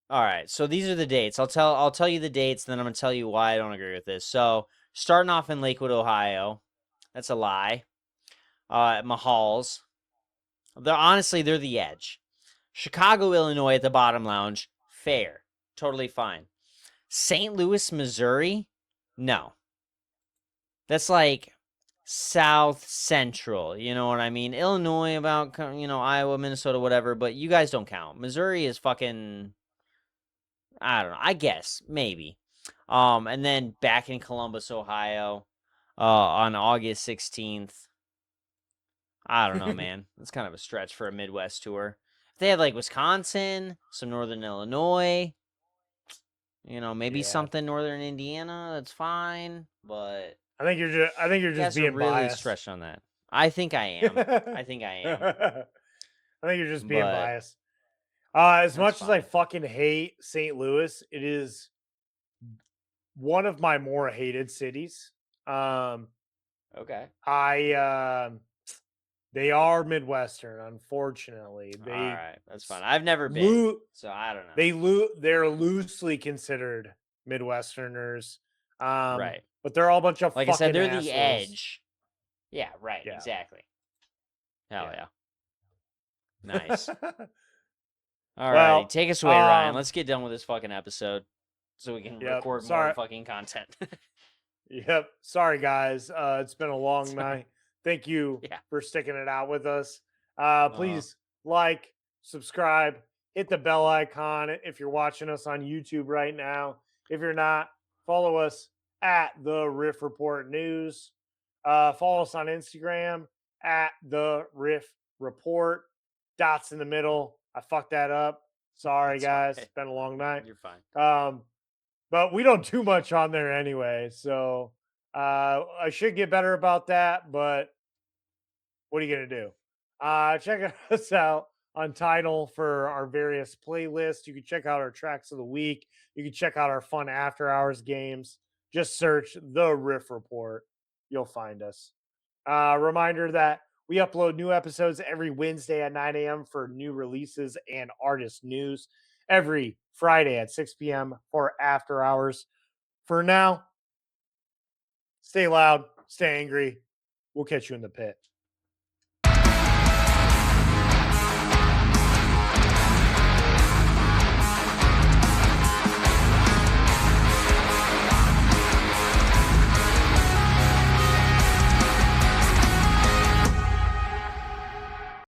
Speaker 3: All right, so these are the dates. I'll tell you the dates, then I'm gonna tell you why I don't agree with this. So starting off in Lakewood, Ohio, that's a lie. Mahal's. They're the edge. Chicago, Illinois at the bottom lounge, fair. Totally fine. St. Louis, Missouri, no. That's like South Central, you know what I mean? Illinois, about, Iowa, Minnesota, whatever, but you guys don't count. Missouri is fucking, I don't know, I guess, maybe. And then back in Columbus, Ohio, on August 16th. I don't know, man. It's kind of a stretch for a Midwest tour. If they had like Wisconsin, some Northern Illinois, maybe something Northern Indiana, that's fine. But
Speaker 2: I think you're just being
Speaker 3: really
Speaker 2: biased.
Speaker 3: stretched on that. I think I am. I think I am.
Speaker 2: I think you're just being
Speaker 3: But
Speaker 2: biased. As much
Speaker 3: fine.
Speaker 2: as I fucking hate St. Louis, it is one of my more hated cities.
Speaker 3: Okay.
Speaker 2: They are Midwestern, unfortunately.
Speaker 3: All right, that's fine. I've never been, so I don't know.
Speaker 2: They're loosely considered Midwesterners.
Speaker 3: Right.
Speaker 2: But they're all a bunch of
Speaker 3: like
Speaker 2: fucking
Speaker 3: I said, they're
Speaker 2: assholes.
Speaker 3: the edge. Yeah, right.
Speaker 2: Yeah.
Speaker 3: Exactly. Hell
Speaker 2: Yeah.
Speaker 3: Nice. All right, take us away, Ryan. Let's get done with this fucking episode so we can record more fucking content.
Speaker 2: Yep. Sorry, guys. It's been a long night. Thank you for sticking it out with us. Please like, subscribe, hit the bell icon if you're watching us on YouTube right now. If you're not, follow us at the Riff Report News. Follow us on Instagram at the Riff Report. Dots in the middle. I fucked that up. Sorry, guys. It's been a long night.
Speaker 3: You're fine.
Speaker 2: But we don't do much on there anyway. So I should get better about that. But what are you going to do? Check us out on Tidal for our various playlists. You can check out our tracks of the week. You can check out our fun after hours games. Just search the Riff Report. You'll find us. Reminder that we upload new episodes every Wednesday at 9 a.m. for new releases and artist news. Every Friday at 6 p.m. for after hours. For now, stay loud, stay angry. We'll catch you in the pit.